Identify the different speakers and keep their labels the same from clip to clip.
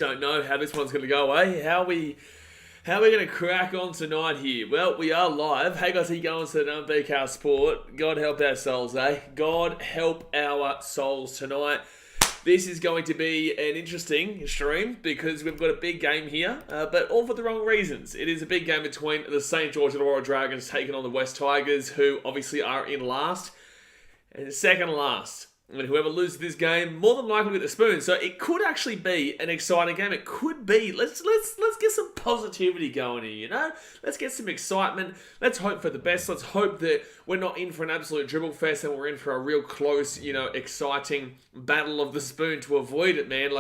Speaker 1: Don't know how this one's going to go, eh? How are we going to crack on tonight here? Well, we are live. Hey guys, how you going to BKR Sport? God help our souls, eh? God help our souls tonight. This is going to be an interesting stream because we've got a big game here, but all for the wrong reasons. It is a big game between the St George Illawarra Dragons taking on the West Tigers, who obviously are in last and second last. And whoever loses this game, more than likely with the spoon. So it could actually be an exciting game. It could be. Let's get some positivity going here, you know? Let's get some excitement. Let's hope for the best. Let's hope that we're not in for an absolute dribble fest and we're in for a real close, exciting battle of the spoon to avoid it, man.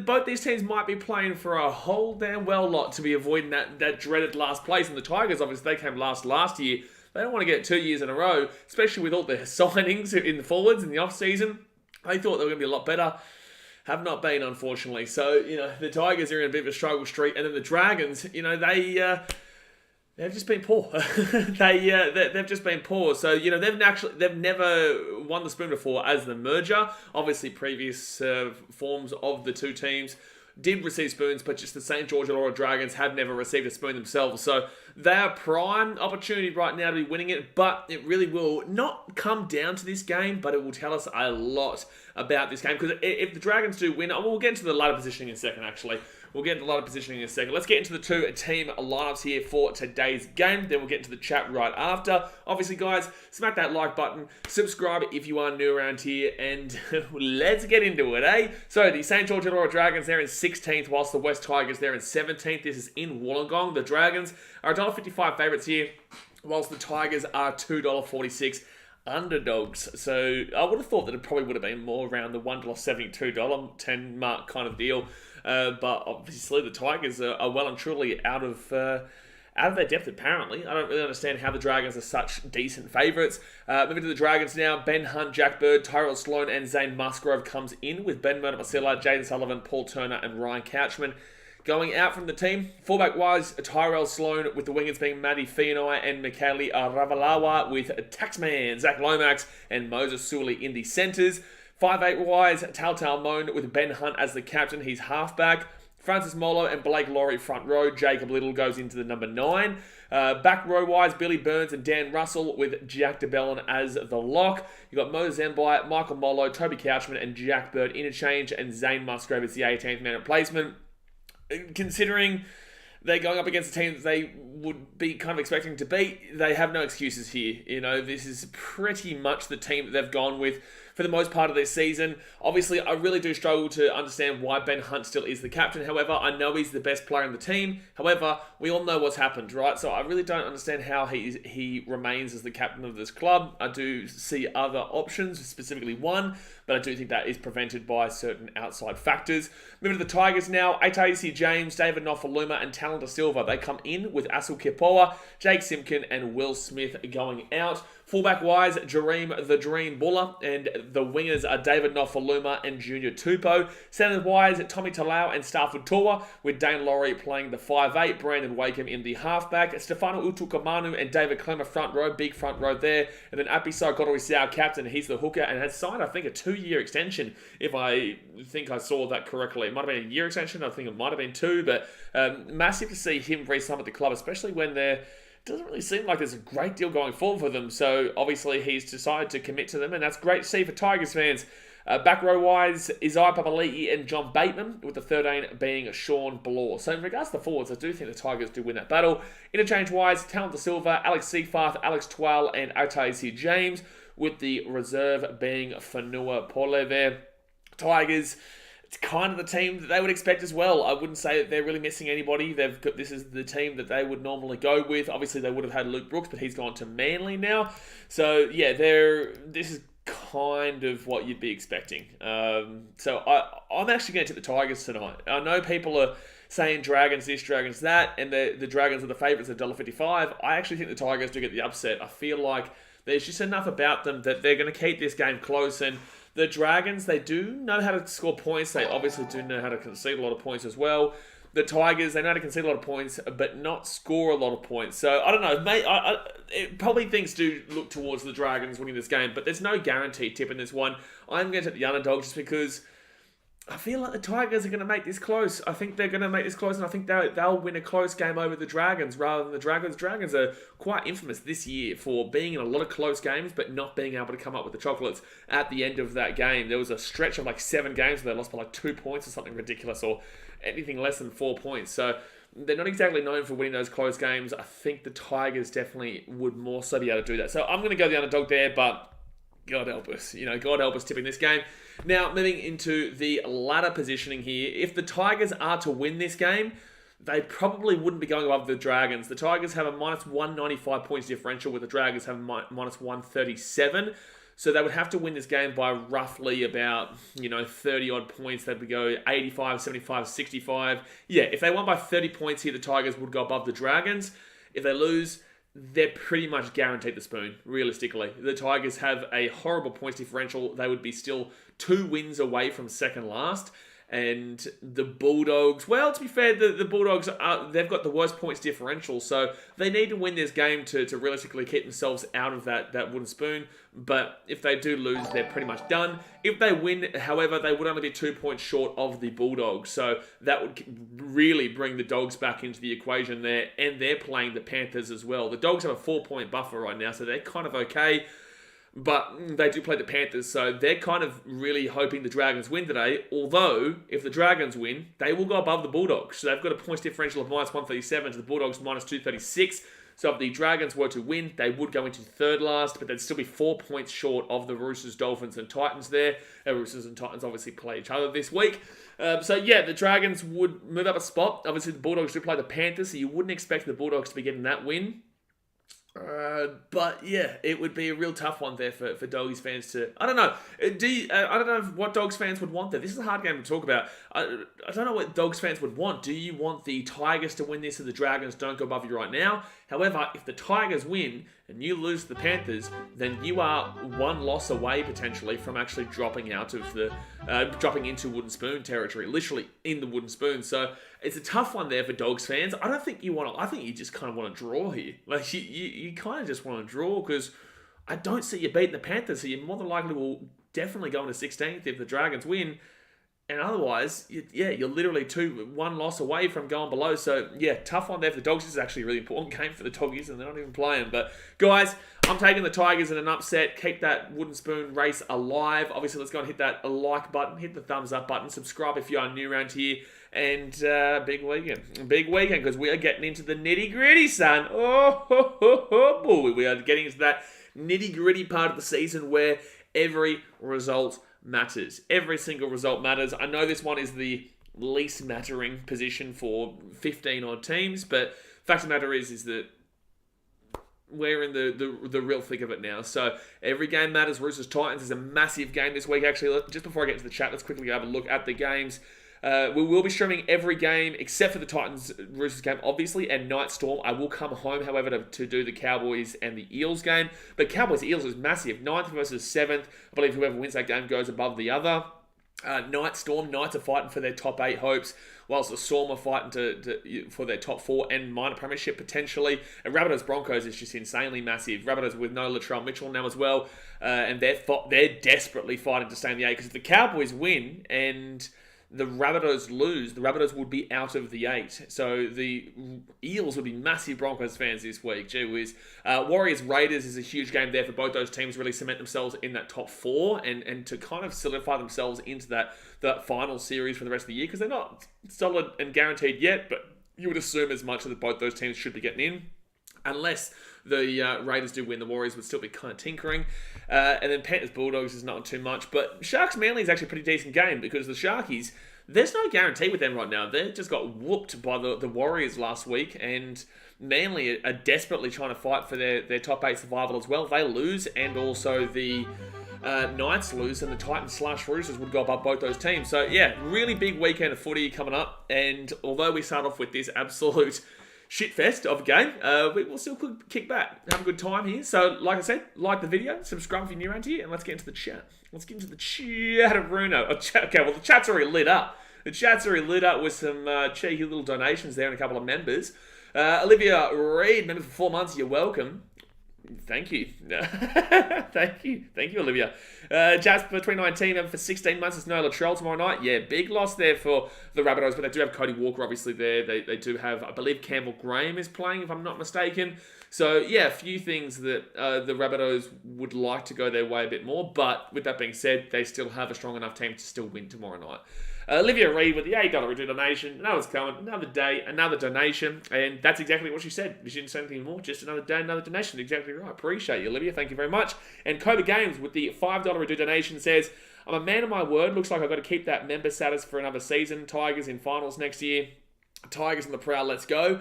Speaker 1: Both these teams might be playing for a whole damn well lot to be avoiding that dreaded last place. And the Tigers, obviously, they came last year. They don't want to get 2 years in a row, especially with all the signings in the forwards in the off-season. They thought they were going to be a lot better. Have not been, unfortunately. So, the Tigers are in a bit of a struggle streak. And then the Dragons, they've just been poor. They've just been poor. So, they've never won the spoon before as the merger. Obviously, previous forms of the two teams did receive spoons, but just the St George Illawarra Dragons have never received a spoon themselves. So they are prime opportunity right now to be winning it, but it really will not come down to this game, but it will tell us a lot about this game. Because if the Dragons do win, we'll get into the ladder positioning in a second, actually. We'll get into the ladder positioning in a second. Let's get into the two team lineups here for today's game. Then we'll get into the chat right after. Obviously, guys, smack that like button. Subscribe if you are new around here. And let's get into it, eh? So, the St George Illawarra Dragons, they're in 16th, whilst the West Tigers, they're in 17th. This is in Wollongong. The Dragons are $1.55 favourites here, whilst the Tigers are $2.46 underdogs. So, I would have thought that it probably would have been more around the $1.72, 10 mark kind of deal. But obviously the Tigers are well and truly out of their depth, apparently. I don't really understand how the Dragons are such decent favourites. Moving to the Dragons now, Ben Hunt, Jack Bird, Tyrell Sloan and Zane Musgrove comes in with Ben Murdoch-Masila, Jaden Sullivan, Paul Turner and Ryan Couchman. Going out from the team, fullback-wise, Tyrell Sloan with the wingers being Matty Fianoi and Mikhaili Ravalawa with Taxman, Zach Lomax and Moses Sully in the centres. 5'8"-wise, Tal Moan with Ben Hunt as the captain. He's halfback. Francis Molo and Blake Laurie front row. Jacob Little goes into the number 9. Back row-wise, Billy Burns and Dan Russell with Jack DeBellin as the lock. You've got Mo Zembai, Michael Molo, Toby Couchman and Jack Bird interchange. And Zane Musgrove is the 18th man replacement. Considering they're going up against a team that they would be kind of expecting to beat, they have no excuses here. This is pretty much the team that they've gone with for the most part of this season. Obviously, I really do struggle to understand why Ben Hunt still is the captain. However, I know he's the best player in the team. However, we all know what's happened, right? So I really don't understand how he remains as the captain of this club. I do see other options, specifically one, but I do think that is prevented by certain outside factors. Moving to the Tigers now, Ataisi James, David Nofaluma and Talon Silva. They come in with Asul Kipoa, Jake Simpkin and Will Smith going out. Fullback-wise, Jareem the Dream Buller, and the wingers are David Nofaluma and Junior Tupou. Centers-wise, Tommy Talau and Stafford Tua, with Dane Laurie playing the 5'8", Brandon Wakeham in the halfback, Stefano Utukamanu and David Clemmer front row, big front row there, and then Apiso Godoi captain, he's the hooker, and has signed, I think, a 2-year extension, if I think I saw that correctly. It might have been a year extension, I think it might have been 2, but massive to see him re-sign with the club, especially when doesn't really seem like there's a great deal going forward for them. So obviously he's decided to commit to them, and that's great to see for Tigers fans. Back row wise, Isaiah Papali'i and John Bateman, with the 13 being Sean Blore. So in regards to the forwards, I do think the Tigers do win that battle. Interchange wise, Talon De Silva, Alex Seafarth, Alex Twal and Ataisi James, with the reserve being Fanua Pole there. Tigers, it's kind of the team that they would expect as well. I wouldn't say that they're really missing anybody. This is the team that they would normally go with. Obviously, they would have had Luke Brooks, but he's gone to Manly now. So, yeah, this is kind of what you'd be expecting. So, I'm actually going to take the Tigers tonight. I know people are saying Dragons this, Dragons that, and the Dragons are the favourites at $1.55. I actually think the Tigers do get the upset. I feel like there's just enough about them that they're going to keep this game close, and the Dragons, they do know how to score points. They obviously do know how to concede a lot of points as well. The Tigers, they know how to concede a lot of points, but not score a lot of points. So, I don't know. Probably things do look towards the Dragons winning this game, but there's no guaranteed tip in this one. I'm going to take the underdog just because I feel like the Tigers are going to make this close. I think they're going to make this close, and I think they'll win a close game over the Dragons rather than the Dragons. Dragons are quite infamous this year for being in a lot of close games, but not being able to come up with the chocolates at the end of that game. There was a stretch of like 7 games where they lost by like 2 points or something ridiculous, or anything less than 4 points. So they're not exactly known for winning those close games. I think the Tigers definitely would more so be able to do that. So I'm going to go the underdog there, but God help us. God help us tipping this game. Now, moving into the ladder positioning here. If the Tigers are to win this game, they probably wouldn't be going above the Dragons. The Tigers have a minus 195 points differential, with the Dragons have a minus 137. So they would have to win this game by roughly about, 30 odd points. They'd go 85, 75, 65. Yeah, if they won by 30 points here, the Tigers would go above the Dragons. If they lose, they're pretty much guaranteed the spoon, realistically. The Tigers have a horrible points differential. They would be still 2 wins away from second last. And the Bulldogs, well, to be fair, the Bulldogs, they've got the worst points differential, so they need to win this game to realistically keep themselves out of that wooden spoon. But if they do lose, they're pretty much done. If they win, however, they would only be 2 points short of the Bulldogs, so that would really bring the Dogs back into the equation there, and they're playing the Panthers as well. The Dogs have a 4-point buffer right now, so they're kind of okay. But they do play the Panthers, so they're kind of really hoping the Dragons win today. Although, if the Dragons win, they will go above the Bulldogs. So they've got a points differential of minus 137 to the Bulldogs minus 236. So if the Dragons were to win, they would go into third last, but they'd still be 4 points short of the Roosters, Dolphins, and Titans there. Roosters and Titans obviously play each other this week. The Dragons would move up a spot. Obviously, the Bulldogs do play the Panthers, so you wouldn't expect the Bulldogs to be getting that win. But yeah, it would be a real tough one there for Doggies fans to. I don't know. I don't know what Dogs fans would want there. This is a hard game to talk about. I don't know what Dogs fans would want. Do you want the Tigers to win this and the Dragons don't go above you right now? However, if the Tigers win and you lose to the Panthers, then you are 1 loss away potentially from actually dropping out of dropping into wooden spoon territory, literally in the wooden spoon. So it's a tough one there for Dogs fans. I don't think you want to. I think you just kind of want to draw here. Like you kind of just want to draw, because I don't see you beating the Panthers. So you more than likely will definitely go into 16th if the Dragons win. And otherwise, you're literally 1 loss away from going below. So, yeah, tough one there for the Dogs. This is actually a really important game for the Doggies, and they're not even playing. But, guys, I'm taking the Tigers in an upset. Keep that wooden spoon race alive. Obviously, let's go and hit that like button. Hit the thumbs up button. Subscribe if you are new around here. And big weekend. Big weekend, because we are getting into the nitty-gritty, son. Oh, boy. We are getting into that nitty-gritty part of the season where every result matters. Every single result matters. I know this one is the least mattering position for 15 odd teams, but fact of the matter is that we're in the real thick of it now. So every game matters. Roosters Titans is a massive game this week. Actually, just before I get to the chat, let's quickly have a look at the games. We will be streaming every game except for the Titans-Roosters game, obviously, and Night Storm. I will come home, however, to do the Cowboys and the Eels game. But Cowboys-Eels is massive. 9th versus 7th. I believe whoever wins that game goes above the other. Night Storm, Knights are fighting for their top 8 hopes, whilst the Storm are fighting for their top 4 and minor premiership potentially. And Rabbitohs-Broncos is just insanely massive. Rabbitohs with no Latrell Mitchell now as well. And they're desperately fighting to stay in the 8, because if the Cowboys win and the Rabbitohs lose, the Rabbitohs would be out of the 8. So the Eels would be massive Broncos fans this week. Gee whiz. Warriors-Raiders is a huge game there for both those teams, really cement themselves in that top 4 and to kind of solidify themselves into that final series for the rest of the year, because they're not solid and guaranteed yet, but you would assume as much that both those teams should be getting in. Unless the Raiders do win, the Warriors would still be kind of tinkering. And then Panthers-Bulldogs is not too much. But Sharks-Manly is actually a pretty decent game, because the Sharkies, there's no guarantee with them right now. They just got whooped by the Warriors last week, and Manly are desperately trying to fight for their top 8 survival as well. If they lose, and also the Knights lose, and the Titans/Roosters would go above both those teams. So, yeah, really big weekend of footy coming up. And although we start off with this absolute shitfest of a game, we will still kick back, have a good time here. So, like I said, like the video, subscribe if you're new around here, and let's get into the chat. Let's get into the chat of Bruno. Okay, well, the chat's already lit up. The chat's already lit up with some cheeky little donations there and a couple of members. Olivia Reed, member for 4 months, you're welcome. Thank you. Thank you, Olivia. Jasper, 2019, and for 16 months, it's no Latrell tomorrow night. Yeah, big loss there for the Rabbitohs, but they do have Cody Walker, obviously, there. They do have, I believe, Campbell Graham is playing, if I'm not mistaken. So, yeah, a few things that the Rabbitohs would like to go their way a bit more, but with that being said, they still have a strong enough team to still win tomorrow night. Olivia Reed with the $8 donation. Now it's coming. Another day, another donation. And that's exactly what she said. She didn't say anything more. Just another day, another donation. Exactly right. Appreciate you, Olivia. Thank you very much. And Cobra Games with the $5 donation says, I'm a man of my word. Looks like I've got to keep that member status for another season. Tigers in finals next year. Tigers on the prowl. Let's go.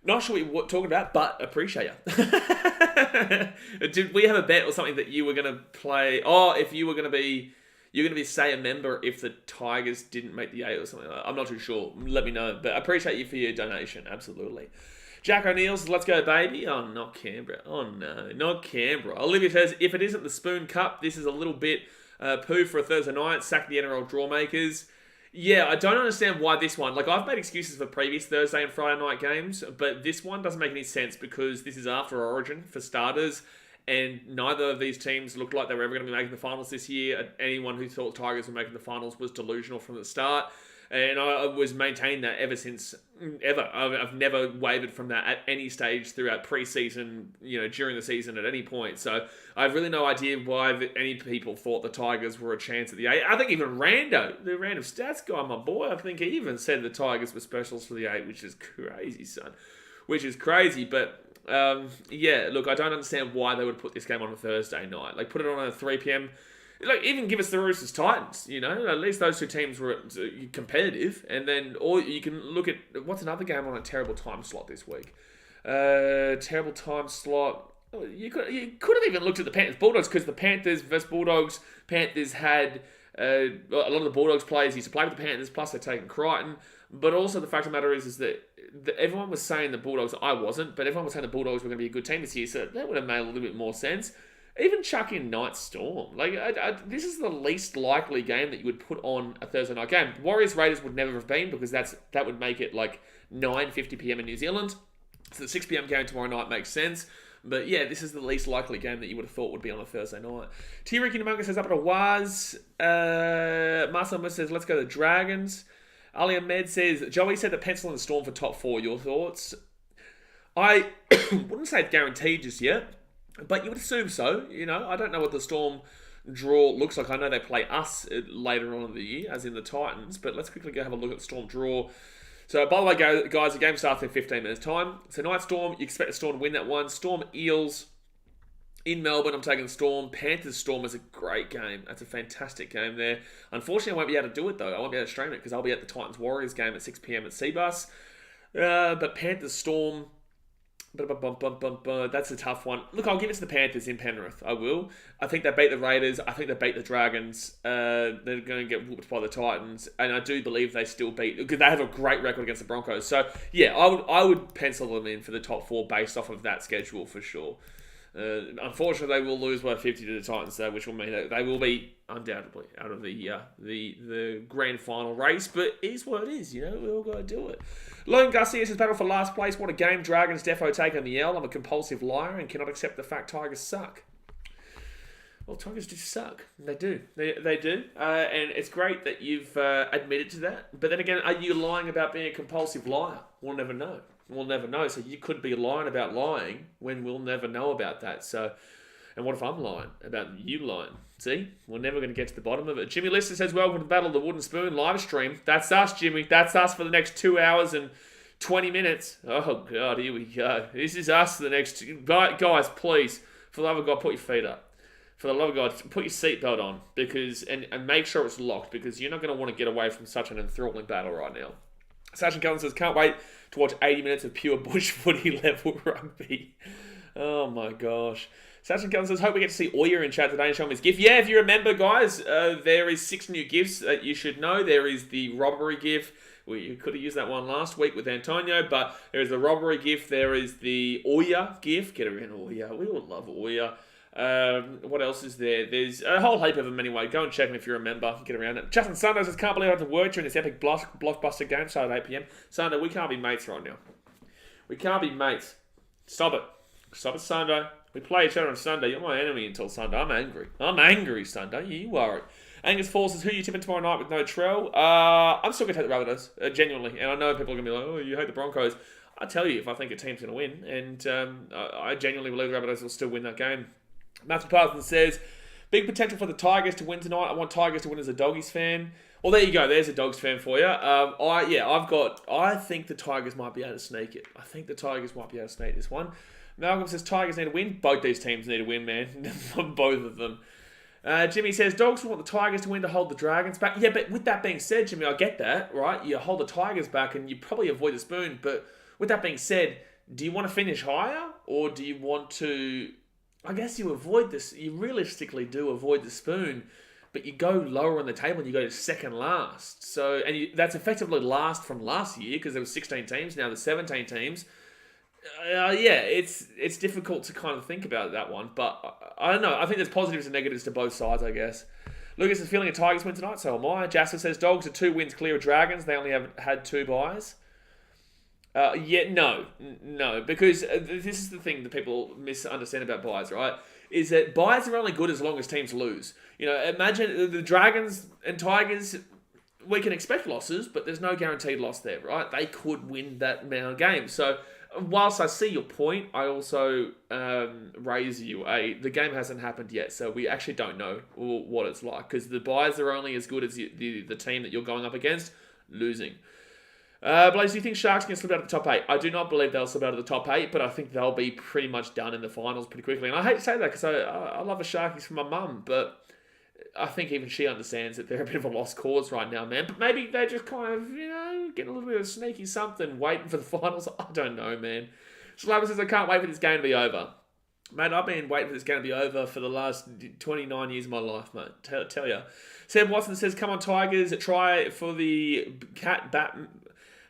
Speaker 1: Not sure what you're talking about, but appreciate you. Did we have a bet or something that you were going to play? Oh, if you were going to be... You're going to be, say, a member if the Tigers didn't make the 8 or something like that. I'm not too sure. Let me know. But I appreciate you for your donation. Absolutely. Jack O'Neill's Let's Go Baby. Oh, not Canberra. Oh, no. Not Canberra. Olivia says, if it isn't the Spoon Cup, this is a little bit poo for a Thursday night. Sack the NRL Drawmakers. Yeah, I don't understand why this one. Like, I've made excuses for previous Thursday and Friday night games, but this one doesn't make any sense because this is after Origin, for starters. And neither of these teams looked like they were ever going to be making the finals this year. Anyone who thought Tigers were making the finals was delusional from the start. And I was maintaining that ever since ever. I've never wavered from that at any stage throughout pre-season, during the season at any point. So I have really no idea why any people thought the Tigers were a chance at the 8. I think even Rando, the random stats guy, my boy, I think he even said the Tigers were specials for the 8, which is crazy, son. Which is crazy, but... yeah, look, I don't understand why they would put this game on a Thursday night. Like, put it on at 3 p.m. Like, even give us the Roosters Titans, At least those two teams were competitive. And then, or you can look at, what's another game on a terrible time slot this week? Terrible time slot. You could have even looked at the Panthers Bulldogs, because the Panthers versus Bulldogs, Panthers had a lot of the Bulldogs players used to play with the Panthers, plus they've taken Crichton. But also the fact of the matter is that everyone was saying the Bulldogs, I wasn't, but everyone was saying the Bulldogs were going to be a good team this year, so that would have made a little bit more sense. Even chuck in Knight Storm. Like, this is the least likely game that you would put on a Thursday night game. Warriors Raiders would never have been, because that would make it like 9:50 p.m. in New Zealand. So the 6 p.m. game tomorrow night makes sense. But yeah, this is the least likely game that you would have thought would be on a Thursday night. T. Ricky Namunga says, up at a was. Marcel says, let's go to the Dragons. Ali Ahmed says, Joey said that pencil in the Storm for top 4. Your thoughts? I wouldn't say it's guaranteed just yet, but you would assume so. I don't know what the Storm draw looks like. I know they play us later on in the year, as in the Titans, but let's quickly go have a look at the Storm draw. So, by the way, guys, the game starts in 15 minutes' time. So, Night Storm, you expect the Storm to win that one. Storm Eels in Melbourne, I'm taking Storm. Panthers Storm is a great game. That's a fantastic game there. Unfortunately, I won't be able to do it, though. I won't be able to stream it because I'll be at the Titans Warriors game at 6 p.m. at Seabus. But Panthers Storm, that's a tough one. Look, I'll give it to the Panthers in Penrith. I will. I think they beat the Raiders. I think they beat the Dragons. They're going to get whooped by the Titans. And I do believe they still beat... Because they have a great record against the Broncos. So, yeah, I would pencil them in for the top 4 based off of that schedule for sure. Unfortunately, they will lose by 50 to the Titans, though, which will mean that they will be undoubtedly out of the grand final race. But it is what it is, we all got to do it. Lone Garcia says, battle for last place. What a game. Dragons defo taking the L. I'm a compulsive liar and cannot accept the fact Tigers suck. Well, Tigers do suck. They do. They do. And it's great that you've admitted to that. But then again, are you lying about being a compulsive liar? We'll never know. We'll never know. So you could be lying about lying when we'll never know about that. So, and what if I'm lying about you lying? See? We're never going to get to the bottom of it. Jimmy Lister says, welcome to the Battle of the Wooden Spoon live stream. That's us, Jimmy. That's us for the next 2 hours and 20 minutes. Oh, God, here we go. This is us for the next... Guys, please, for the love of God, put your feet up. For the love of God, put your seatbelt on because and make sure it's locked because you're not going to want to get away from such an enthralling battle right now. Sachin Cullen says, can't wait to watch 80 minutes of pure bush footy level rugby. Oh my gosh. Sachin Cullen says, hope we get to see Oya in chat today and show him his gift. Yeah, if you remember, guys, there is 6 new gifts that you should know. There is the robbery gift. You could have used that one last week with Antonio, but there is the robbery gift. There is the Oya gift. Get around Oya. We all love Oya. What else is there? There's a whole heap of them anyway. Go and check them if you remember. Get around it. Justin Sando says, can't believe I have to work during this epic blockbuster game started at 8 p.m. Sando, we can't be mates right now. We can't be mates. Stop it. Stop it, Sando. We play each other on Sunday. You're my enemy until Sunday. I'm angry. I'm angry, son. Don't you worry. Angus Fall says, who are you tipping tomorrow night with no Trell? I'm still going to take the Rabbitohs, genuinely. And I know people are going to be like, oh, you hate the Broncos. I tell you, if I think a team's going to win, and I genuinely believe the Rabbitohs will still win that game. Matthew Parsons says, big potential for the Tigers to win tonight. I want Tigers to win as a Doggies fan. Well, there you go. There's a Dogs fan for you. I think the Tigers might be able to sneak it. I think the Tigers might be able to sneak this one. Malcolm says Tigers need to win. Both these teams need to win, man. Both of them. Jimmy says Dogs want the Tigers to win to hold the Dragons back. Yeah, but with that being said, Jimmy, I get that, right? You hold the Tigers back and you probably avoid the spoon. But with that being said, do you want to finish higher or do you want to... I guess you avoid this. You realistically do avoid the spoon. But you go lower on the table and you go to second last. So, that's effectively last from last year because there were 16 teams. Now there's 17 teams. It's difficult to kind of think about that one. But I don't know. I think there's positives and negatives to both sides, I guess. Lucas is feeling a Tigers win tonight, so am I. Jasper says Dogs are 2 wins clear of Dragons. They only have had 2 buys. No. Because this is the thing that people misunderstand about buys, right? Is that buys are only good as long as teams lose. Imagine the Dragons and Tigers, we can expect losses, but there's no guaranteed loss there, right? They could win that amount of games. So, whilst I see your point, I also raise you the game hasn't happened yet, so we actually don't know what it's like, because the buys are only as good as the team that you're going up against losing. Blaze, do you think Sharks can slip out of the top 8? I do not believe they'll slip out of the top 8, but I think they'll be pretty much done in the finals pretty quickly. And I hate to say that because I love the Sharkies from my mum, but I think even she understands that they're a bit of a lost cause right now, man. But maybe they're just kind of, getting a little bit of sneaky something, waiting for the finals. I don't know, man. Slava says, I can't wait for this game to be over. Mate, I've been waiting for this game to be over for the last 29 years of my life, mate. Tell ya. Sam Watson says, come on, Tigers, try for the cat bat...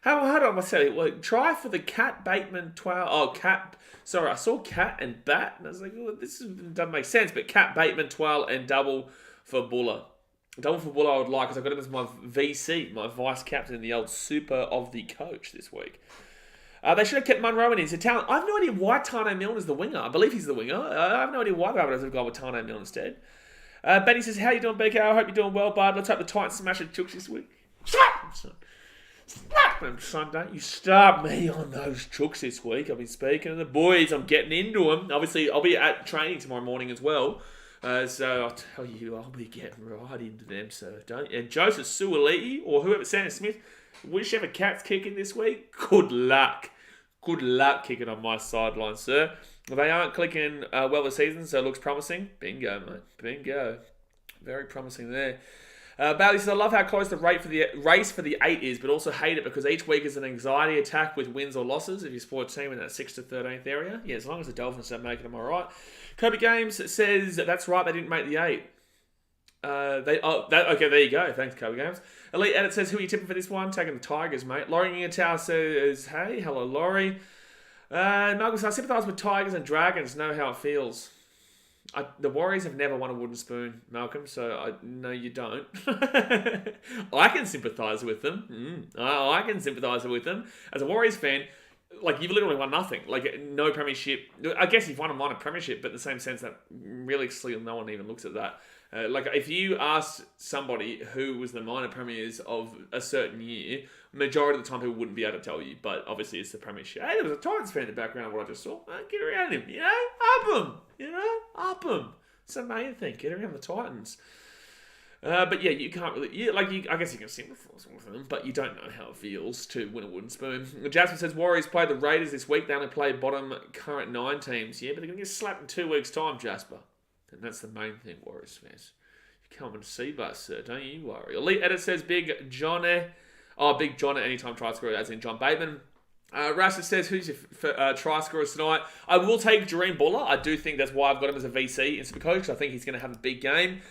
Speaker 1: How do I say it? Well, try for the Cat Bateman 12. Oh, Cat. Sorry, I saw Cat and Bat, and I was like, well, this doesn't make sense. But Cat Bateman 12 and double for Buller. Double for Buller I would like, because I got him as my VC, my vice captain in the old super of the coach this week. They should have kept Munro in. He's a talent. I have no idea why Tane Milne is the winger. I believe he's the winger. I have no idea why the Rabbitohs have gone with Tane Milne instead. Benny says, how you doing, BK? I hope you're doing well, bud. Let's hope the Titans smash the Chooks this week. Slap them, son. Don't you start me on those Chooks this week. I've been speaking to the boys. I'm getting into them. Obviously, I'll be at training tomorrow morning as well. So I'll tell you, I'll be getting right into them. So don't. And Joseph Suoliti or whoever, Santa Smith, whichever cat's kicking this week, good luck. Good luck kicking on my sideline, sir. They aren't clicking well this season, so it looks promising. Bingo, mate. Bingo. Very promising there. Bailey says, I love how close the race for the 8 is, but also hate it because each week is an anxiety attack with wins or losses if you support a team in that 6th to 13th area. Yeah, as long as the Dolphins don't make it, I'm all right. Kobe Games says, that's right, they didn't make the 8. Okay, there you go. Thanks, Kobe Games. Elite Edit says, who are you tipping for this one? Taking the Tigers, mate. Laurie Ingatow says, hey, hello, Laurie. Malcolm says, I sympathise with Tigers and Dragons, know how it feels. The Warriors have never won a wooden spoon, Malcolm, so no, you don't. I can sympathise with them. I can sympathise with them. As a Warriors fan, like, you've literally won nothing. Like, no premiership. I guess you've won a minor premiership, but in the same sense that realistically no one even looks at that. Like, if you asked somebody who was the minor premiers of a certain year, majority of the time people wouldn't be able to tell you, but obviously it's the premiership. Hey, there was a Titans fan in the background of what I just saw. Get around him, up him. It's the main thing, get around the Titans. But yeah, you can't really, I guess you can sympathise with them, but you don't know how it feels to win a wooden spoon. Jasper says, Warriors play the Raiders this week. They only play bottom current 9 teams. Yeah, but they're going to get slapped in 2 weeks' time, Jasper. And that's the main thing, Warriors fans. You come and see us, sir. Don't you worry. Elite Edit says, Big John at anytime try scorer, as in John Bateman. Rasta says, who's your try scorers tonight? I will take Jareem Buller. I do think that's why I've got him as a VC in Supercoach, because I think he's going to have a big game.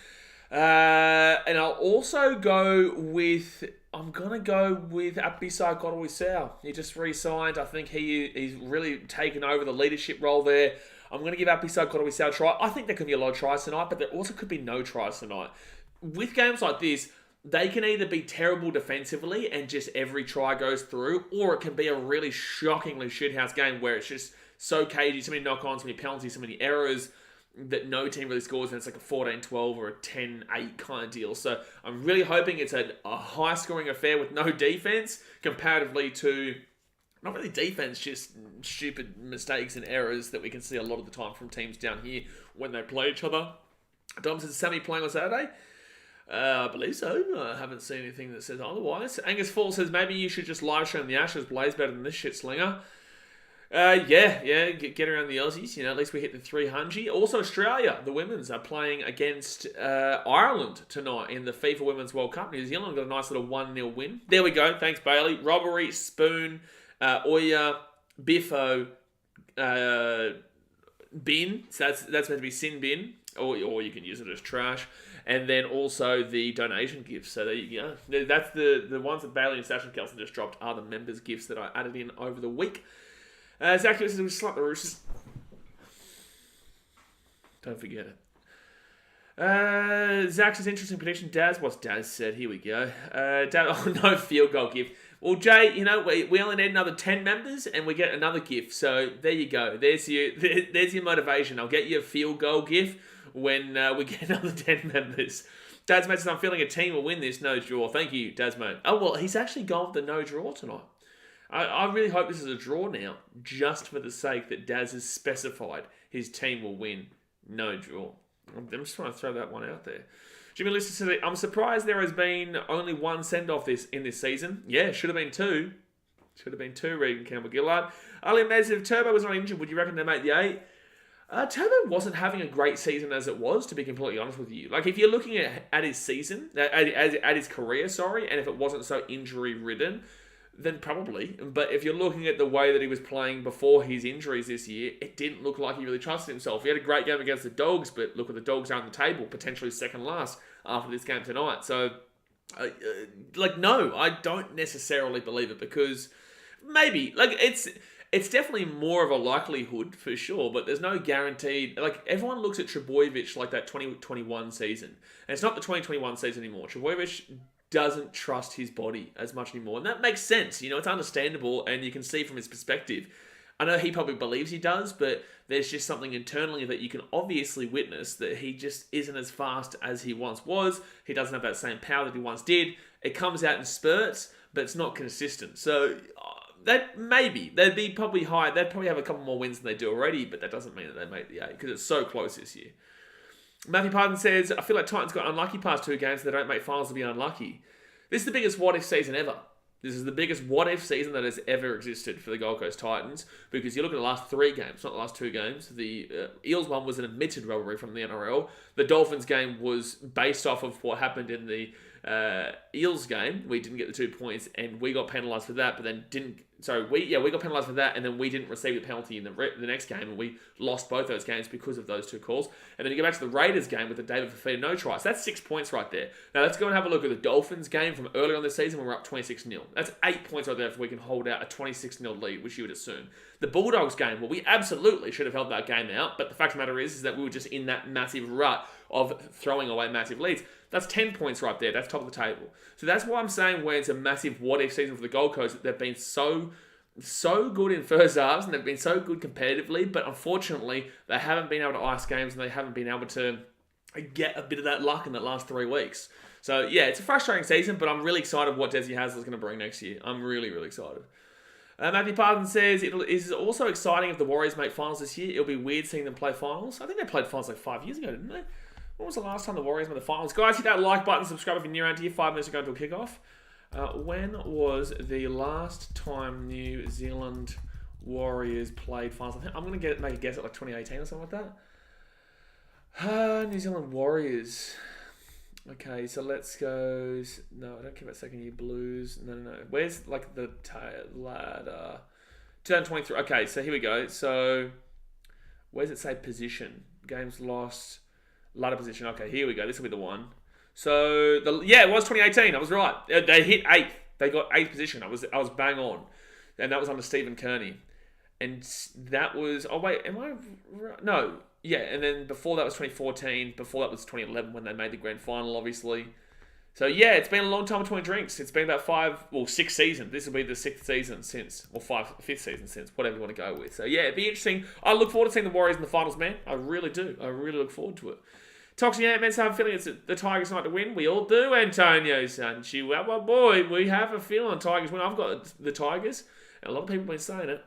Speaker 1: And I'll also go with... I'm going to go with Apisai Koroisau. He just re-signed. I think he's really taken over the leadership role there. I'm going to give Apisai Koroisau a try. I think there could be a lot of tries tonight, but there also could be no tries tonight. With games like this, they can either be terrible defensively and just every try goes through, or it can be a really shockingly shithouse game where it's just so cagey, so many knock-ons, so many penalties, so many errors that no team really scores, and it's like a 14-12 or a 10-8 kind of deal. So I'm really hoping it's a high-scoring affair with no defense, comparatively to not really defense, just stupid mistakes and errors that we can see a lot of the time from teams down here when they play each other. Dom says, Sammy playing on Saturday? I believe so. I haven't seen anything that says otherwise. Angus Fall says, maybe you should just live stream the Ashes. Blaze better than this shit slinger. Get around the Aussies. At least we hit the 300. Also, Australia, the women's, are playing against Ireland tonight in the FIFA Women's World Cup. New Zealand got a nice little 1-0 win. There we go. Thanks, Bailey. Robbery, Spoon, Oya, Biffo, Bin. So that's meant to be Sin Bin, or you can use it as trash. And then also the donation gifts. So there you go. That's the ones that Bailey and Sash and Kelson just dropped are the members' gifts that I added in over the week. Zach says we slap the Roosters. Don't forget it. Zach says interesting prediction. Daz, what's Daz said? Here we go. No field goal gift. Well, Jay, we only need another 10 members and we get another gift. So there you go. There's your motivation. I'll get you a field goal gift when we get another 10 members. Dazmate says, I'm feeling a team will win this, no draw. Thank you, Dazmate. Oh, well, he's actually gone with the no draw tonight. I really hope this is a draw now, just for the sake that Daz has specified his team will win, no draw. I'm just trying to throw that one out there. Jimmy Lister says, I'm surprised there has been only one send-off in this season. Yeah, should have been two. Should have been two, Regan Campbell-Gillard. Ali Mez, if Turbo was not injured, would you reckon they make the 8? Turbo wasn't having a great season as it was, to be completely honest with you. Like, if you're looking at his season, at his career, and if it wasn't so injury-ridden, then probably. But if you're looking at the way that he was playing before his injuries this year, it didn't look like he really trusted himself. He had a great game against the Dogs, but look at the Dogs are on the table, potentially second last after this game tonight. So, no, I don't necessarily believe it, because maybe, it's definitely more of a likelihood for sure, but there's no guaranteed. Like, everyone looks at Trebojevic like that 2021 season, and it's not the 2021 season anymore. Trebojevic doesn't trust his body as much anymore, and that makes sense. It's understandable, and you can see from his perspective. I know he probably believes he does, but there's just something internally that you can obviously witness that he just isn't as fast as he once was. He doesn't have that same power that he once did. It comes out in spurts, but it's not consistent. So that maybe they'd be probably high. They'd probably have a couple more wins than they do already, but that doesn't mean that they make the 8 because it's so close this year. Matthew Pardon says, I feel like Titans got unlucky past 2 games, so they don't make finals to be unlucky. This is the biggest what-if season ever. This is the biggest what-if season that has ever existed for the Gold Coast Titans, because you look at the last 3 games, not the last 2 games. The Eels one was an admitted rivalry from the NRL. The Dolphins game was based off of what happened in the Eels game. We didn't get the 2 points, and we got penalised for that, but then didn't... we got penalised for that, and then we didn't receive the penalty in the next game, and we lost both those games because of those 2 calls. And then you go back to the Raiders game with the David Fafita no try. So that's 6 points right there. Now let's go and have a look at the Dolphins game from earlier on this season when we're up 26-0. That's 8 points right there if we can hold out a 26-0 lead, which you would assume. The Bulldogs game, well, we absolutely should have held that game out, but the fact of the matter is that we were just in that massive rut of throwing away massive leads. That's 10 points right there. That's top of the table. So that's why I'm saying when it's a massive what-if season for the Gold Coast, that they've been so good in first halves and they've been so good competitively, but unfortunately they haven't been able to ice games and they haven't been able to get a bit of that luck in the last 3 weeks. So yeah, it's a frustrating season, but I'm really excited what Desi Hasler's going to bring next year. I'm really, really excited. Matthew Pardon says, it is also exciting if the Warriors make finals this year. It'll be weird seeing them play finals. I think they played finals like 5 years ago, didn't they? When was the last time the Warriors made the finals? Guys, hit that like button, subscribe if you're new around here. 5 minutes ago until kickoff. When was the last time New Zealand Warriors played finals? I'm going to make a guess at like 2018 or something like that. New Zealand Warriors. Okay, so let's go... No, I don't care about second year Blues. No. Where's like the ladder? 2023. Okay, so here we go. So where does it say position? Games lost. Ladder position. Okay, here we go. This will be the one. So it was 2018. I was right. They hit 8th. They got 8th position. I was bang on, and that was under Stephen Kearney. And that was... Oh wait, am I right? No. Yeah, and then before that was 2014. Before that was 2011 when they made the grand final, obviously. So yeah, it's been a long time between drinks. It's been about 6 seasons. This will be the 6th season since, or 5th season since, whatever you want to go with. So yeah, it'd be interesting. I look forward to seeing the Warriors in the finals, man. I really do. I really look forward to it. Toxic Ant-Man, so I have a feeling it's the Tigers night to win. We all do, Antonio Sanchi. Well, boy, we have a feeling Tigers win. I've got the Tigers, and a lot of people have been saying it.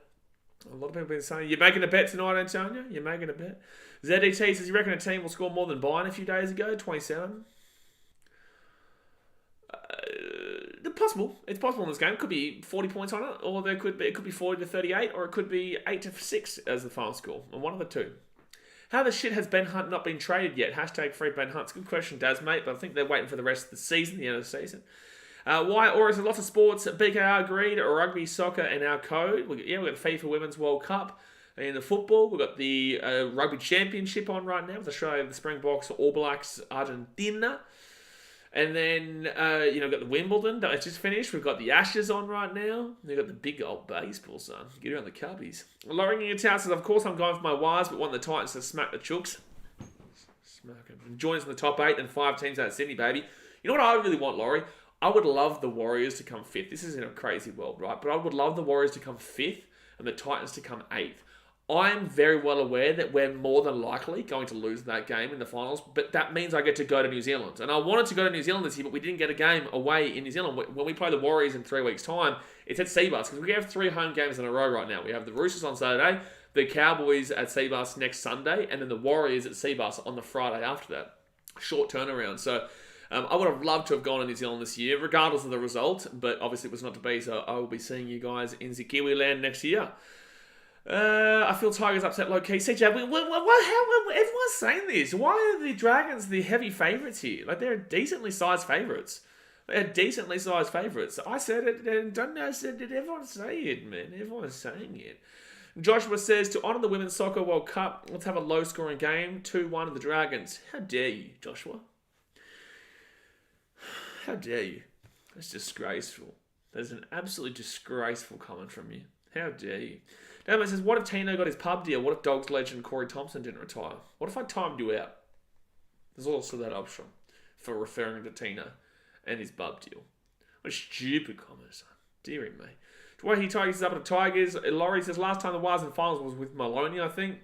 Speaker 1: You're making a bet tonight, Antonio? You're making a bet? ZDT says, you reckon a team will score more than Bayern a few days ago? 27. Possible. It's possible in this game. It could be 40 points on it, or it could be 40 to 38, or it could be 8 to 6 as the final score. And one of the two. How the shit has Ben Hunt not been traded yet? Hashtag free Ben Hunt. It's a good question, Daz, mate, but I think they're waiting for the rest of the season, the end of the season. Why? Or is there lots of sports? BKR agreed, rugby, soccer, and our code. We've got the FIFA Women's World Cup. In the football, we've got the Rugby Championship on right now with Australia, the Springboks, All Blacks, Argentina. And then, we've got the Wimbledon that just finished. We've got the Ashes on right now. We've got the big old baseball, son. Get around the Cubbies. Lauren in your town says, of course I'm going for my Wires, but want the Titans to smack the Chooks. Smack them. Join us in the top 8 and 5 teams out of Sydney, baby. You know what I really want, Laurie? I would love the Warriors to come 5th. This is in a crazy world, right? But I would love the Warriors to come 5th and the Titans to come 8th. I'm very well aware that we're more than likely going to lose that game in the finals, but that means I get to go to New Zealand. And I wanted to go to New Zealand this year, but we didn't get a game away in New Zealand. When we play the Warriors in 3 weeks' time, it's at Seabus, because we have 3 home games in a row right now. We have the Roosters on Saturday, the Cowboys at Seabus next Sunday, and then the Warriors at Seabus on the Friday after that. Short turnaround. So I would have loved to have gone to New Zealand this year, regardless of the result, but obviously it was not to be, so I will be seeing you guys in Kiwi land next year. I feel Tigers upset low-key. CJ, everyone's saying this. Why are the Dragons the heavy favourites here? Like, they're decently sized favourites. I said it, and Dunno said it. Everyone's saying it, man. Everyone's saying it. Joshua says, to honour the Women's Soccer World Cup, let's have a low-scoring game. 2-1 of the Dragons. How dare you, Joshua? How dare you? That's disgraceful. That's an absolutely disgraceful comment from you. How dare you? Damon says, what if Tino got his pub deal? What if Dogs legend Corey Thompson didn't retire? What if I timed you out? There's also that option for referring to Tino and his pub deal. What a stupid comment, son. Deary me. Why he Tigers is up at the Tigers. Laurie says, last time the Wires in the finals was with Maloney, I think.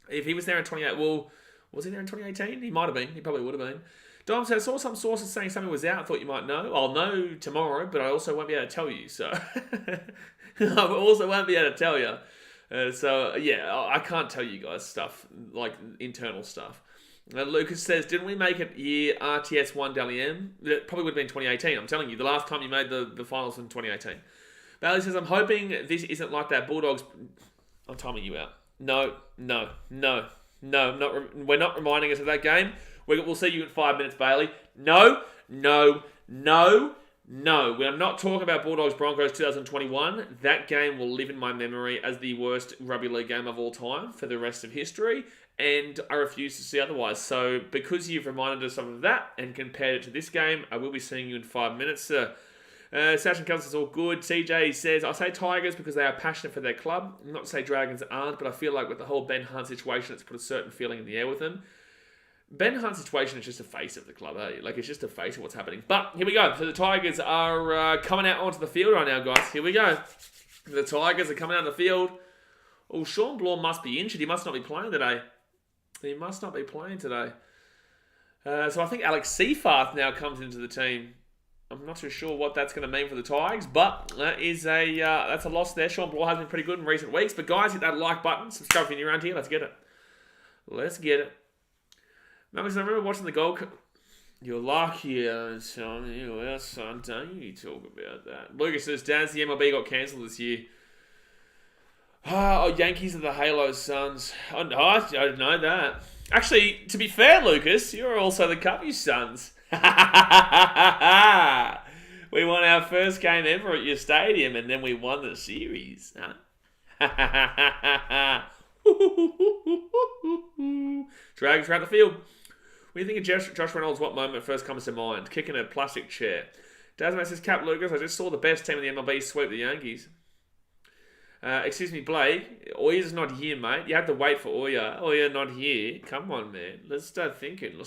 Speaker 1: If he was there in 28, well, was he there in 2018? He might have been. He probably would have been. Dom says, I saw some sources saying something was out. Thought you might know. I'll know tomorrow, but I also won't be able to tell you. So I also won't be able to tell you. I can't tell you guys stuff, like internal stuff. Lucas says, didn't we make it year RTS 1 Dally M? That probably would have been 2018. I'm telling you, the last time you made the finals in 2018. Bailey says, I'm hoping this isn't like that Bulldogs. I'm timing you out. No. We're not reminding us of that game. We'll see you in 5 minutes, Bailey. No. We are not talking about Bulldogs Broncos 2021. That game will live in my memory as the worst rugby league game of all time for the rest of history, and I refuse to see otherwise. So, because you've reminded us of that and compared it to this game, I will be seeing you in 5 minutes, sir. Sash and Cousins is all good. CJ says, I say Tigers because they are passionate for their club. Not to say Dragons aren't, but I feel like with the whole Ben Hunt situation, it's put a certain feeling in the air with them. Ben Hunt's situation is just a face of the club, eh? Like, it's just a face of what's happening. But, here we go. So, the Tigers are coming out onto the field right now, guys. Here we go. The Tigers are coming out on the field. Oh, Sean Blaw must be injured. He must not be playing today. So, I think Alex Seyfarth now comes into the team. I'm not too sure what that's going to mean for the Tigers, but that's a loss there. Sean Blaw has been pretty good in recent weeks. But, guys, hit that like button. Subscribe if you're new around here. Let's get it. Max, I remember watching the Gold Cup. You're lucky, son. Yes, son. Don't you talk about that. Lucas says, Daz, the MLB got cancelled this year. Oh, Yankees are the Halo Suns. Oh, no, I don't know that. Actually, to be fair, Lucas, you're also the Cubby Suns. We won our first game ever at your stadium, and then we won the series. Dragons around the field. When you think of Josh Reynolds, what moment first comes to mind? Kicking a plastic chair. Dasman says, Cap Lucas, I just saw the best team in the MLB sweep the Yankees. Excuse me, Blake. Oya's not here, mate. You have to wait for Oya. Oya not here. Come on, man. Let's start thinking.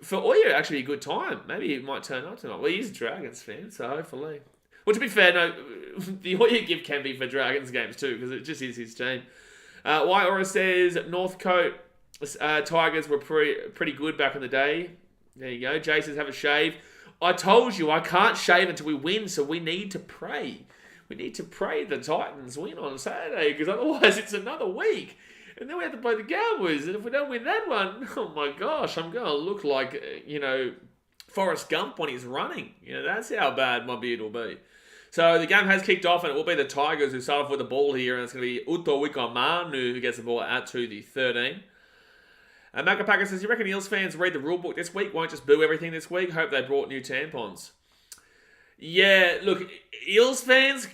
Speaker 1: For Oya, it'd actually be a good time. Maybe he might turn up tonight. Well, he's a Dragons fan, so hopefully. Well, to be fair, no, the Oya gift can be for Dragons games too, because it just is his team. White Aura says Northcote Tigers were pretty good back in the day. There you go. Jay says have a shave. I told you I can't shave until we win, so we need to pray. We need to pray the Titans win on Saturday, because otherwise it's another week. And then we have to play the Cowboys. And if we don't win that one, oh my gosh, I'm going to look like, Forrest Gump when he's running. That's how bad my beard will be. So the game has kicked off, and it will be the Tigers who start off with the ball here. And it's going to be Uto Wikamanu who gets the ball out to the 13. And Macapaka says, you reckon Eels fans read the rulebook this week? Won't just boo everything this week? Hope they brought new tampons. Yeah, look, Eels fans,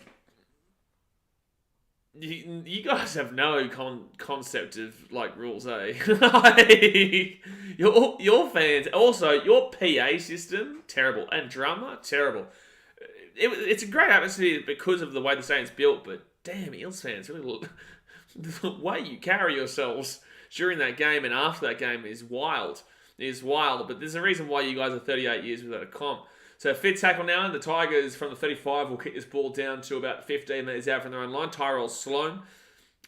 Speaker 1: you guys have no concept of rules, eh? your fans, also your PA system, terrible, and drama, terrible. It's a great atmosphere because of the way the stadium's built, but damn, Eels fans, really, the way you carry yourselves during that game and after that game is wild. But there's a reason why you guys are 38 years without a comp. So fifth tackle now, and the Tigers from the 35 will kick this ball down to about 15 metres out from their own line. Tyrell Sloan,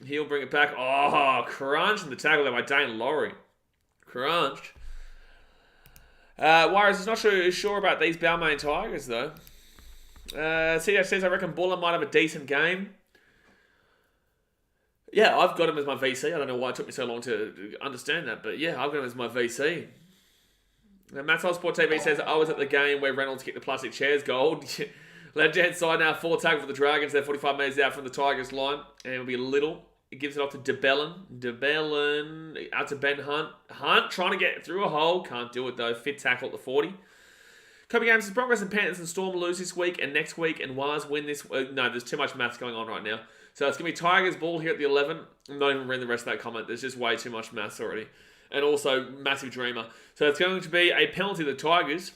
Speaker 1: he'll bring it back. Oh, crunch, and the tackle there by Dane Laurie. Crunch. Warriors is not sure about these Balmain Tigers, though. CJ says, I reckon Buller might have a decent game. Yeah, I've got him as my VC. I don't know why it took me so long to understand that, but yeah, I've got him as my VC. Now, Matt Sport TV says, I was at the game where Reynolds kicked the plastic chairs gold. Left-hand side now, 4 tackle for the Dragons. They're 45 metres out from the Tigers line. And it'll be Little. It gives it off to DeBellin. Out to Ben Hunt. Hunt trying to get through a hole. Can't do it though. Fit tackle at the 40. Couple games, the Broncos and Panthers and Storm lose this week and next week, and Waz win this. No, there's too much maths going on right now. So it's going to be Tigers ball here at the 11. I'm not even reading the rest of that comment. There's just way too much maths already. And also, massive dreamer. So it's going to be a penalty to the Tigers.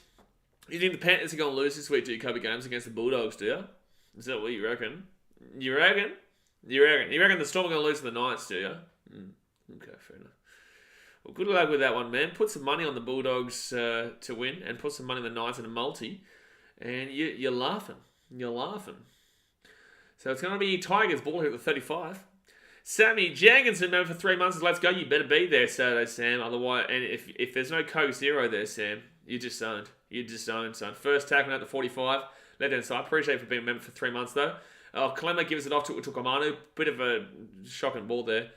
Speaker 1: You think the Panthers are going to lose this week, do you, couple games against the Bulldogs, do you? Is that what you reckon? You reckon the Storm are going to lose to the Knights, do you? Okay, fair enough. Well, good luck with that one, man. Put some money on the Bulldogs to win, and put some money on the Knights in a multi, and you're laughing. You're laughing. So it's going to be Tigers ball here at the 35. Sammy Jagan's been known for 3 months. Let's go. You better be there Saturday, Sam. Otherwise, and if there's no Coke Zero there, Sam, you're just owned. You're just owned, son. First tackle at the 45. Left-hand side. Appreciate it for being a member for 3 months, though. Kalema gives it off to Utukamanu. Bit of a shocking ball there.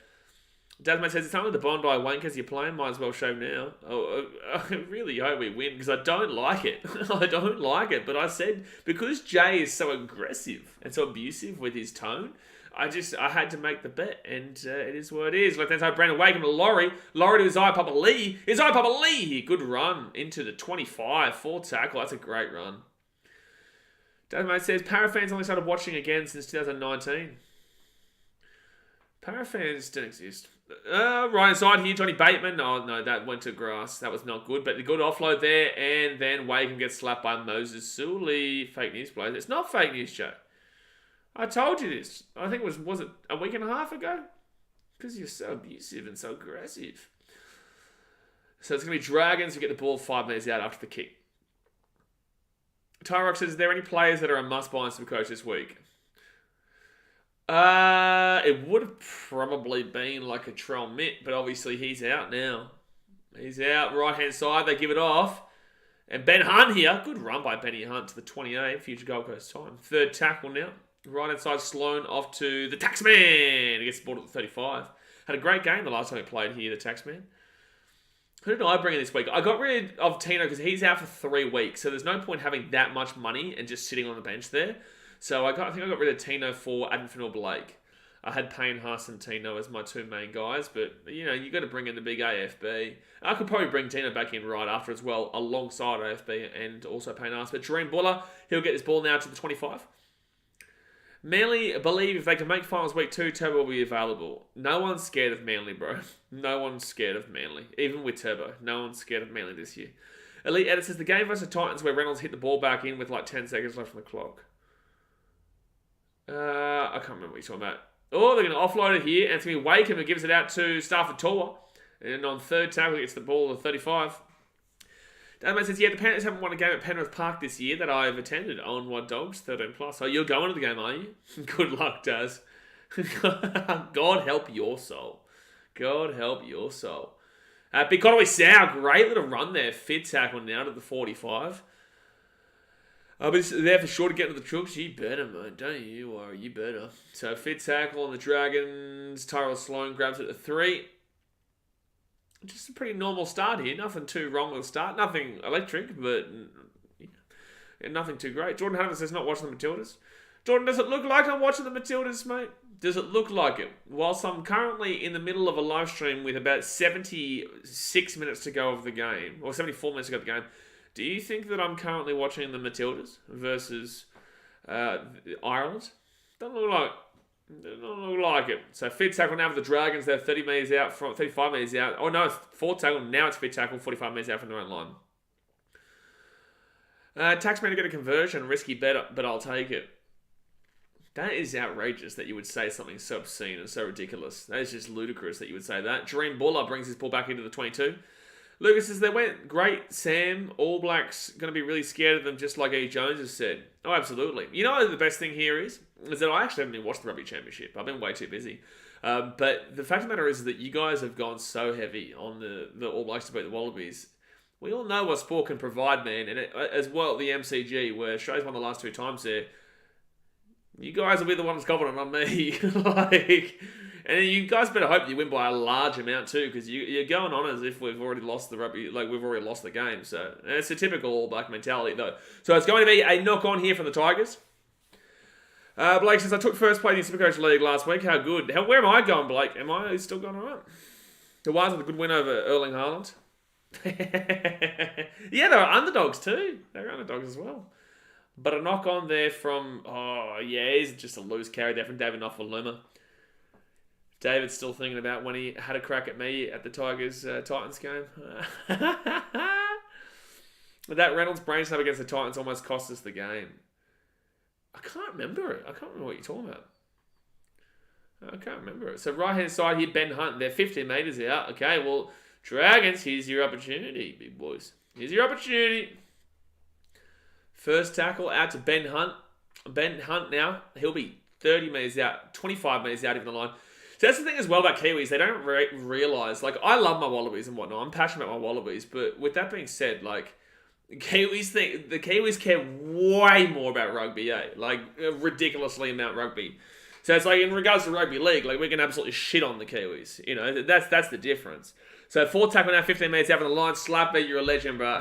Speaker 1: Dasman says, it's only the Bondi wankers you're playing. Might as well show now. I really hope we win because I don't like it. I don't like it. But I said, because Jay is so aggressive and so abusive with his tone, I had to make the bet, and it is what it is. Left-hand side, Brandon Wakeham to Laurie. Laurie to his Papa Lee. His Papa Lee here. Good run into the 25. 4 tackle. That's a great run. Dasman says, Parafans only started watching again since 2019. Parafans don't exist. Right inside here, Johnny Bateman. Oh, no, that went to grass. That was not good. But the good offload there. And then Wakeham gets slapped by Moses Suley. Fake news plays. It's not fake news, Joe. I told you this. I think was it a week and a half ago? Because you're so abusive and so aggressive. So it's going to be Dragons who get the ball 5 minutes out after the kick. Tyrock says, are there any players that are a must-buy in Supercoach this week? It would have probably been like a Trell Mitt, but obviously he's out now. He's out, right-hand side, they give it off. And Ben Hunt here, good run by Benny Hunt to the 28, future Gold Coast time. Third tackle now. Right-hand side, Sloan off to the Taxman. He gets the ball at the 35. Had a great game the last time he played here, the Taxman. Who did I bring in this week? I got rid of Tino because he's out for 3 weeks, so there's no point having that much money and just sitting on the bench there. So I think I got rid of Tino for Adam Fennell Blake. I had Payne Haas and Tino as my 2 main guys, but you got to bring in the big AFB. I could probably bring Tino back in right after as well, alongside AFB and also Payne Haas. But Dream Buller, he'll get this ball now to the 25. Manly believe if they can make finals week 2, Turbo will be available. No one's scared of Manly, bro. No one's scared of Manly. Even with Turbo, no one's scared of Manly this year. Elite Edit says the game versus the Titans where Reynolds hit the ball back in with like 10 seconds left on the clock. I can't remember what you're talking about. Oh, they're going to offload it here. Anthony Wakeham who gives it out to Stafford Tor. And on third tackle, he gets the ball at 35. Adman says, yeah, the Panthers haven't won a game at Penrith Park this year that I've attended on What Dogs, 13 plus. So you're going to the game, are you? Good luck, Daz. God help your soul. God help your soul. Big Conway Sow, great little run there. Fit tackle now to the 45. But it's there for sure to get to the troops. You better, man. Don't you worry. You better. So fit tackle on the Dragons. Tyrell Sloan grabs it to 3. Just a pretty normal start here. Nothing too wrong with the start. Nothing electric, but nothing too great. Jordan Hunter says not watching the Matildas. Jordan, does it look like I'm watching the Matildas, mate? Does it look like it? Whilst I'm currently in the middle of a live stream with about 76 minutes to go of the game, or 74 minutes to go of the game, do you think that I'm currently watching the Matildas versus Ireland? Doesn't look like it. So fit tackle now for the Dragons. They're 30 metres out, from 35 metres out. Oh no, it's forward tackle. Now it's fit tackle, 45 metres out from their own line. Taxman to get a conversion, risky bet, but I'll take it. That is outrageous that you would say something so obscene and so ridiculous. That is just ludicrous that you would say that. Dream Buller brings his ball back into the 22. Lucas says, they went great, Sam. All Blacks going to be really scared of them, just like E. Jones has said. Oh, absolutely. You know the best thing here is that I actually haven't even watched the Rugby Championship. I've been way too busy. But the fact of the matter is that you guys have gone so heavy on the All Blacks to beat the Wallabies. We all know what sport can provide, man. And as well, the MCG, where Australia's won the last 2 times there. You guys will be the ones confident on me. And you guys better hope you win by a large amount too, because you're going on as if we've already lost the rugby, like we've already lost the game. So it's a typical All Black mentality, though. So it's going to be a knock on here from the Tigers. Blake says, I took first place in the Supercoach League last week. How good? Where am I going, Blake? Am I still going alright? The Wires with a good win over Erling Haaland. Yeah, they were underdogs too. They were underdogs as well. But a knock on there from, he's just a loose carry there from David Nofaluma. David's still thinking about when he had a crack at me at the Tigers-Titans game. That Reynolds brain snap against the Titans almost cost us the game. I can't remember it. I can't remember what you're talking about. I can't remember it. So right-hand side here, Ben Hunt. They're 15 metres out. Okay, well, Dragons, here's your opportunity, big boys. Here's your opportunity. First tackle out to Ben Hunt. Ben Hunt now, he'll be 30 metres out, 25 metres out even the line. So that's the thing as well about Kiwis. They don't realise, like, I love my Wallabies and whatnot. I'm passionate about my Wallabies. But with that being said, like, the Kiwis care way more about rugby, like, ridiculously amount rugby. So it's like, in regards to rugby league, like, we can absolutely shit on the Kiwis. You know, that's the difference. So, 4 tackle now, 15 metres out from the line. Slapper, you're a legend, bro.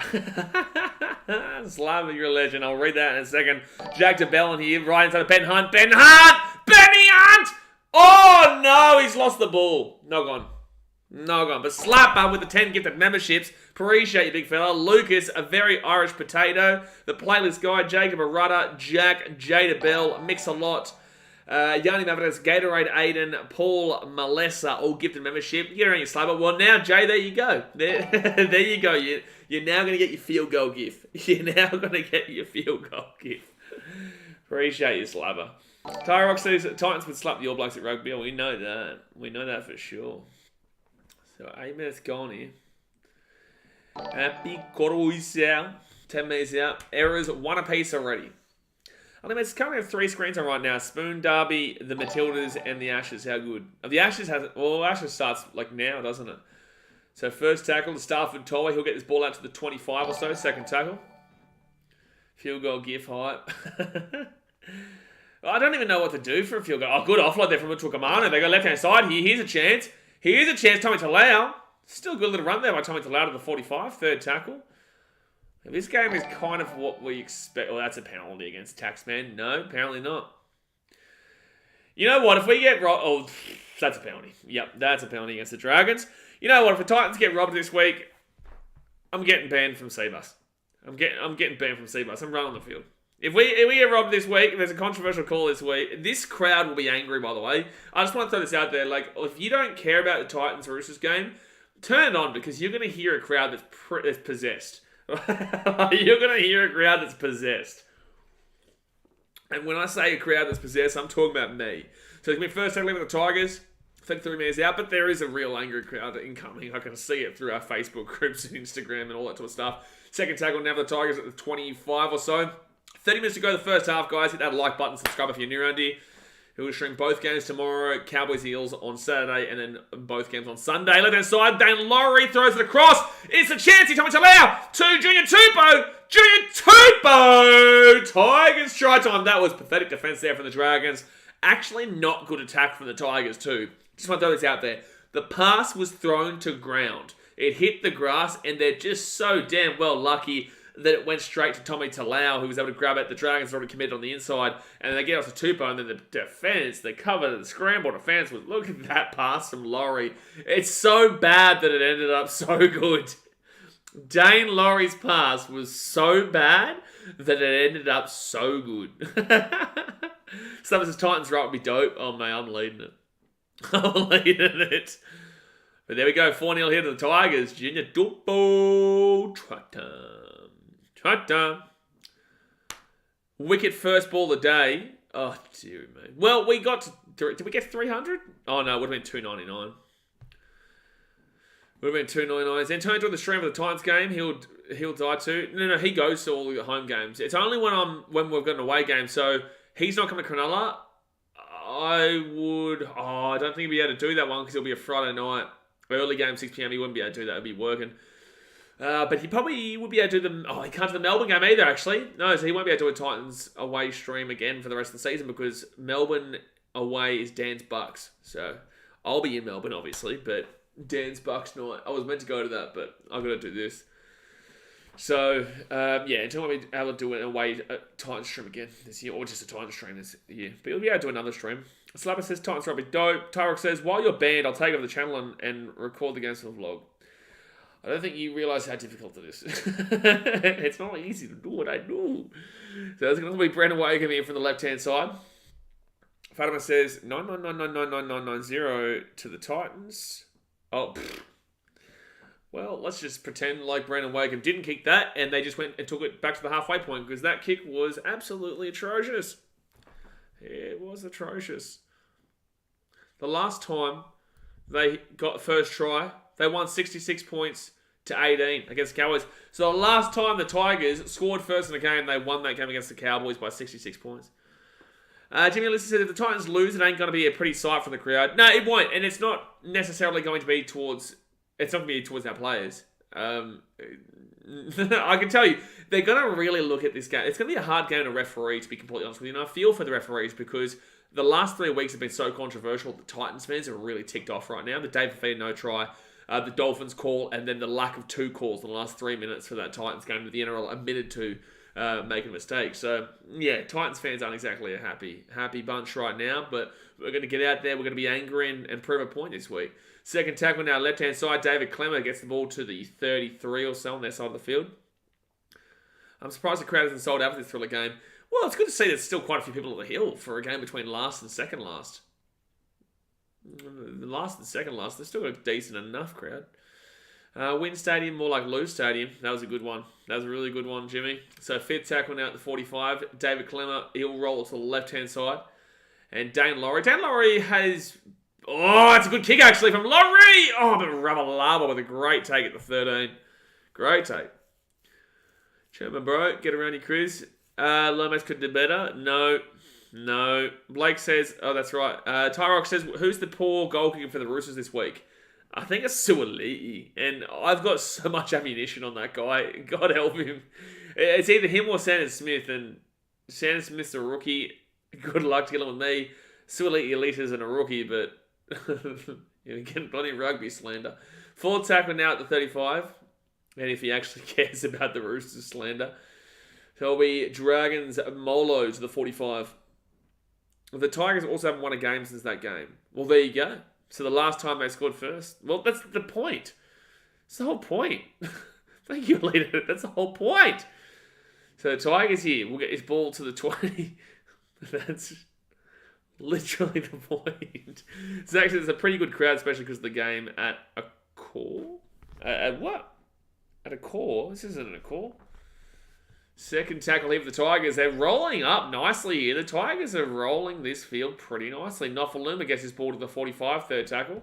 Speaker 1: Slapper, you're a legend. I'll read that in a second. Jack DeBell in here, right inside of Ben Hunt. Ben Hunt! Benny Hunt! Oh, no, he's lost the ball. No gone. But Slapper with the 10 gifted memberships. Appreciate you, big fella. Lucas, a very Irish potato. The playlist guy, Jacob Arruda, Jack, Jada Bell, Mix-a-Lot. Yanni Mavidas, Gatorade Aiden, Paul Malessa, all gifted membership. Get around your Slapper. Well, now, Jay, there you go. There you go. You're now going to get your field goal gift. Appreciate you, Slapper. Tyrock says Titans would slap the All Blacks at rugby. We know that. We know that for sure. So 8 minutes gone here. Happy Korois out. 10 minutes out. Errors 1 apiece already. I think it's currently have 3 screens on right now. Spoon, Derby, the Matildas, and the Ashes. How good? The Ashes Ashes starts like now, doesn't it? So first tackle, the Stafford Toy. He'll get this ball out to the 25 or so. Second tackle. Field goal gif hype. I don't even know what to do for a field goal. Oh, good offload there from Tukamano. They go left-hand side here. Here's a chance. Tommy Talau. Still a good little run there by Tommy Talau to the 45. Third tackle. This game is kind of what we expect. Well, that's a penalty against Taxman. No, apparently not. You know what? If we get robbed... Oh, that's a penalty. Yep, that's a penalty against the Dragons. You know what? If the Titans get robbed this week, I'm getting banned from Seabus. I'm getting banned from Seabus. I'm running on the field. If we get robbed this week, if there's a controversial call this week, this crowd will be angry, by the way. I just want to throw this out there. Like, if you don't care about the Titans-Roosters game, turn it on because you're going to hear a crowd that's possessed. You're going to hear a crowd that's possessed. And when I say a crowd that's possessed, I'm talking about me. So it's my first tackle with the Tigers. think 3 minutes out, but there is a real angry crowd incoming. I can see it through our Facebook groups and Instagram and all that sort of stuff. Second tackle now for the Tigers at the 25 or so. 30 minutes to go the first half, guys. Hit that like button, subscribe if you're new around here. We'll stream both games tomorrow. Cowboys Eels on Saturday, and then both games on Sunday. Left hand side, Dane Laurie throws it across. It's a chance. Tommy Talau to Junior Tupou. Junior Tupou! Tigers try time. That was pathetic defense there from the Dragons. Actually, not good attack from the Tigers too. Just want to throw this out there. The pass was thrown to ground. It hit the grass, and they're just so damn well lucky that it went straight to Tommy Talau, who was able to grab it. The Dragons already committed on the inside, and they get off to Tupou, and then the defense, they covered the scramble defense. Look at that pass from Laurie. It's so bad that it ended up so good. Dane Laurie's pass was so bad that it ended up so good. Stuff says Titans right would be dope. Oh, man, I'm leading it. I'm leading it. But there we go. 4-0 here to the Tigers. Junior Tupou. Try-time. Wicket first ball of the day. Oh, dear me. Well, we got to... Did we get 300? Oh, no. It would have been 299. Would have been 299. Antonio joined the stream of the Titans game. He'll die too. No, he goes to all the home games. It's only when we've got an away game. So he's not coming to Cronulla. I don't think he'll be able to do that one because it'll be a Friday night. Early game, 6 p.m. He wouldn't be able to do that. He'd be working. But he probably would be able to do the... Oh, he can't do the Melbourne game either, actually. No, so he won't be able to do a Titans away stream again for the rest of the season because Melbourne away is Dan's Bucks. So I'll be in Melbourne, obviously, but Dan's Bucks night. I was meant to go to that, but I've got to do this. So, until I'll be able to do an away Titans stream again this year, or just a Titans stream this year. But you'll be able to do another stream. Slapper says, Titans rugby dope. Tyrok says, while you're banned, I'll take over the channel and record the games for the vlog. I don't think you realise how difficult it is. It's not easy to do what I do. So it's going to be Brandon Wakem here from the left-hand side. Fatima says, 999999990 to the Titans. Oh, well, let's just pretend like Brandon Wakem didn't kick that, and they just went and took it back to the halfway point, because that kick was absolutely atrocious. It was atrocious. The last time they got first try, they won 66 points to 18 against the Cowboys. So the last time the Tigers scored first in the game, they won that game against the Cowboys by 66 points. Jimmy Alyssa said, if the Titans lose, it ain't going to be a pretty sight for the crowd. No, it won't. And it's not necessarily going to be towards... It's not going to be towards our players. I can tell you, they're going to really look at this game. It's going to be a hard game to referee, to be completely honest with you. And I feel for the referees because the last 3 weeks have been so controversial. The Titans fans are really ticked off right now. The David Fee no try, the Dolphins call, and then the lack of 2 calls in the last 3 minutes for that Titans game that the NRL admitted to making a mistake. So, yeah, Titans fans aren't exactly a happy bunch right now, but we're going to get out there. We're going to be angry and prove a point this week. Second tackle now, left-hand side. David Clemmer gets the ball to the 33 or so on their side of the field. I'm surprised the crowd hasn't sold out for this thriller game. Well, it's good to see there's still quite a few people at the hill for a game between last and second last. The last and second last, they've still got a decent enough crowd. Win Stadium, more like Lose Stadium. That was a good one. That was a really good one, Jimmy. So fifth tackle now at the 45. David Clemmer, he'll roll to the left-hand side. And Dane Laurie. Dane Laurie has... Oh, that's a good kick, actually, from Laurie. Oh, but Ramalaba with a great take at the 13. Great take. Chairman, bro, get around your Chris. Lomas could do better. No. Blake says, oh, that's right. Tyrok says, who's the poor goal kicker for the Roosters this week? I think it's Suoliti. And I've got so much ammunition on that guy. God help him. It's either him or Sandon Smith. And Sandon Smith's a rookie. Good luck dealing with me. Suoliti Elite isn't a rookie, but... You're getting plenty of rugby slander. Fourth tackle now at the 35. And if he actually cares about the Roosters slander, there'll be Dragons Molo to the 45. The Tigers also haven't won a game since that game. Well, there you go. So the last time they scored first. Well, that's the point. It's the whole point. Thank you, leader. That's the whole point. So the Tigers here will get his ball to the 20. That's... literally the point. So actually, there's a pretty good crowd, especially because of the game at a core. At what? At a core? This isn't a core. Second tackle here for the Tigers. They're rolling up nicely here. The Tigers are rolling this field pretty nicely. Nofaluma gets his ball to the 45, third tackle.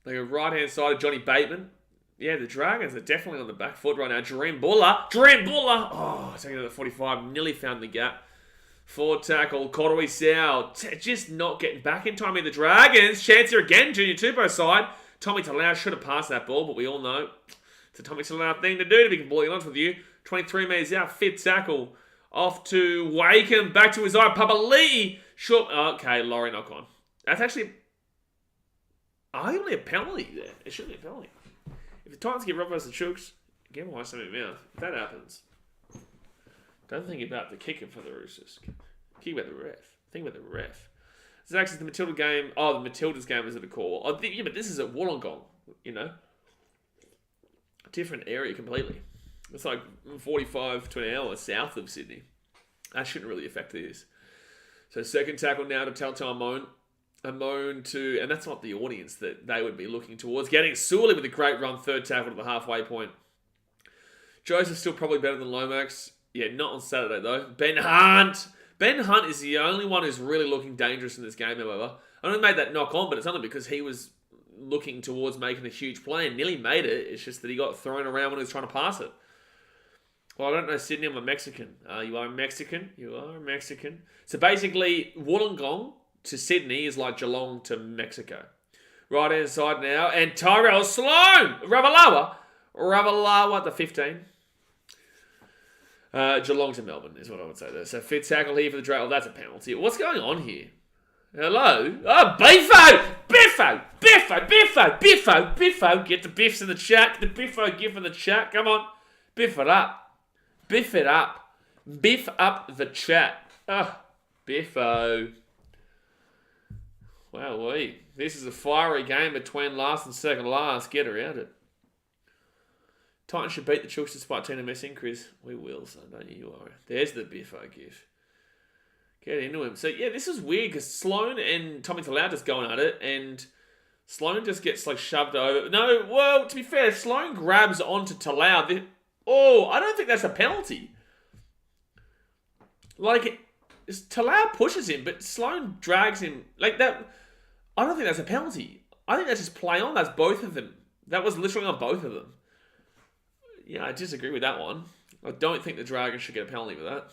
Speaker 1: They go right-hand side of Johnny Bateman. Yeah, the Dragons are definitely on the back foot right now. Dream Buller. Oh, taking it to the 45. Nearly found the gap. Forward tackle. Cordery Sow. Just not getting back in time in the Dragons. Chance here again. Junior Tupou side. Tommy Talau should have passed that ball, but we all know it's a Tommy Talau thing to do, to be completely honest with you. 23 metres out. Fifth tackle. Off to Wakeham. Back to his eye. Papali'i. Short. Okay, Laurie knock on. That's actually arguably a penalty there. It should be a penalty. If the Titans get robbed versus the Chooks, again, why something mouth? If that happens, don't think about the kicker for the Roosters. Think about the ref. Think about the ref. This is actually the Matilda game. Oh, the Matildas game is at a call. Yeah, but this is at Wollongong, you know. A different area completely. It's like 45 to an hour south of Sydney. That shouldn't really affect this. So second tackle now to Telltale Moan. A moan to, and that's not the audience that they would be looking towards. Getting Sully with a great run, third tackle to the halfway point. Joseph's still probably better than Lomax. Yeah, not on Saturday though. Ben Hunt. Ben Hunt is the only one who's really looking dangerous in this game, however. I only made that knock on, but it's only because he was looking towards making a huge play and nearly made it. It's just that he got thrown around when he was trying to pass it. Well, I don't know Sydney, I'm a Mexican. You are a Mexican? You are a Mexican. So basically, Wollongong to Sydney is like Geelong to Mexico. Right hand side now, and Tyrell Sloan! Ravalawa at the 15. Geelong to Melbourne is what I would say there. So fifth tackle here for the Dragons. Oh, that's a penalty. What's going on here? Hello? Oh, Biffo! Get the biffs in the chat. Get the Biffo gif in the chat. Come on. Biff it up. Biff up the chat. Oh, Biffo. Wow, this is a fiery game between last and second last. Get around it. Titans should beat the Chooks despite Tina missing, Chris. We will, son, don't you worry. There's the Biffo gif. Get into him. So, yeah, this is weird because Sloan and Tommy Talau just going at it, and Sloan just gets, like, shoved over. No, well, to be fair, Sloan grabs onto Talau. I don't think that's a penalty. Like, Talau pushes him, but Sloan drags him. Like, that... I don't think that's a penalty. I think that's just play on. That's both of them. That was literally on both of them. Yeah, I disagree with that one. I don't think the Dragons should get a penalty for that.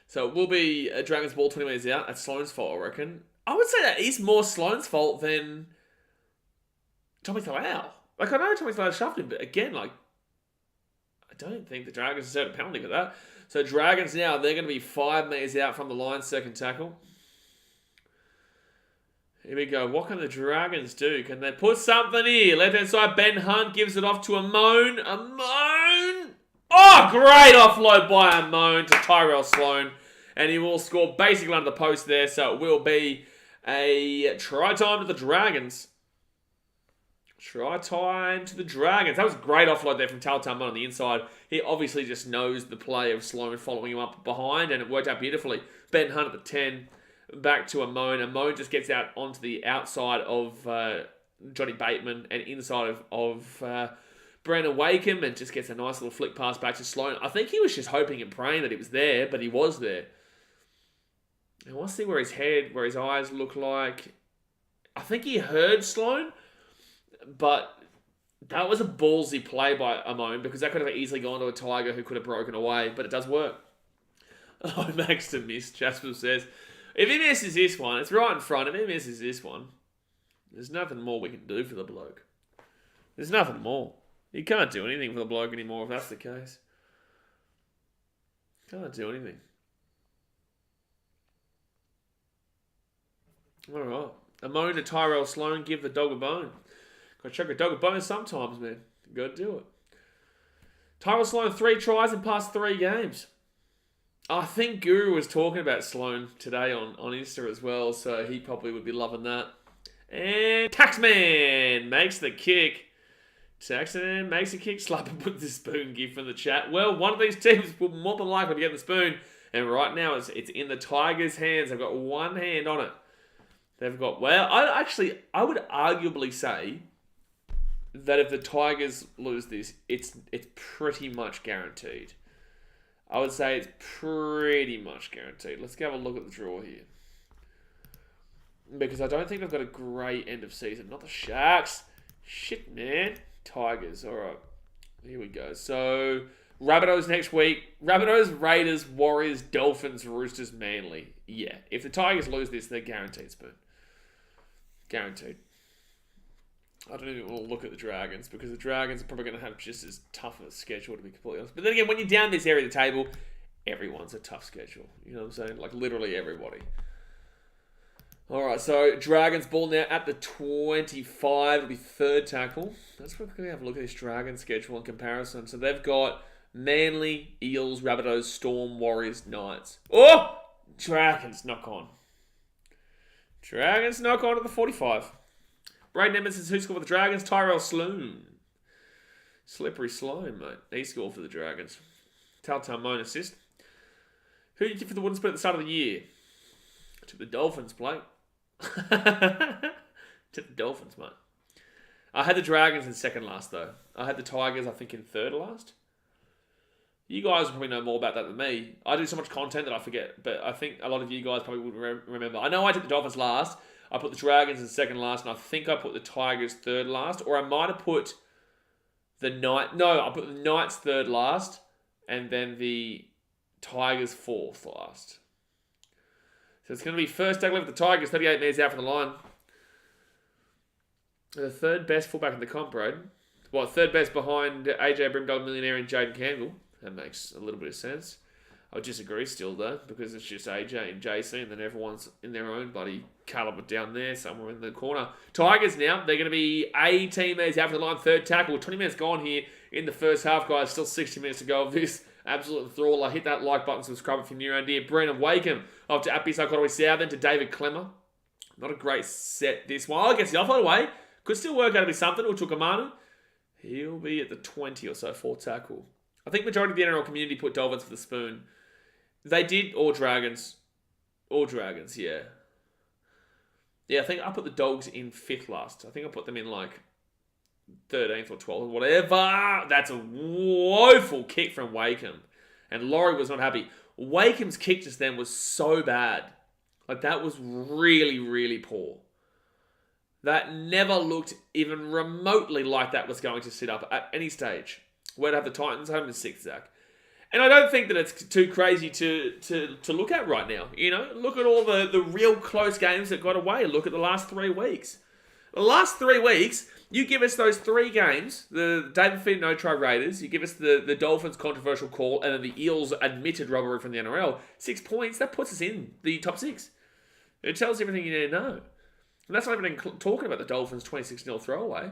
Speaker 1: So it will be a Dragons ball 20 metres out. That's Sloan's fault, I reckon. I would say that is more Sloan's fault than Tommy Talau. Like, I know Tommy Talau shoved him, but again, like, I don't think the Dragons deserve a penalty for that. So Dragons now, they're going to be 5 metres out from the line, second tackle. Here we go. What can the Dragons do? Can they put something here? Left-hand side, Ben Hunt gives it off to Amon. Oh, great offload by Amon to Tyrell Sloan. And he will score basically under the post there. So it will be a try time to the Dragons. Try time to the Dragons. That was a great offload there from Taltamon on the inside. He obviously just knows the play of Sloan following him up behind, and it worked out beautifully. Ben Hunt at the 10. Back to Amon. Amon just gets out onto the outside of Johnny Bateman and inside of Brandon Wakeham, and just gets a nice little flick pass back to Sloan. I think he was just hoping and praying that he was there, but he was there. And we'll see where his head, where his eyes look like. I think he heard Sloan, but that was a ballsy play by Amon because that could have easily gone to a Tiger who could have broken away, but it does work. Oh, Max to miss, Jasper says. If he misses this one, it's right in front. If he misses this one, there's nothing more we can do for the bloke. There's nothing more. You can't do anything for the bloke anymore if that's the case. Can't do anything. Alright. Amon to Tyrell Sloan, give the dog a bone. Gotta chuck a dog a bone sometimes, man. Gotta do it. Tyrell Sloan, 3 tries in past 3 games. I think Guru was talking about Sloan today on Insta as well, so he probably would be loving that. And Taxman makes the kick. Taxman makes a kick. Slap and put the spoon gift in the chat. Well, one of these teams will more than likely be getting the spoon. And right now, it's in the Tigers' hands. They've got one hand on it. They've got... Well, I would arguably say that if the Tigers lose this, it's pretty much guaranteed. I would say it's pretty much guaranteed. Let's go have a look at the draw here. Because I don't think they've got a great end of season. Not the Sharks. Shit, man. Tigers. All right. Here we go. So, Rabbitohs next week. Rabbitohs, Raiders, Warriors, Dolphins, Roosters, Manly. Yeah. If the Tigers lose this, they're guaranteed, Spoon. Guaranteed. I don't even want to look at the Dragons because the Dragons are probably going to have just as tough a schedule, to be completely honest. But then again, when you're down this area of the table, everyone's a tough schedule. You know what I'm saying? Like, literally everybody. Alright, so Dragons ball now at the 25. It'll be third tackle. Let's quickly have a look at this Dragon schedule in comparison. So they've got Manly, Eels, Rabbitohs, Storm, Warriors, Knights. Oh! Dragons knock on. Dragons knock on to the 45. Braden Evans is who scored for the Dragons. Tyrell Sloan. Slippery Sloan, mate. He scored for the Dragons. Tal Tamone assist. Who did you give for the wooden spoon at the start of the year? To the Dolphins, Blake. To the Dolphins, mate. I had the Dragons in second last, though. I had the Tigers, I think, in third last. You guys probably know more about that than me. I do so much content that I forget, but I think a lot of you guys probably would remember. I know I took the Dolphins last. I put the Dragons in second last, and I think I put the Tigers third last, or I might have put the Knights. No, I put the Knights third last, and then the Tigers fourth last. So it's going to be first tackle with the Tigers, 38 metres out from the line. The third best fullback in the comp, Braden. Well, third best behind AJ Brimdog Millionaire and Jaden Campbell. That makes a little bit of sense. I disagree still, though, because it's just AJ and JC, and then everyone's in their own bloody calibre down there, somewhere in the corner. Tigers now, they're going to be 18 metres out from the line, third tackle. 20 minutes gone here in the first half, guys. Still 60 minutes to go of this. Absolute enthrall. Hit that like button, subscribe if you're new around here. Brennan Wakeham off to Appy Psychology South, then to David Clemmer. Not a great set this one. I guess the offload away. Could still work out to be something. Uchukamanu. He'll be at the 20 or so, fourth tackle. I think majority of the NRL community put Dolphins for the spoon. They did, or Dragons. Or Dragons, yeah. Yeah, I think I put the Dogs in fifth last. I think I put them in like 13th or 12th or whatever. That's a woeful kick from Wakeham. And Laurie was not happy. Wakeham's kick just then was so bad. Like, that was really, really poor. That never looked even remotely like that was going to sit up at any stage. We'd have the Titans home in sixth, Zach. And I don't think that it's too crazy to look at right now. You know, look at all the real close games that got away. Look at the last 3 weeks. The last 3 weeks, you give us those 3 games, the David Finn no-try Raiders, you give us the Dolphins controversial call, and then the Eels admitted robbery from the NRL. 6 points, that puts us in the top 6. It tells you everything you need to know. And that's not even talking about the Dolphins 26-0 throwaway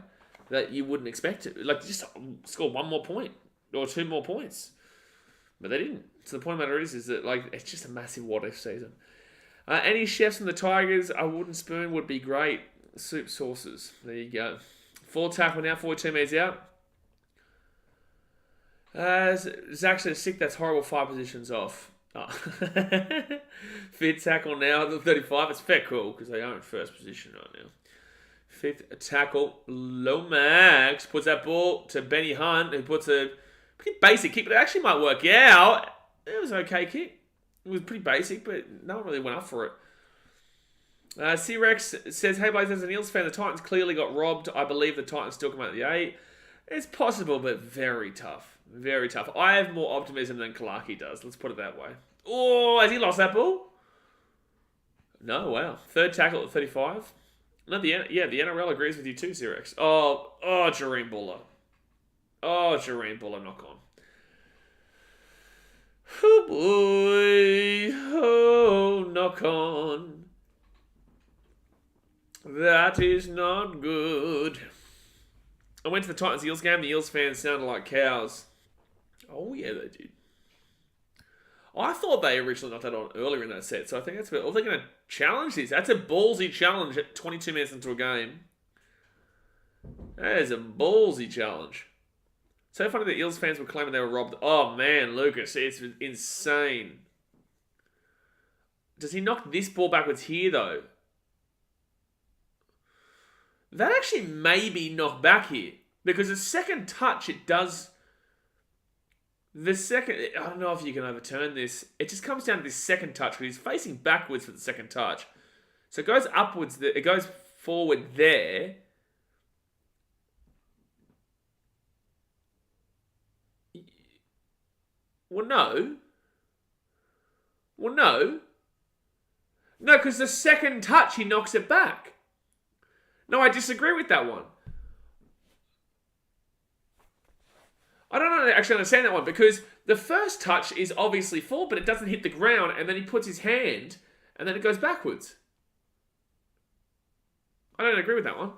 Speaker 1: that you wouldn't expect it. Like, just score 1 more point or 2 more points. But they didn't. So the point of the matter is that, like, it's just a massive what-if season. Any chefs from the Tigers, a wooden spoon would be great. Soup sauces. There you go. 4 tackle now, 42 metres out. Zach says, sick, that's horrible, 5 positions off. Oh. 5th tackle now, the 35. It's fair cool because they own first position right now. 5th tackle, Lomax puts that ball to Benny Hunt, who puts a pretty basic kick, but it actually might work out. It was an okay kick. It was pretty basic, but no one really went up for it. C-Rex says, hey, Blaze, as an Eels fan, the Titans clearly got robbed. I believe the Titans still come out of the 8. It's possible, but very tough. Very tough. I have more optimism than Kalaki does. Let's put it that way. Oh, has he lost that ball? No, wow. 3rd tackle at 35. No, the NRL agrees with you too, C-Rex. Oh, Jareen Buller. Oh, Jareen Buller, knock on. Oh, boy. Oh, knock on. That is not good. I went to the Titans-Eels game. The Eels fans sounded like cows. Oh, yeah, they did. I thought they originally knocked that on earlier in that set, so I think that's they're going to challenge this. That's a ballsy challenge at 22 minutes into a game. That is a ballsy challenge. So funny that Eels fans were claiming they were robbed. Oh, man, Lucas, it's insane. Does he knock this ball backwards here, though? That actually may be knocked back here. Because the second touch, it does... The second... I don't know if you can overturn this. It just comes down to this second touch, because he's facing backwards for the second touch. So it goes upwards, it goes forward there. Well, no. No, because the second touch, he knocks it back. No, I disagree with that one. I don't actually understand that one, because the first touch is obviously forward, but it doesn't hit the ground, and then he puts his hand, and then it goes backwards. I don't agree with that one.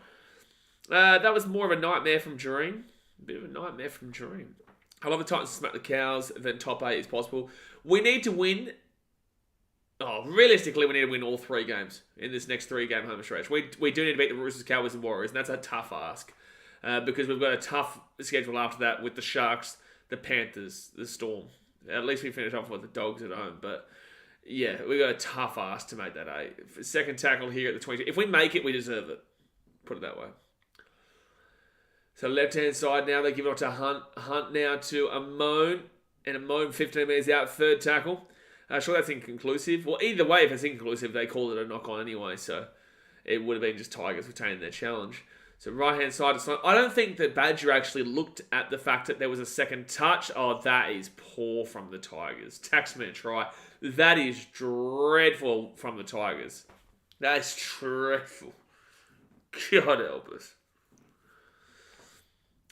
Speaker 1: That was more of a nightmare from Dream. A bit of a nightmare from Dream. I love the Titans to smack the Cows, then top 8 is possible. We need to win... realistically, we need to win all 3 games in this next 3-game home stretch. We do need to beat the Roosters, Cowboys, and Warriors, and that's a tough ask. Because we've got a tough schedule after that with the Sharks, the Panthers, the Storm. At least we finish off with the Dogs at home. But, yeah, we've got a tough ask to make that 8. Second tackle here at the 20. If we make it, we deserve it. Put it that way. So left-hand side now, they give it off to Hunt. Hunt now to Amone. And Amone 15 metres out, third tackle. Sure, that's inconclusive. Well, either way, if it's inconclusive, they called it a knock-on anyway, so it would have been just Tigers retaining their challenge. So right-hand side, I don't think that Badger actually looked at the fact that there was a second touch. Oh, that is poor from the Tigers. Taxman try. That is dreadful from the Tigers. That's dreadful. God help us.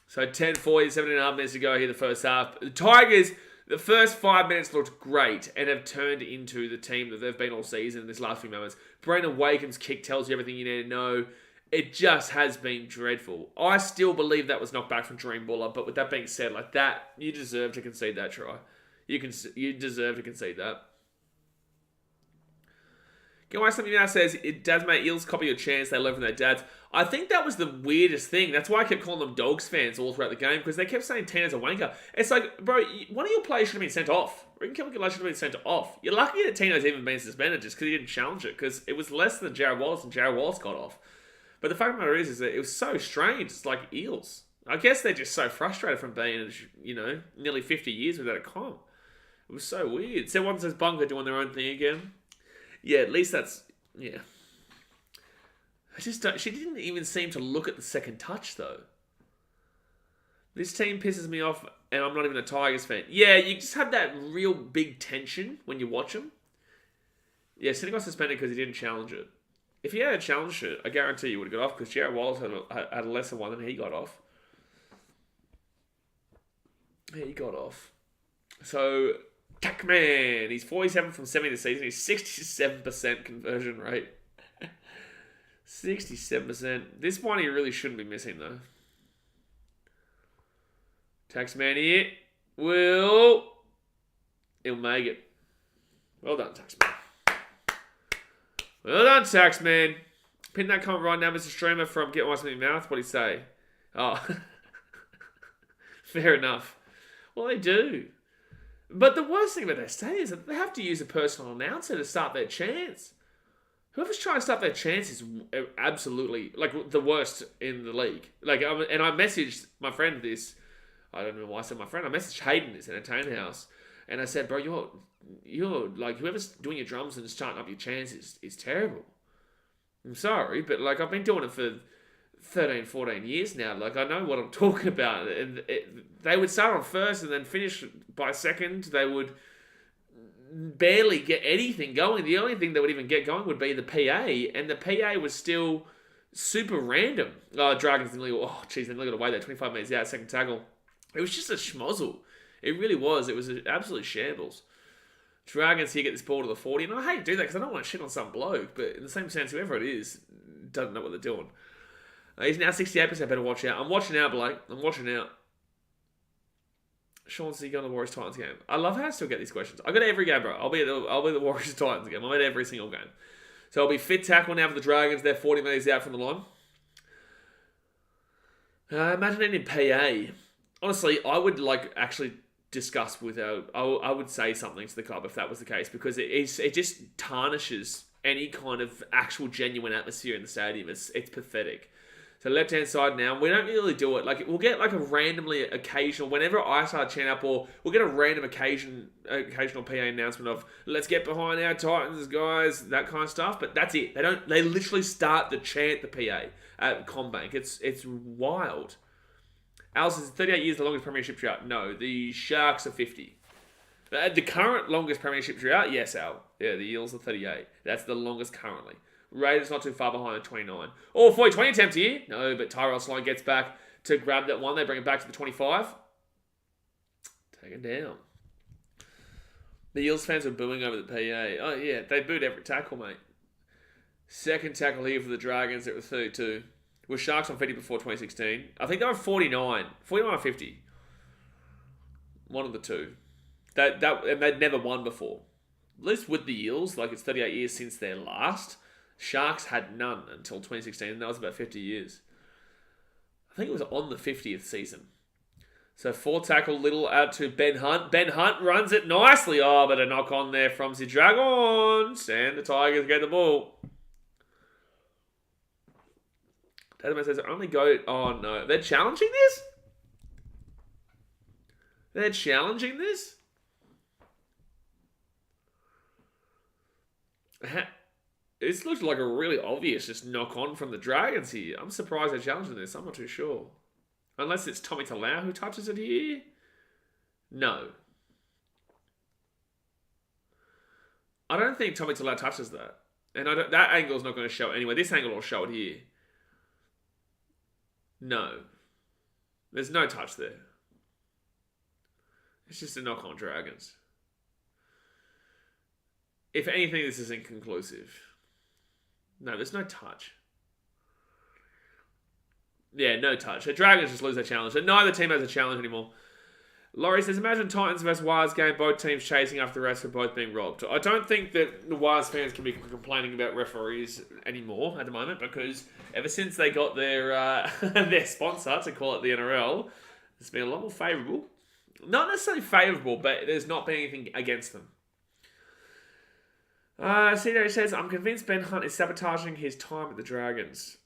Speaker 1: So 10:40, 7.5 minutes to go here, the first half. The Tigers... The first 5 minutes looked great and have turned into the team that they've been all season in this last few moments. Brandon Wakeham's kick tells you everything you need to know. It just has been dreadful. I still believe that was knocked back from Dream Buller, but with that being said, like that, you deserve to concede that try. You deserve to concede that. Get something now says, it does make Eels copy your chance, they learn from their dads. I think that was the weirdest thing. That's why I kept calling them Dogs fans all throughout the game, because they kept saying Tina's a wanker. It's like, bro, one of your players should have been sent off. Ricken Kelly should have been sent off. You're lucky that Tino's even been suspended just because he didn't challenge it, because it was less than Jared Wallace, and Jared Wallace got off. But the fact of the matter is that it was so strange. It's like Eels. I guess they're just so frustrated from being, nearly 50 years without a comp. It was so weird. So one says Bunker doing their own thing again. Yeah, at least that's... Yeah. She didn't even seem to look at the second touch, though. This team pisses me off, and I'm not even a Tigers fan. Yeah, you just have that real big tension when you watch them. Yeah, Cindy got suspended because he didn't challenge it. If he had challenged it, I guarantee you would have got off, because Jared Wallace had a lesser one than he got off. He got off. So... Tackman, he's 47 from 70 this season. He's 67% conversion rate. 67%. This one he really shouldn't be missing, though. Taxman here. He'll make it. Well done, Taxman. Well done, Taxman. Pin that comment right now, Mr. Streamer, from Get What's in Your Mouth. What'd he say? Oh. Fair enough. Well, they do. But the worst thing about their stadium is that they have to use a personal announcer to start their chants. Whoever's trying to start their chants is absolutely, the worst in the league. And I messaged my friend this. I don't know why I said my friend. I messaged Hayden this in a Tone House. And I said, bro, you're whoever's doing your drums and starting up your chants is terrible. I'm sorry, but, I've been doing it for 13, 14 years now. I know what I'm talking about. And they would start on first and then finish by second. They would barely get anything going. The only thing that would even get going would be the PA, and the PA was still super random. Dragons nearly got away there, 25 metres out, second tackle. It was just a schmozzle. It really was. It was an absolute shambles. Dragons here get this ball to the 40, and I hate to do that because I don't want to shit on some bloke, but in the same sense, whoever it is doesn't know what they're doing. He's now 68%, better watch out. I'm watching out, Blake. I'm watching out. Sean C. on the Warriors Titans game. I love how I still get these questions. I go to every game, bro. I'll be at the Warriors Titans game. I'm at every single game. So I'll be fit tackle now for the Dragons. They're 40 metres out from the line. Imagine it in PA. Honestly, I would actually discuss with I would say something to the club if that was the case, because it just tarnishes any kind of actual genuine atmosphere in the stadium. It's pathetic. So left-hand side now, we don't really do it. Like, we'll get like a randomly occasional, whenever I start chant up, or we'll get a random occasional PA announcement of, let's get behind our Titans, guys, that kind of stuff. But that's it. They literally start to chant the PA at CommBank. It's wild. Al says 38 years the longest premiership drought. No, the Sharks are 50. The current longest premiership drought, yes, Al. Yeah, the Eels are 38. That's the longest currently. Raiders not too far behind at 29. Oh, 40-20 attempt here. No, but Tyrell Sloan gets back to grab that one. They bring it back to the 25. Taken down. The Eels fans are booing over the PA. Oh, yeah, they booed every tackle, mate. Second tackle here for the Dragons. It was 32. Were Sharks on 50 before 2016? I think they were 49. 49 or 50. One of the two. And they'd never won before. At least with the Eels, like it's 38 years since their last. Sharks had none until 2016, and that was about 50 years. I think it was on the 50th season. So 4 tackle, little out to Ben Hunt. Ben Hunt runs it nicely. Oh, but a knock on there from the Dragons. And the Tigers get the ball. Dataman says only go... Oh, no. They're challenging this? They're challenging this? This looks like a really obvious just knock on from the Dragons here. I'm surprised they're challenging this. I'm not too sure. Unless it's Tommy Talau who touches it here. No. I don't think Tommy Talau touches that. And that angle's not going to show it anyway. This angle will show it here. No. There's no touch there. It's just a knock on Dragons. If anything, this is inconclusive. No, there's no touch. Yeah, no touch. The Dragons just lose their challenge. And neither team has a challenge anymore. Laurie says, imagine Titans versus Wires game, both teams chasing after the rest for both being robbed. I don't think that the Wires fans can be complaining about referees anymore at the moment, because ever since they got their their sponsor, to call it the NRL, it's been a lot more favourable. Not necessarily favourable, but there's not been anything against them. CJ says, I'm convinced Ben Hunt is sabotaging his time at the Dragons.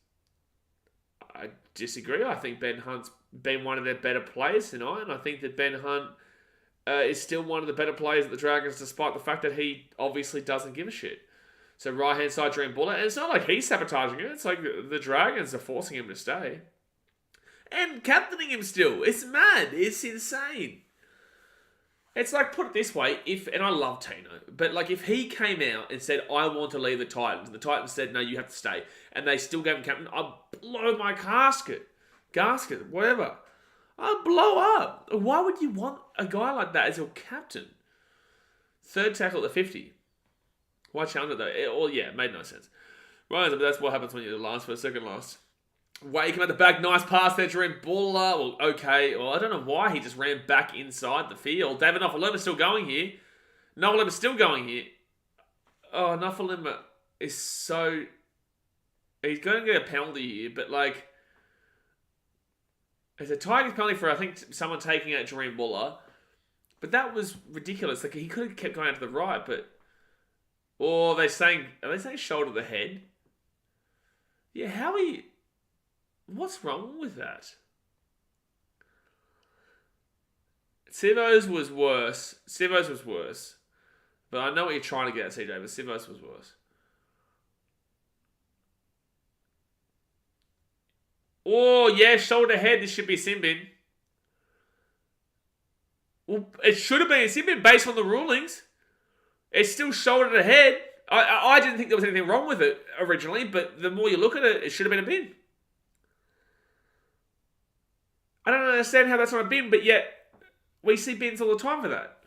Speaker 1: I disagree. I think Ben Hunt's been one of their better players tonight, and I think that Ben Hunt is still one of the better players at the Dragons, despite the fact that he obviously doesn't give a shit. So right-hand side, Dream Bullet, and it's not like he's sabotaging it. It's like the Dragons are forcing him to stay. And captaining him still. It's mad. It's insane. It's like, put it this way, and I love Tino, but like if he came out and said, I want to leave the Titans, and the Titans said, no, you have to stay, and they still gave him captain, I'd blow my gasket, whatever. I'd blow up. Why would you want a guy like that as your captain? Third tackle at the 50. Why challenge it though? It made no sense. Right, but that's what happens when you're the last for second last. Wake him at the back, nice pass there, Dream Buller. Well, okay. Well, I don't know why he just ran back inside the field. David Nofalema's still going here. Nofalema's still going here. Oh, Nofalema is so... He's going to get a penalty here, but like... It's a Tigers penalty for, I think, someone taking out Dream Buller. But that was ridiculous. Like, he could have kept going out to the right, but... Or are they saying shoulder to the head? Yeah, how he... What's wrong with that? Sivos was worse. But I know what you're trying to get at, CJ, but Sivos was worse. Oh, yeah, shoulder to head. This should be a sin bin. Well, it should have been a sin bin based on the rulings. It's still shoulder to head. I didn't think there was anything wrong with it originally, but the more you look at it, it should have been a bin. I don't understand how that's not a bin, but yet we see bins all the time for that.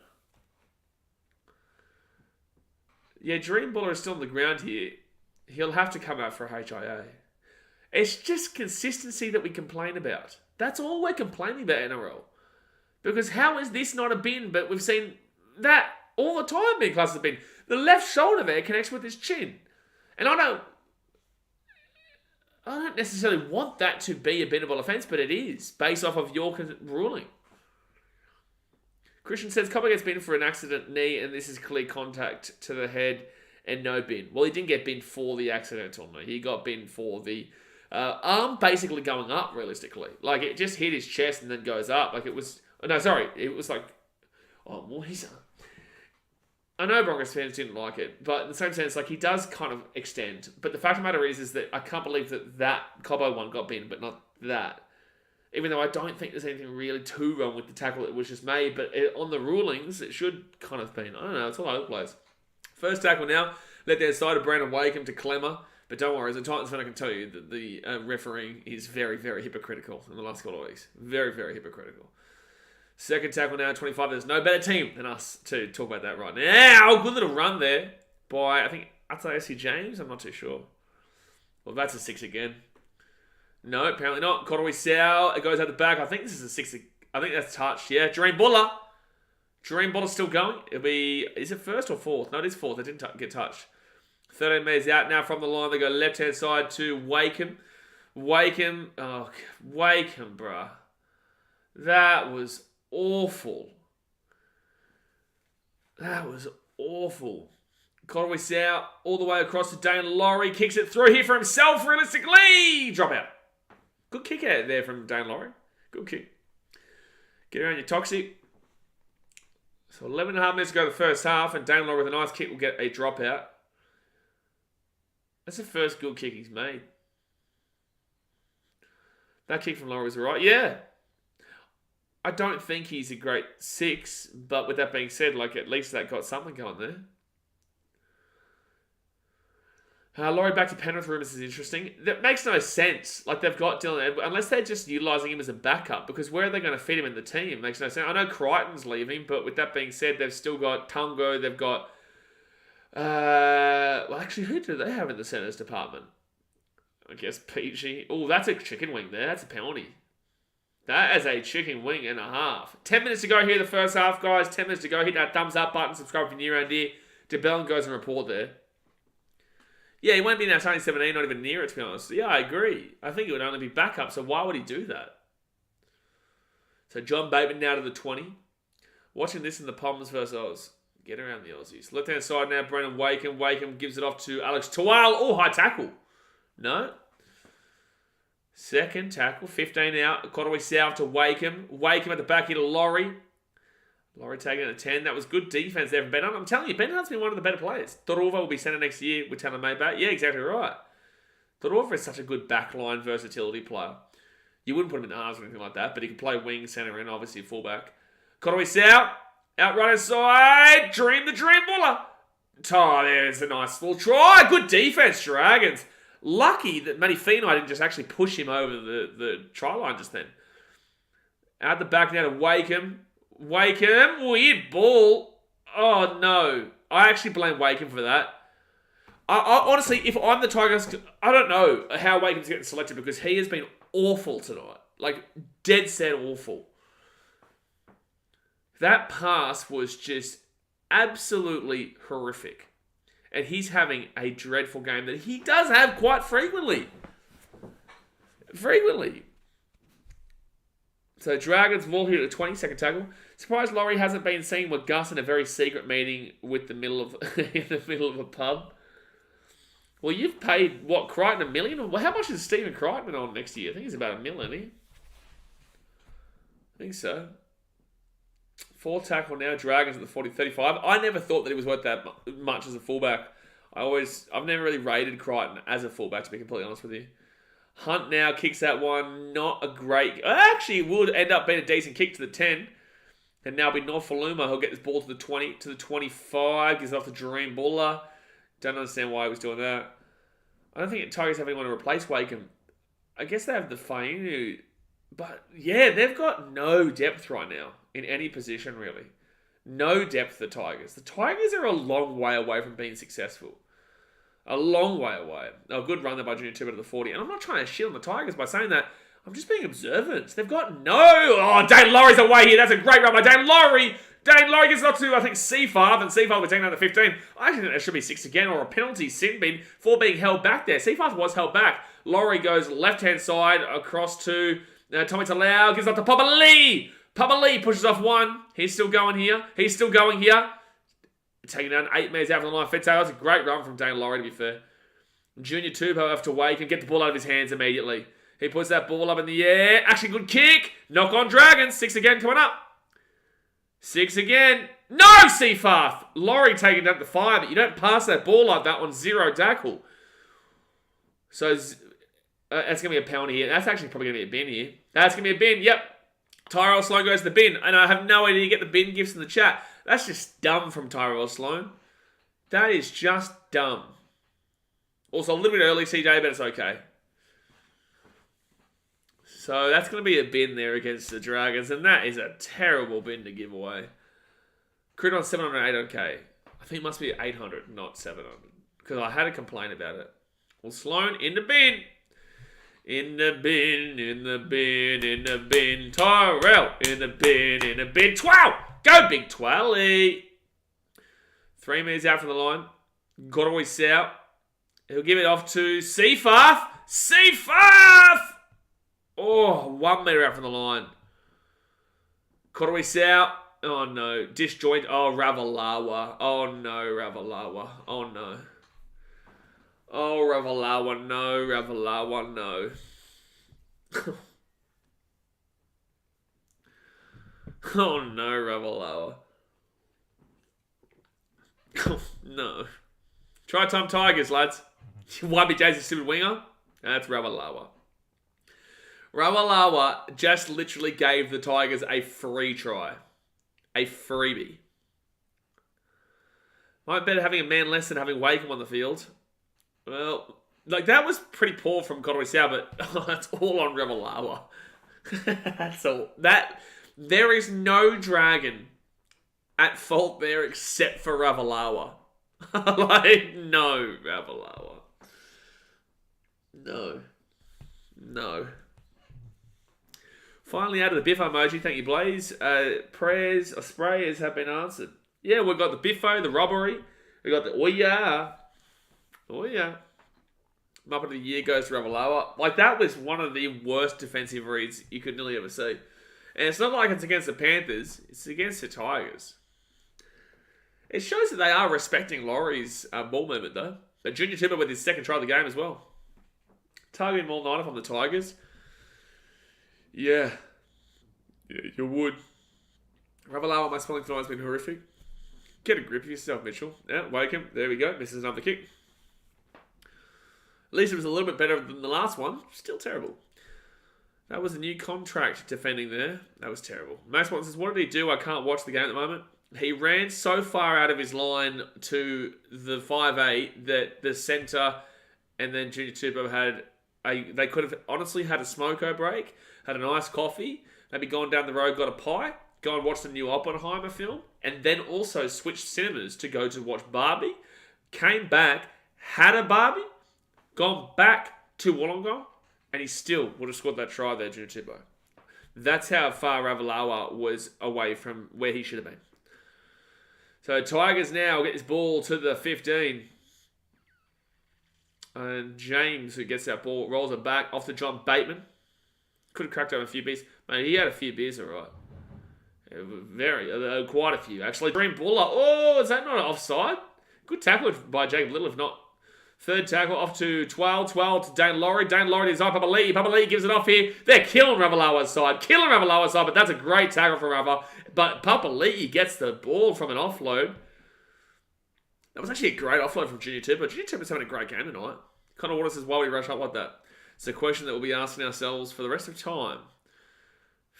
Speaker 1: Yeah, Dream Buller is still on the ground here. He'll have to come out for a HIA. It's just consistency that we complain about. That's all we're complaining about, NRL. Because how is this not a bin, but we've seen that all the time being classed as a bin. The left shoulder there connects with his chin. And I don't necessarily want that to be a binnable offence, but it is, based off of your ruling. Christian says, Copper gets binned for an accident knee, and this is clear contact to the head and no bin. Well, he didn't get binned for the accidental knee. He got binned for the Arm basically going up, realistically. Like, it just hit his chest and then goes up. Like, it was... No, sorry. It was like... Oh, what is that? I know Broncos fans didn't like it, but in the same sense, like, he does kind of extend. But the fact of the matter is that I can't believe that Cobbo one got binned, but not that. Even though I don't think there's anything really too wrong with the tackle that was just made, but on the rulings, it should kind of been. I don't know, it's all over the place. First tackle now, let their side of Brandon Wakeham to Clemmer. But don't worry, as a Titans fan, I can tell you that the refereeing is very, very hypocritical in the last couple of weeks. Very, very hypocritical. Second tackle now, 25. There's no better team than us to talk about that right now. Good little run there by, I think, Atayesi James. I'm not too sure. Well, that's a 6 again. No, apparently not. Korowi Sao, it goes out the back. I think this is a 6. I think that's touched. Yeah, Dream Buller. Dream Buller's still going. It'll be, is it first or fourth? No, it is fourth. They didn't get touched. 13 metres out now from the line. They go left-hand side to Wakeham. Wakeham, bruh. That was awful. That was awful. Conway Sao all the way across to Dane Laurie. Kicks it through here for himself, realistically. Drop out. Good kick out there from Dane Laurie. Good kick. Get around your toxic. So 11 and a half minutes to go to the first half, and Dane Laurie with a nice kick will get a dropout. That's the first good kick he's made. That kick from Laurie was alright. Yeah. I don't think he's a great 6, but with that being said, like, at least that got something going there. Laurie back to Penrith rumours is interesting. That makes no sense. Like, they've got Dylan Edwards, unless they're just utilising him as a backup, because where are they going to fit him in the team? It makes no sense. I know Crichton's leaving, but with that being said, they've still got Tungo, they've got... well, actually, who do they have in the centres department? I guess PG. Oh, that's a chicken wing there. That's a penalty. That is a chicken wing and a half. 10 minutes to go here, the first half, guys. 10 minutes to go. Hit that thumbs up button. Subscribe if you're new around here. DeBellin goes and report there. Yeah, he won't be in our starting 17, not even near it, to be honest. Yeah, I agree. I think it would only be backup, so why would he do that? So John Bateman now to the 20. Watching this in the Poms versus Oz. Get around the Aussies. Left-hand side now, Brendan Wakeham. Wakeham gives it off to Alex Tawal. Oh, high tackle. No. Second tackle, 15 out. Conway South to Wakeham. Wakeham at the back here to Laurie. Laurie taking it at 10. That was good defense there from Ben Hunt. I'm telling you, Ben Hunt's been one of the better players. Dorova will be centre next year with Tanner May back. Yeah, exactly right. Dorova is such a good backline versatility player. You wouldn't put him in halves or anything like that, but he can play wing, centre, and obviously fullback. Conway South, out right inside. Dream the Dream Buller. Oh, there's a nice little try. Good defense, Dragons. Lucky that Matty Feeney didn't just actually push him over the try line just then. Out the back now to Wakeham. Wakeham, weird ball. Oh, no. I actually blame Wakeham for that. I honestly, if I'm the Tigers, I don't know how Wakeham's getting selected because he has been awful tonight. Like, dead set awful. That pass was just absolutely horrific. And he's having a dreadful game that he does have quite frequently. So Dragons ball here at the 22nd tackle. Surprised Laurie hasn't been seen with Gus in a very secret meeting with the middle of in the middle of a pub. Well, you've paid what, Crichton $1 million? Well, how much is Stephen Crichton on next year? I think he's about $1 million, isn't he? I think so. Fourth tackle now, Dragons at the 40-35. I never thought that he was worth that much as a fullback. I've never really rated Crichton as a fullback, to be completely honest with you. Hunt now kicks that one. Not a great... Actually, it would end up being a decent kick to the 10. And now be Norfoluma who'll get this ball to the 20, to the 25. Gives it off to Dream Buller. Don't understand why he was doing that. I don't think Tigers have anyone to replace Wakeham. I guess they have the Fainu. But, yeah, they've got no depth right now. In any position, really. No depth, the Tigers. The Tigers are a long way away from being successful. A long way away. A good run there by Junior Tibbett to the 40. And I'm not trying to shit on the Tigers by saying that. I'm just being observant. They've got no... Oh, Dane Laurie's away here. That's a great run by Dane Laurie. Dane Laurie gets it up to, I think, Seafarth. And Seafarth will take down to 15. I actually think there should be 6 again. Or a penalty sin bin for being held back there. Seafarth was held back. Laurie goes left-hand side across to Tommy Talau. Gives it up to Papa Lee. Papa Lee pushes off 1. He's still going here. Taking down 8 metres out from the line. That was a great run from Dane Laurie, to be fair. Junior Tupou have to wake and get the ball out of his hands immediately. He puts that ball up in the air. Actually, good kick. Knock on Dragons. 6 again coming up. 6 again. No, Seafarth. Laurie taking down the 5, but you don't pass that ball like that on 0 tackle. So that's going to be a penalty here. That's actually probably going to be a bin here. That's going to be a bin. Yep. Tyrell Sloan goes to the bin. And I have no idea you get the bin gifts in the chat. That's just dumb from Tyrell Sloan. That is just dumb. Also, a little bit early, CJ, but it's okay. So that's going to be a bin there against the Dragons. And that is a terrible bin to give away. Crude on 700, 800k. I think it must be 800, not 700. Because I had a complaint about it. Well, Sloan in the bin. In the bin, in the bin, in the bin. Tyrell in the bin, in the bin. 12! Go, big Twally! 3 meters out from the line. Got always out. He'll give it off to Seafarth. Seafarth! Oh, 1 meter out from the line. Cotaway out. Oh, no. Disjoint. Oh, Ravalawa. Oh, no, Ravalawa. Oh, no. Oh, Ravalawa. No, Ravalawa. No. Oh, no, Ravalawa. Oh, no. Try time Tigers, lads. YBJ's a stupid winger. That's Ravalawa. Ravalawa just literally gave the Tigers a free try. A freebie. Might be better having a man less than having Wakeham on the field. Well, like that was pretty poor from Cotaway South, but that's all on Ravalawa. That's all. There is no Dragon at fault there except for Ravalawa. Like, no, Ravalawa. No. Finally out of the Biffo emoji. Thank you, Blaze. Prayers or sprayers have been answered. Yeah, we've got the Biffo, the robbery. We got the oh yeah. Muppet of the year goes to Ravalawa. Like, that was one of the worst defensive reads you could nearly ever see. And it's not like it's against the Panthers. It's against the Tigers. It shows that they are respecting Laurie's ball movement, though. But Junior Tupou with his second try of the game as well. Targeting more 9 on the Tigers. Yeah, you would. Ravalawa, my spelling tonight has been horrific. Get a grip of yourself, Mitchell. Yeah, Wakeham. There we go. Misses another kick. At least it was a little bit better than the last one. Still terrible. That was a new contract defending there. That was terrible. Max Watson says, what did he do? I can't watch the game at the moment. He ran so far out of his line to the 5'8" that the centre and then Junior Tupou had they could have honestly had a smoko break, had a nice coffee, maybe gone down the road, got a pie, go and watch the new Oppenheimer film, and then also switched cinemas to go to watch Barbie, came back, had a Barbie, gone back to Wollongong, and he still would have scored that try there, Junior Tupou. That's how far Ravalawa was away from where he should have been. So Tigers now get this ball to the 15. And James, who gets that ball, rolls it back off to John Bateman. Could have cracked over a few beers. Mate, he had a few beers, all right. Quite a few, actually. Dream Buller. Oh, is that not an offside? Good tackle by Jacob Little, if not. Third tackle off to 12 to Dane Laurie. Dane Laurie is on Papali'i. Papali'i gives it off here. They're killing Ravalawa's side. But that's a great tackle for Rava. But Papali'i gets the ball from an offload. That was actually a great offload from Junior Tupou. Junior Tupou's having a great game tonight. Connor Waters says, why would he rush up like that? It's a question that we'll be asking ourselves for the rest of time.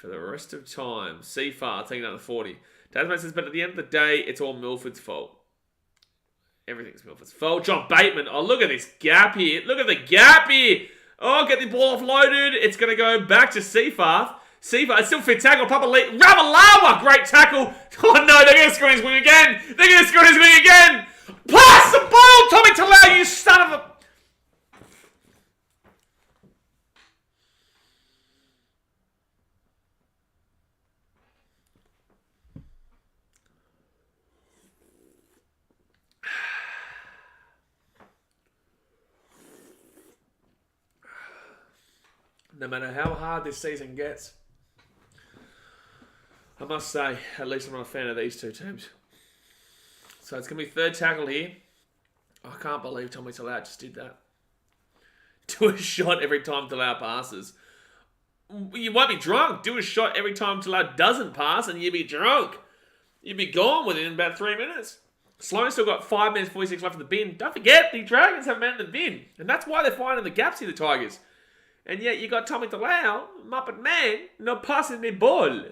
Speaker 1: Seafar taking out the 40. Tasman says, but at the end of the day, it's all Milford's fault. Everything's Milford's fault. John Bateman. Oh, look at this gap here. Oh, get the ball offloaded. It's going to go back to Seafarth. It's still fit tackle. Papali'i. Ravalawa. Great tackle. Oh, no. They're going to score his wing again. Pass the ball, Tommy Talau, you son of a... No matter how hard this season gets, I must say, at least I'm not a fan of these two teams. So it's going to be third tackle here. I can't believe Tommy Talau just did that. Do a shot every time Talau passes. You won't be drunk. Do a shot every time Talau doesn't pass and you'll be drunk. You'll be gone within about 3 minutes. Sloan still got 5 minutes 46 left in the bin. Don't forget, the Dragons have a man in the bin. And that's why they're finding the gaps here, the Tigers. And yet you got Tommy Talau, Muppet Man, not passing the ball.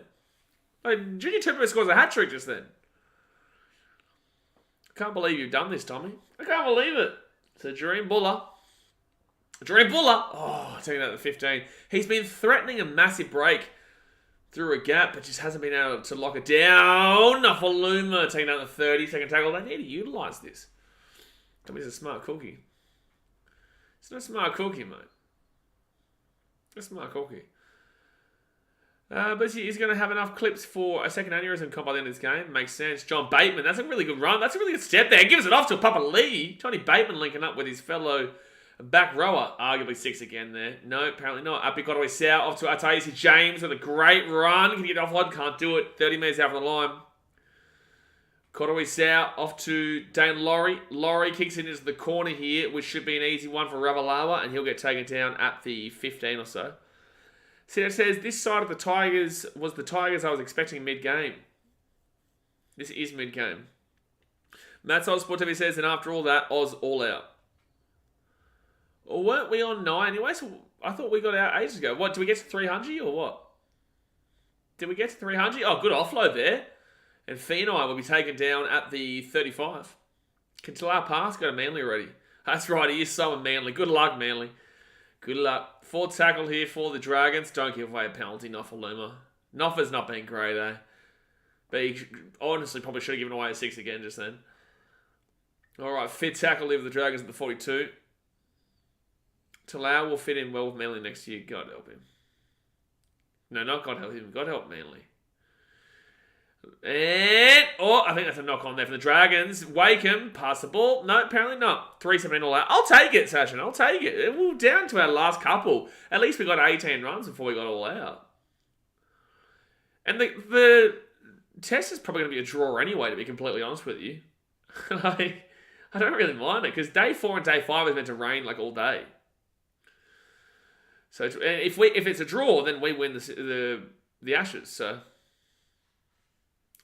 Speaker 1: Like, Junior Tupou scores a hat-trick just then. I can't believe you've done this, Tommy. I can't believe it. So Dream Buller. Oh, taking out the 15. He's been threatening a massive break through a gap, but just hasn't been able to lock it down. Nofaluma taking out the 30. Second tackle. They need to utilise this. Tommy's a smart cookie. It's not a smart cookie, mate. It's a smart cookie. But he's going to have enough clips for a second aneurysm comp by the end of this game. Makes sense. John Bateman, that's a really good run. That's a really good step there. Gives it off to Papa Lee. Tony Bateman linking up with his fellow back rower. Arguably 6 again there. No, apparently not. Up Godaway South off to Ataisi James with a great run. Can he get offload? Can't do it. 30 metres out from the line. Godaway South off to Dane Laurie. Laurie kicks it into the corner here, which should be an easy one for Ravalawa, and he'll get taken down at the 15 or so. See, it says, this side of the Tigers was the Tigers I was expecting mid-game. This is mid-game. Matt's Oz Sport TV says, and after all that, Oz all out. Well, weren't we on 9 anyway? So I thought we got out ages ago. What, did we get to 300 or what? Did we get to 300? Oh, good offload there. And Feenai will be taken down at the 35. Can Talau pass? Go to Manly already. That's right, he is so Manly. Good luck, Manly. Good luck. 4th tackle here for the Dragons. Don't give away a penalty, Nofaluma. Nofa's not been great, eh? But he honestly probably should have given away a 6 again just then. Alright, 5th tackle here for the Dragons at the 42. Talau will fit in well with Manly next year. God help him. No, not God help him. God help Manly. And, I think that's a knock on there for the Dragons. Wakeham, pass the ball. No, apparently not. 3-17 all out. I'll take it, Sasha. I'll take it. We're down to our last couple. At least we got 18 runs before we got all out. And the test is probably going to be a draw anyway, to be completely honest with you. I don't really mind it, because day 4 and day 5 is meant to rain like all day. So if it's a draw, then we win the Ashes, so...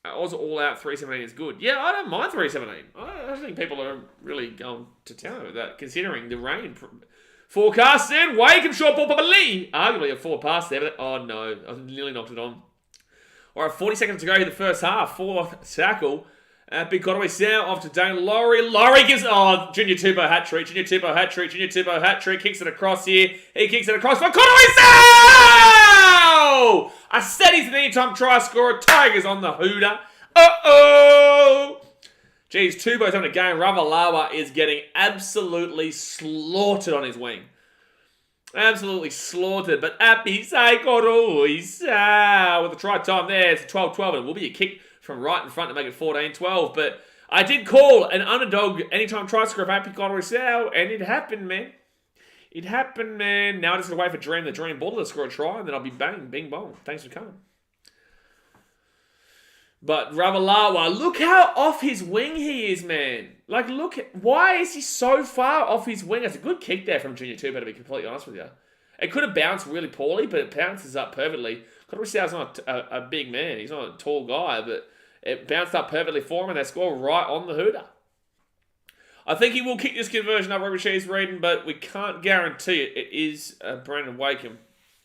Speaker 1: Oz all out 3-17 is good. Yeah, I don't mind 3-17. I think people are really going to town with that, considering the rain forecast. And Wakeham short ball, Papa Lee. Arguably a forward pass there, but oh no, I nearly knocked it on. All right, 40 seconds to go in the first half. 4th tackle. Big Godaway South off to Dane Laurie. Laurie gives... Oh, Junior Tupou hat-trick. Junior Tupou hat-trick. Kicks it across here. He kicks it across for Godaway South! I said he's an anytime try scorer. Tigers on the hooter. Uh-oh! Geez, Tupou's having a game. Ravalawa is getting absolutely slaughtered on his wing. Absolutely slaughtered. But Appy say Godaway South with the try time there. It's a 12-12 and it will be a kick from right in front to make it 14-12. But I did call an underdog anytime try scorer of Happy Godaway South, and it happened, man. It happened, man. Now I just got to wait for the Dream Buller to score a try, and then I'll be bang, bing, bong. Thanks for coming. But Ravalawa, look how off his wing he is, man. Like, look, why is he so far off his wing? It's a good kick there from Junior Tupou, to be completely honest with you. It could have bounced really poorly, but it bounces up perfectly. Godaway South's not a big man. He's not a tall guy, but it bounced up perfectly for him, and they score right on the hooter. I think he will kick this conversion up, Robert Shee's reading, but we can't guarantee it. It is Brandon Wakeham.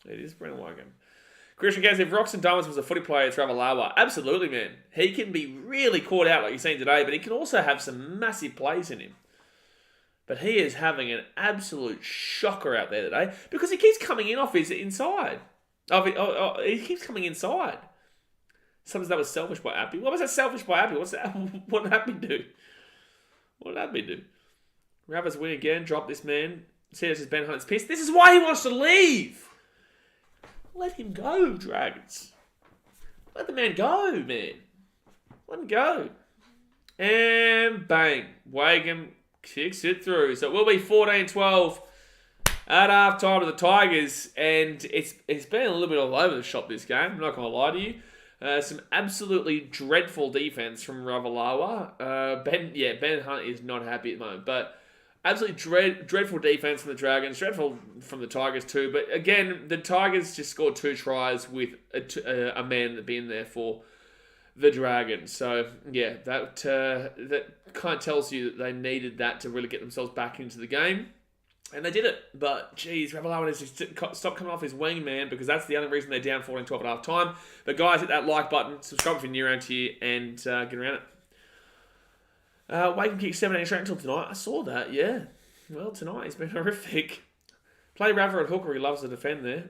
Speaker 1: It is Brandon Wakeham. Christian Gaines, if Roxon Diamonds was a footy player, it's Ravalawa. Absolutely, man. He can be really caught out like you've seen today, but he can also have some massive plays in him. But he is having an absolute shocker out there today because he keeps coming in off his inside. He keeps coming inside. Sometimes that was selfish by Appy. What was that selfish by Appy? What did Appy do? What did Appy do? Ravers win again. Drop this man. See, this is Ben Hunt's pissed. This is why he wants to leave. Let him go, Dragons. Let the man go, man. Let him go. And bang. Wakeham kicks it through. So it will be 14-12 at half-time to the Tigers. And it's been a little bit all over the shop, this game. I'm not going to lie to you. Some absolutely dreadful defense from Ravalawa. Ben Hunt is not happy at the moment. But Absolutely dreadful defense from the Dragons, dreadful from the Tigers too. But again, the Tigers just scored 2 tries with a man being there for the Dragons. So yeah, that kind of tells you that they needed that to really get themselves back into the game. And they did it. But, geez, Ravalawa needs to stop coming off his wing, man, because that's the only reason they're down 14-12 at half time. But, guys, hit that like button, subscribe if you're new around here, and get around it. Wake and kick 17 straight until tonight. I saw that, yeah. Well, tonight he's been horrific. Play Rava at hooker. He loves to defend there.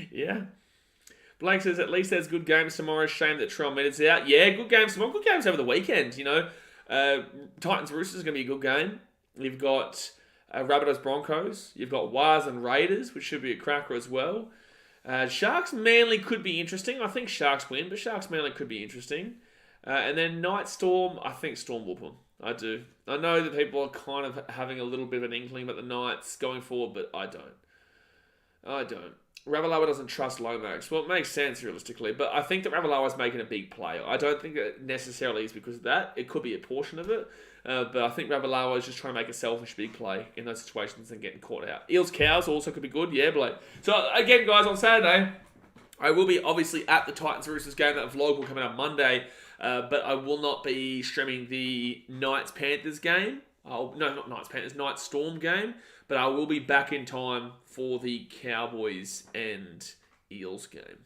Speaker 1: Yeah. Blake says, at least there's good games tomorrow. Shame that Trell Meadows out. Yeah, good games tomorrow. Good games over the weekend, you know. Titans Roosters is going to be a good game. You've got Rabbitohs Broncos. You've got Wars and Raiders, which should be a cracker as well. Sharks Manly could be interesting. I think Sharks win, but Sharks Manly could be interesting. And then Knight Storm, I think Storm will win. I do. I know that people are kind of having a little bit of an inkling about the Knights going forward, but I don't. Ravalawa doesn't trust Lomax. Well, it makes sense realistically, but I think that Ravalawa is making a big play. I don't think it necessarily is because of that. It could be a portion of it, but I think Ravalawa is just trying to make a selfish big play in those situations and getting caught out. Eels Cows also could be good, yeah, Blake. So again, guys, on Saturday, I will be obviously at the Titans Roosters game. That vlog will come out on Monday, but I will not be streaming the Knights Panthers game. Not Knights Panthers, Knights Storm game. But I will be back in time for the Cowboys and Eels game.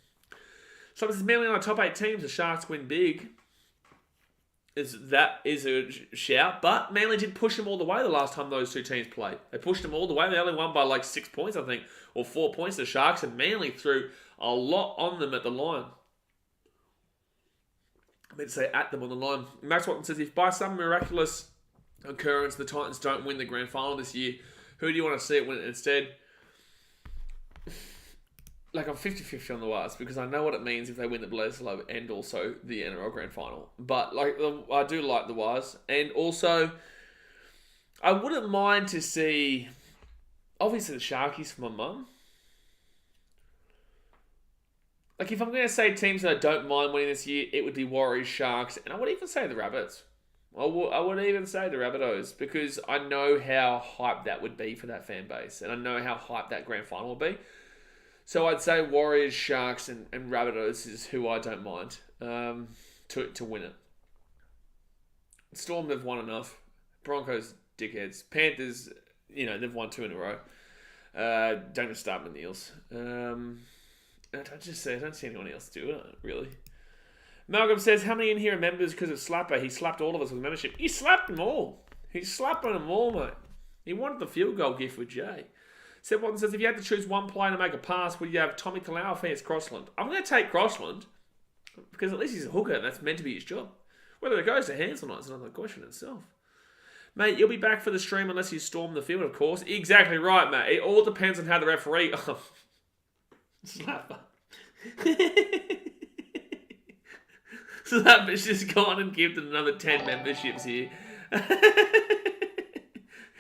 Speaker 1: So this is Manly on the top 8 teams. The Sharks win big. That is a shout. But Manly did push them all the way the last time those two teams played. They pushed them all the way. They only won by like 6 points, I think. Or 4 points, the Sharks. And Manly threw a lot on them at the line. I meant to say at them on the line. Max Watson says, if by some miraculous occurrence the Titans don't win the grand final this year, who do you want to see it win it instead? Like, I'm 50-50 on the Wars because I know what it means if they win the Bledisloe and also the NRL Grand Final. But, like, I do like the Wars. And also, I wouldn't mind to see, obviously, the Sharkies for my mum. Like, if I'm going to say teams that I don't mind winning this year, it would be Warriors, Sharks, and I would even say the Rabbits. I would even say the Rabbitohs because I know how hyped that would be for that fan base and I know how hyped that grand final will be. So I'd say Warriors, Sharks and Rabbitohs is who I don't mind to win it. Storm, they've won enough. Broncos, dickheads. Panthers, you know, they've won 2 in a row. Don't just start with the Eels. I don't see anyone else do it, really. Malcolm says, how many in here are members because of Slapper? He slapped all of us with membership. He slapped them all. He's slapping them all, mate. He wanted the field goal gift with Jay. Seb Watson says, if you had to choose one player to make a pass, would you have Tommy Kalau or Fance Crossland? I'm going to take Crossland because at least he's a hooker and that's meant to be his job. Whether it goes to hands or not is another question itself. Mate, you'll be back for the stream unless you storm the field, of course. Exactly right, mate. It all depends on how the referee... Slapper. So that bitch just gone and gifted another 10 memberships here.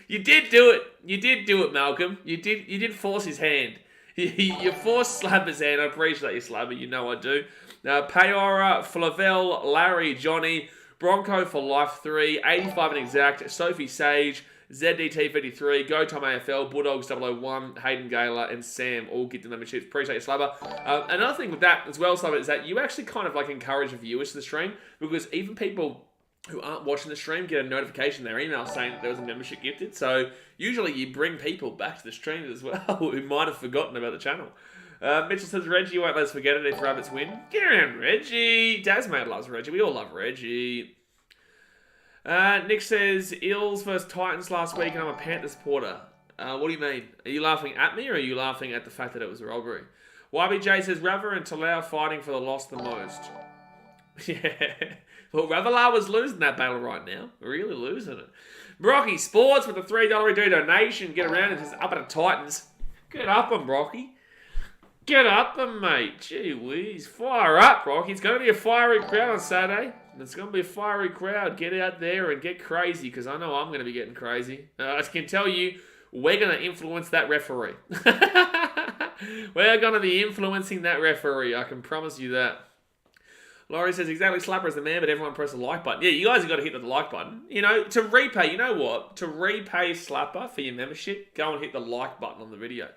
Speaker 1: You did do it. You did do it, Malcolm. You did force his hand. You forced Slabber's hand. I appreciate you, Slabber. You know I do. Payora, Flavel, Larry, Johnny, Bronco for Life 3, 85 and exact, Sophie Sage, ZDT53, Go Tom AFL, Bulldogs 001, Hayden Gaylor, and Sam all get the memberships. Appreciate you, Slabber. Another thing with that as well, Slabber, is that you actually kind of like encourage the viewers to the stream because even people who aren't watching the stream get a notification in their email saying that there was a membership gifted. So usually you bring people back to the stream as well who might have forgotten about the channel. Mitchell says, Reggie won't let us forget it if Rabbits win. Get around, Reggie. Dasmate loves Reggie. We all love Reggie. Nick says, Eels versus Titans last week and I'm a Panther supporter. What do you mean? Are you laughing at me or are you laughing at the fact that it was a robbery? YBJ says, Rava and Talau fighting for the loss the most. Yeah. Well, Ravalawa was losing that battle right now. Really losing it. Brocky Sports with a $3 redo donation. Get around and just up at the Titans. Get up 'em, Brocky. Get up 'em, mate. Gee whiz. Fire up, Brocky. It's going to be a fiery crowd on Saturday. It's going to be a fiery crowd. Get out there and get crazy because I know I'm going to be getting crazy. I can tell you, we're going to influence that referee. We're going to be influencing that referee. I can promise you that. Laurie says, exactly, Slapper is the man, but everyone press the like button. Yeah, you guys have got to hit the like button. You know, to repay, you know what? To repay Slapper for your membership, go and hit the like button on the video.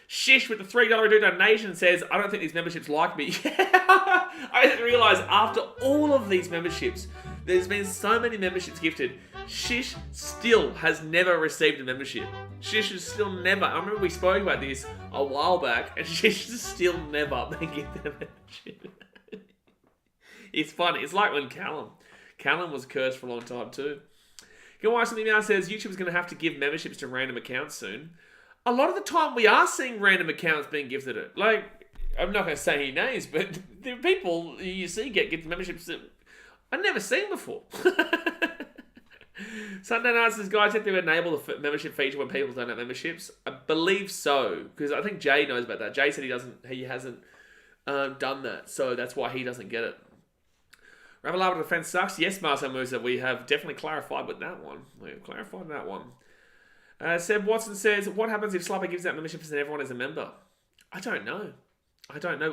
Speaker 1: Shish with the $3 donation says, I don't think these memberships like me. I didn't realise after all of these memberships, there's been so many memberships gifted. Shish still has never received a membership. Shish has still never. I remember we spoke about this a while back, and Shish has still never been gifted a membership. It's funny. It's like when Callum was cursed for a long time too. Go watch something now says YouTube's going to have to give memberships to random accounts soon. A lot of the time we are seeing random accounts being gifted it. Like, I'm not going to say any names, but there are people you see get memberships that I've never seen before. Sunday Night says, guys, have to enable the membership feature when people don't have memberships. I believe so, because I think Jay knows about that. Jay said he hasn't done that, so that's why he doesn't get it. Ravalava defense sucks. Yes, Marcel Musa, we have definitely clarified with that one. Seb Watson says, what happens if Slapper gives out memberships and everyone is a member? I don't know.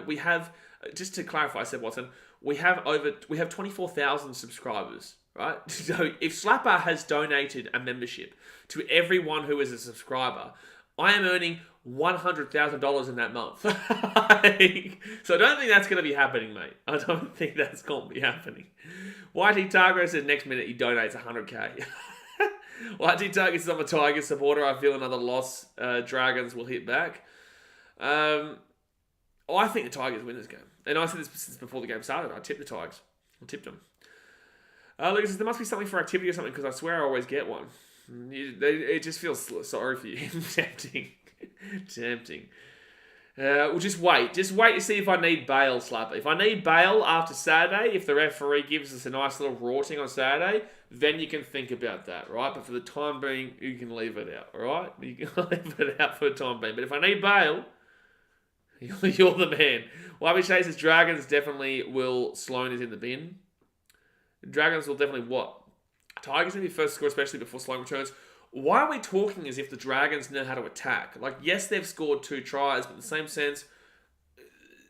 Speaker 1: We have, just to clarify, Seb Watson, we have 24,000 subscribers, right? So if Slapper has donated a membership to everyone who is a subscriber, I am earning $100,000 in that month. So I don't think that's going to be happening, mate. I don't think that's going to be happening. YT Targo says next minute he donates 100k. YT Targo says I'm a Tigers supporter. I feel another loss. Dragons will hit back. I think the Tigers win this game. And I said this since before the game started. I tipped the Tigers. I tipped them. Lucas says there must be something for activity or something because I swear I always get one. It just feels sorry for you. Tempting. We'll just wait. Just wait to see if I need bail, Slapper. If I need bail after Saturday, if the referee gives us a nice little rorting on Saturday, then you can think about that, right? But for the time being, you can leave it out, all right? You can leave it out for the time being. But if I need bail, you're the man. YB Shay says Dragons definitely will. Sloan is in the bin. Dragons will definitely what? Tigers going to be first to score, especially before Sloan returns. Why are we talking as if the Dragons know how to attack? Like, yes, they've scored 2 tries, but in the same sense,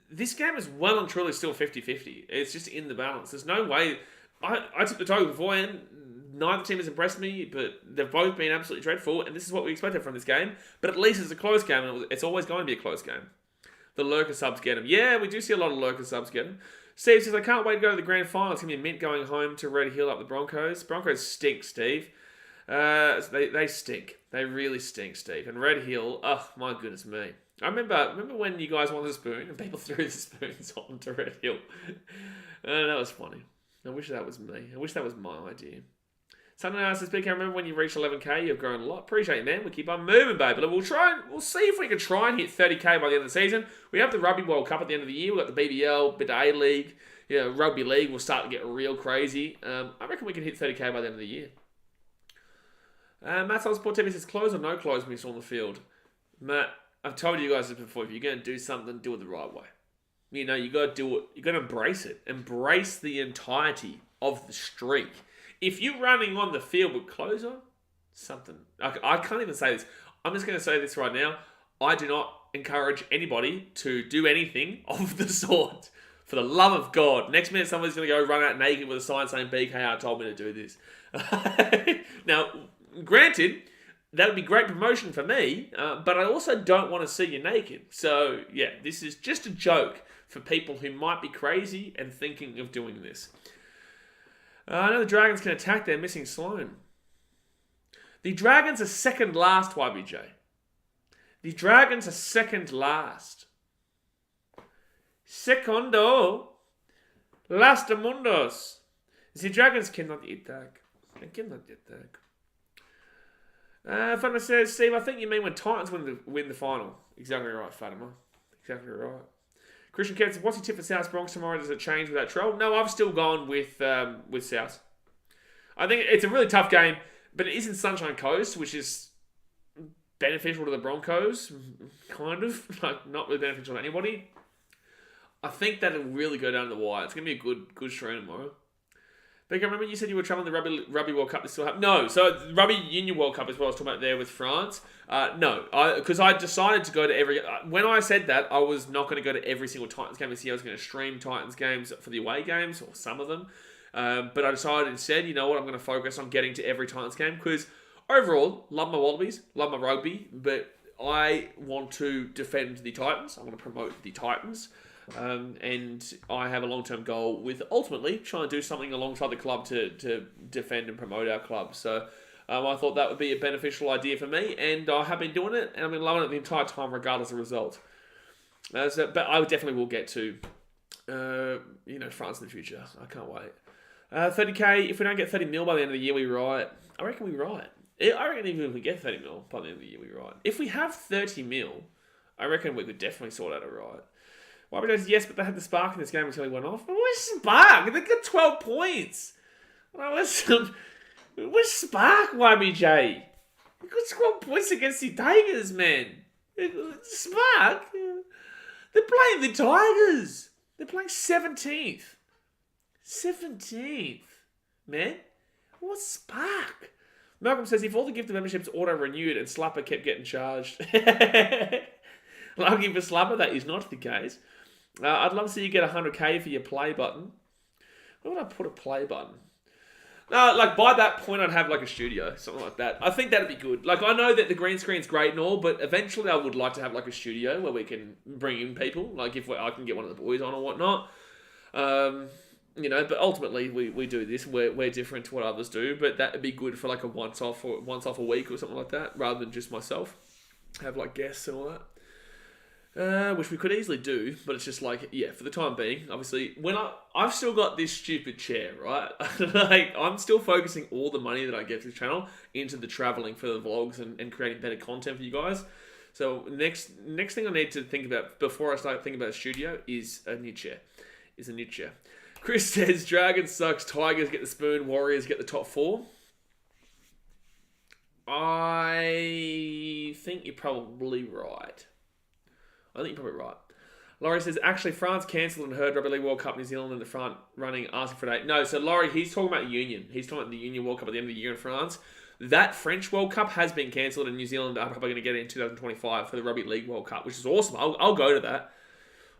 Speaker 1: this game is well and truly still 50-50. It's just in the balance. There's no way. I took the Tigers beforehand. Neither team has impressed me, but they've both been absolutely dreadful, and this is what we expected from this game. But at least it's a close game, and it's always going to be a close game. The lurker subs get them. Yeah, we do see a lot of lurker subs get them. Steve says, I can't wait to go to the grand final. It's going to be mint going home to Red Hill up the Broncos. Broncos stink, Steve. They stink. They really stink, Steve. And Red Hill, oh, my goodness me. I remember when you guys wanted a spoon and people threw the spoons onto Red Hill. That was funny. I wish that was me. I wish that was my idea. Sunday Night says, BK, remember when you reached 11k, you've grown a lot. Appreciate you, man. We keep on moving, baby. We'll see if we can try and hit 30k by the end of the season. We have the Rugby World Cup at the end of the year. We've got the BBL, bit of A-League. Rugby League will start to get real crazy. I reckon we can hit 30k by the end of the year. Matt Sport TV says, close or no close when you saw on the field. Matt, I've told you guys this before. If you're going to do something, do it the right way. You got to do it. You got to embrace it. Embrace the entirety of the streak. If you're running on the field with clothes on, something. I can't even say this. I'm just going to say this right now. I do not encourage anybody to do anything of the sort. For the love of God. Next minute, somebody's going to go run out naked with a sign saying, BKR told me to do this. Now, granted, that would be great promotion for me, but I also don't want to see you naked. So, yeah, this is just a joke for people who might be crazy and thinking of doing this. I know the Dragons can attack. They're missing Sloan. The Dragons are second last, YBJ. The Dragons are second last. Secondo. Last mundos. The Dragons cannot attack. They cannot attack. Fatima says, Steve, I think you mean when Titans win the final. Exactly right, Fatima. Exactly right. Christian Kent says, what's your tip for South Bronx tomorrow? Does it change with that troll? No, I've still gone with South. I think it's a really tough game, but it is in Sunshine Coast, which is beneficial to the Broncos, kind of. Like, not really beneficial to anybody. I think that'll really go down the wire. It's going to be a good stream tomorrow. But remember you said you were traveling the Rugby World Cup. This still happened? No. So Rugby Union World Cup is what I was talking about there with France. No, because I decided to go to every. When I said that, I was not going to go to every single Titans game this year. I was going to stream Titans games for the away games or some of them. But I decided instead, you know what, I'm going to focus on getting to every Titans game because overall, love my Wallabies, love my rugby, but I want to defend the Titans. I want to promote the Titans. And I have a long-term goal with ultimately trying to do something alongside the club to defend and promote our club. So I thought that would be a beneficial idea for me, and I have been doing it, and I've been loving it the entire time, regardless of the result. But I definitely will get to, France in the future. I can't wait. 30k. If we don't get 30 mil by the end of the year, we riot. I reckon we riot. I reckon even if we get 30 mil by the end of the year, we riot. If we have 30 mil, I reckon we could definitely sort out a riot. Why goes, yes, but they had the spark in this game until he went off. Where's spark? They got 12 points. Where's spark, YBJ? We got 12 points against the Tigers, man. Spark? They're playing the Tigers. They're playing 17th. 17th. Man. What's spark? Malcolm says, if all the gifted memberships auto-renewed and Slapper kept getting charged. Lucky for Slapper, that is not the case. I'd love to see you get 100k for your play button. Where would I put a play button? By that point, I'd have like a studio, something like that. I think that'd be good. Like, I know that the green screen's great and all, but eventually I would like to have like a studio where we can bring in people. Like, if I can get one of the boys on or whatnot. But ultimately we do this. We're different to what others do, but that would be good for like a once off a week or something like that, rather than just myself. Have like guests and all that. Which we could easily do, but it's just like, yeah, for the time being, obviously, when I've still got this stupid chair, right? Like, I'm still focusing all the money that I get to the channel into the traveling for the vlogs and creating better content for you guys. So next thing I need to think about before I start thinking about a studio is a new chair. Chris says, Dragons sucks, Tigers get the spoon, Warriors get the top 4. I think you're probably right. Laurie says, actually, France cancelled and heard Rugby League World Cup New Zealand in the front running, asking for a date. No, so Laurie, he's talking about the Union. He's talking about the Union World Cup at the end of the year in France. That French World Cup has been cancelled, and New Zealand are probably going to get it in 2025 for the Rugby League World Cup, which is awesome. I'll go to that.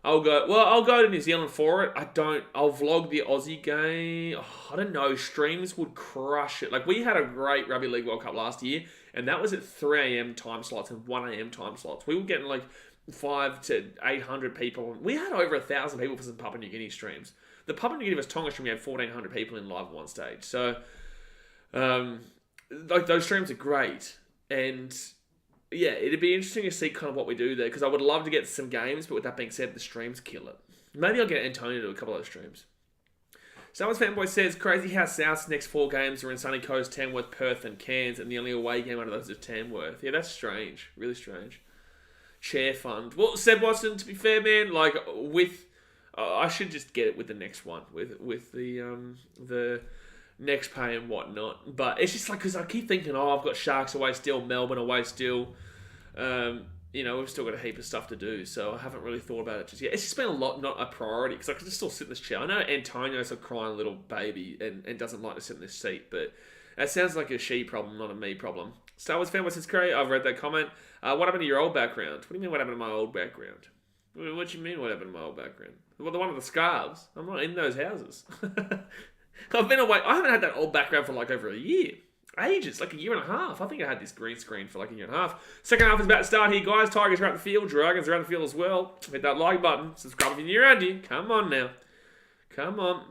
Speaker 1: I'll go to New Zealand for it. I'll vlog the Aussie game. I don't know. Streams would crush it. Like, we had a great Rugby League World Cup last year, and that was at 3 a.m. time slots and 1 a.m. time slots. We were getting like 500 to 800 people. We had over 1,000 people for some Papua New Guinea streams. The Papua New Guinea vs Tonga stream, we had 1,400 people in live at one stage. So, like, those streams are great. And yeah, it'd be interesting to see kind of what we do there, because I would love to get some games, but with that being said, the streams kill it. Maybe I'll get Antonio to do a couple of those streams. Someone's fanboy says, crazy how South's next 4 games are in Sunny Coast, Tamworth, Perth and Cairns, and the only away game out of those is Tamworth. Yeah, that's strange. Really strange. Chair fund. Well, Seb Watson, to be fair, man, like, with... I should just get it with the next one, with the next pay and whatnot. But it's just like, because I keep thinking, I've got Sharks away still, Melbourne away still. We've still got a heap of stuff to do, so I haven't really thought about it just yet. It's just been a lot, not a priority, because I could just still sit in this chair. I know Antonio's a crying little baby and doesn't like to sit in this seat, but that sounds like a she problem, not a me problem. Star Wars fanboy says, Curry, I've read that comment. What happened to your old background? What do you mean, what happened to my old background? What do you mean, what happened to my old background? Well, the one with the scarves. I'm not in those houses. I've been away. I haven't had that old background for like over a year. Ages, like a year and a half. I think I had this green screen for like a year and a half. Second half is about to start here, guys. Tigers are out the field. Dragons are out the field as well. Hit that like button. Subscribe if you're new around here. Come on now. Come on.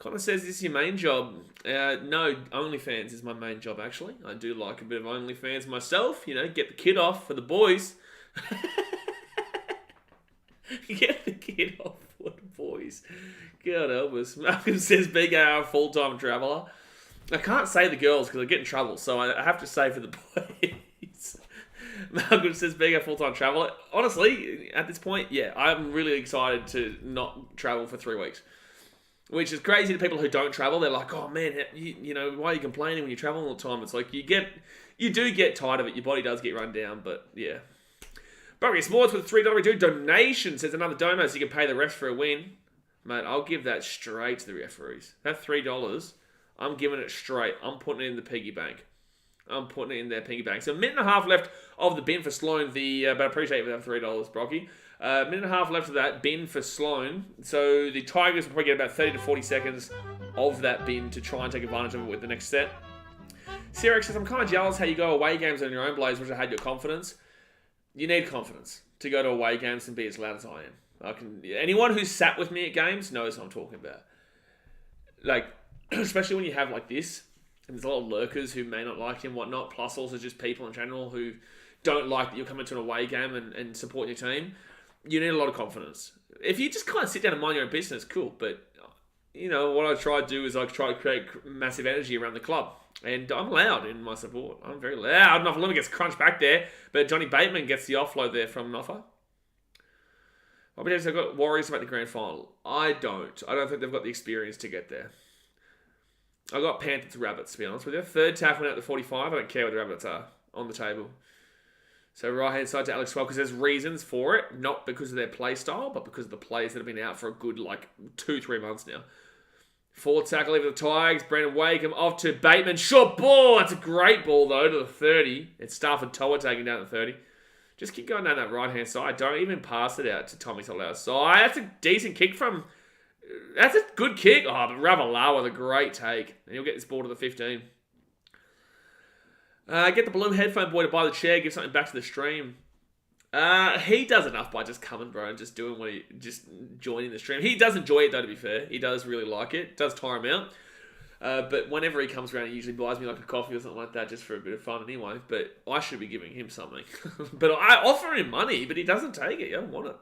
Speaker 1: Connor says, this is your main job. No, OnlyFans is my main job, actually. I do like a bit of OnlyFans myself. Get the kid off for the boys. Get the kid off for the boys. God help us. Malcolm says, BKR full-time traveller. I can't say the girls because I get in trouble, so I have to say for the boys. Malcolm says, BKR full-time traveller. Honestly, at this point, yeah, I'm really excited to not travel for 3 weeks. Which is crazy to people who don't travel. They're like, oh man, why are you complaining when you travel all the time? It's like, you do get tired of it. Your body does get run down, but yeah. Barry Sports with a $3 donation says another dono so you can pay the rest for a win. Mate, I'll give that straight to the referees. That $3, I'm giving it straight. I'm putting it in the piggy bank. I'm putting it in their piggy bank. So a minute and a half left of the bin for Sloan. But I appreciate you for that $3, Brocky. Minute and a half left of that bin for Sloan. So the Tigers will probably get about 30 to 40 seconds of that bin to try and take advantage of it with the next set. Sirek says, I'm kind of jealous how you go away games on your own, Blaze, which I had your confidence. You need confidence to go to away games and be as loud as I am. Anyone who's sat with me at games knows what I'm talking about. Like, especially when you have like this, and there's a lot of lurkers who may not like you and whatnot, plus also just people in general who don't like that you're coming to an away game and support your team. You need a lot of confidence. If you just kind of sit down and mind your own business, cool. But, you know, what I try to do is I try to create massive energy around the club. And I'm loud in my support. I'm very loud. Enough Limit gets crunched back there, but Johnny Bateman gets the offload there from Noffa. I've got Warriors about the grand final. I don't think they've got the experience to get there. I got Panthers Rabbits, to be honest with you. Third tackle out at the 45. I don't care what the Rabbits are on the table. So right hand side to Alex 12 because there's reasons for it, not because of their play style, but because of the players that have been out for a good 2-3 months now. Fourth tackle over the Tigers. Brandon Wakeham off to Bateman. Short ball. That's a great ball, though, to the 30. It's Stafford Toa taking down the 30. Just keep going down that right-hand side. Don't even pass it out to Tommy Solau's side. That's a decent kick from... That's a good kick. Oh, but Ravalawa with a great take. And he'll get this ball to the 15. Get the blue headphone boy to buy the chair. Give something back to the stream. He does enough by just coming, bro, and just doing just joining the stream. He does enjoy it, though, to be fair. He does really like it. Does tire him out. But whenever he comes around, he usually buys me like a coffee or something like that just for a bit of fun anyway. But I should be giving him something. But I offer him money, but he doesn't take it. He doesn't want it.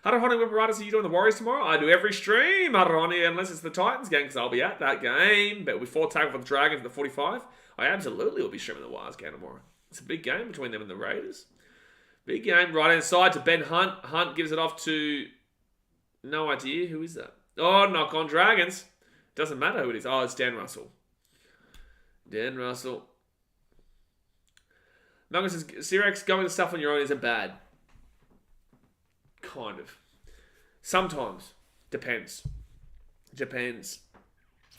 Speaker 1: Hadarhoni Whipperatus, are you doing the Warriors tomorrow? I do every stream, Hadarhoni, unless it's the Titans game, because I'll be at that game. But with 4 tackle for the Dragons at the 45, I absolutely will be streaming the Warriors game tomorrow. It's a big game between them and the Raiders. Big game. Right hand side to Ben Hunt. Hunt gives it off to... No idea. Who is that? Oh, knock on Dragons. Doesn't matter who it is. Oh, it's Dan Russell. Dan Russell. Malcolm says, Sirex, going to stuff on your own isn't bad. Kind of. Sometimes. Depends.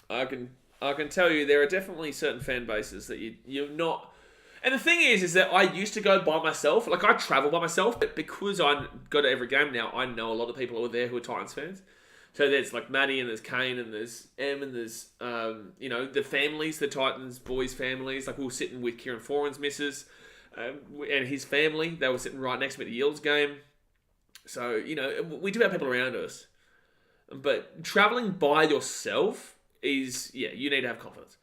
Speaker 1: I can tell you there are definitely certain fan bases that you're not... And the thing is that I used to go by myself. Like, I travel by myself, but because I go to every game now, I know a lot of people who are there who are Titans fans. So there's, like, Maddie, and there's Kane, and there's Em, and there's, the families, the Titans boys' families. Like, we were sitting with Kieran Foran's missus and his family. They were sitting right next to me at the Yields game. So, we do have people around us. But traveling by yourself is, you need to have confidence.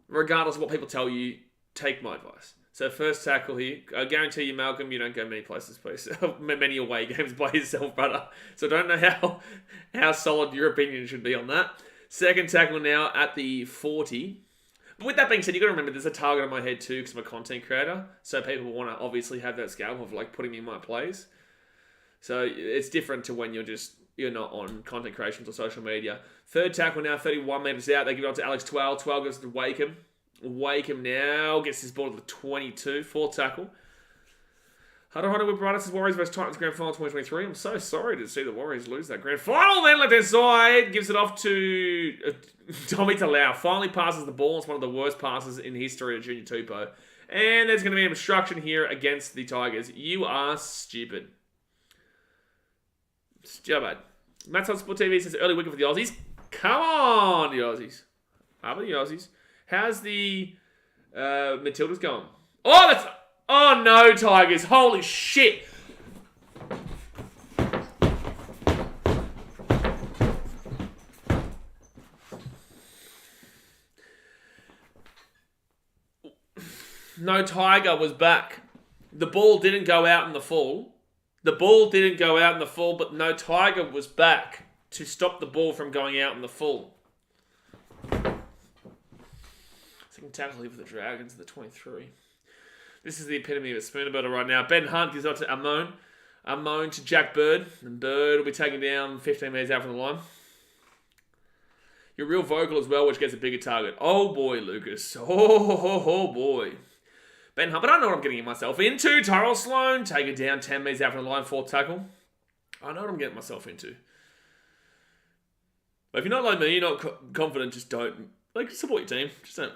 Speaker 1: Regardless of what people tell you, take my advice. So first tackle here. I guarantee you, Malcolm, you don't go many places by yourself. Many away games by yourself, brother. So I don't know how solid your opinion should be on that. Second tackle now at the 40. But with that being said, you've got to remember there's a target on my head too because I'm a content creator. So people want to obviously have that scale of putting me in my place. So it's different to when you're not on content creations or social media. Third tackle now, 31 metres out. They give it on to Alex 12. 12 goes to Wakeham. Wakeham now gets his ball to the 22. Fourth tackle. Hunter Whipperatus Warriors vs Titans Grand Final 2023. I'm so sorry to see the Warriors lose that Grand Final. Then left hand side gives it off to Tommy Talau. Finally passes the ball. It's one of the worst passes in history of Junior Tupou. And there's going to be an obstruction here against the Tigers. You are stupid. Stupid. Matt's on Sport TV says early wicket for the Aussies. Come on, the Aussies. How about the Aussies? How's the Matildas going? Oh no, Tigers. Holy shit. No Tiger was back. The ball didn't go out in the full. But no Tiger was back to stop the ball from going out in the full. Second tackle here for the Dragons at the 23. This is the epitome of a spooner right now. Ben Hunt gives up to Amon. Amon to Jack Bird. And Bird will be taken down 15 metres out from the line. You're real vocal as well, which gets a bigger target. Oh boy, Lucas. Oh boy. Ben Hunt, but I know what I'm getting myself into. Tyrell Sloan, take it down 10 metres out from the line, fourth tackle. I know what I'm getting myself into. But if you're not like me, you're not confident, just don't. Support your team. Just don't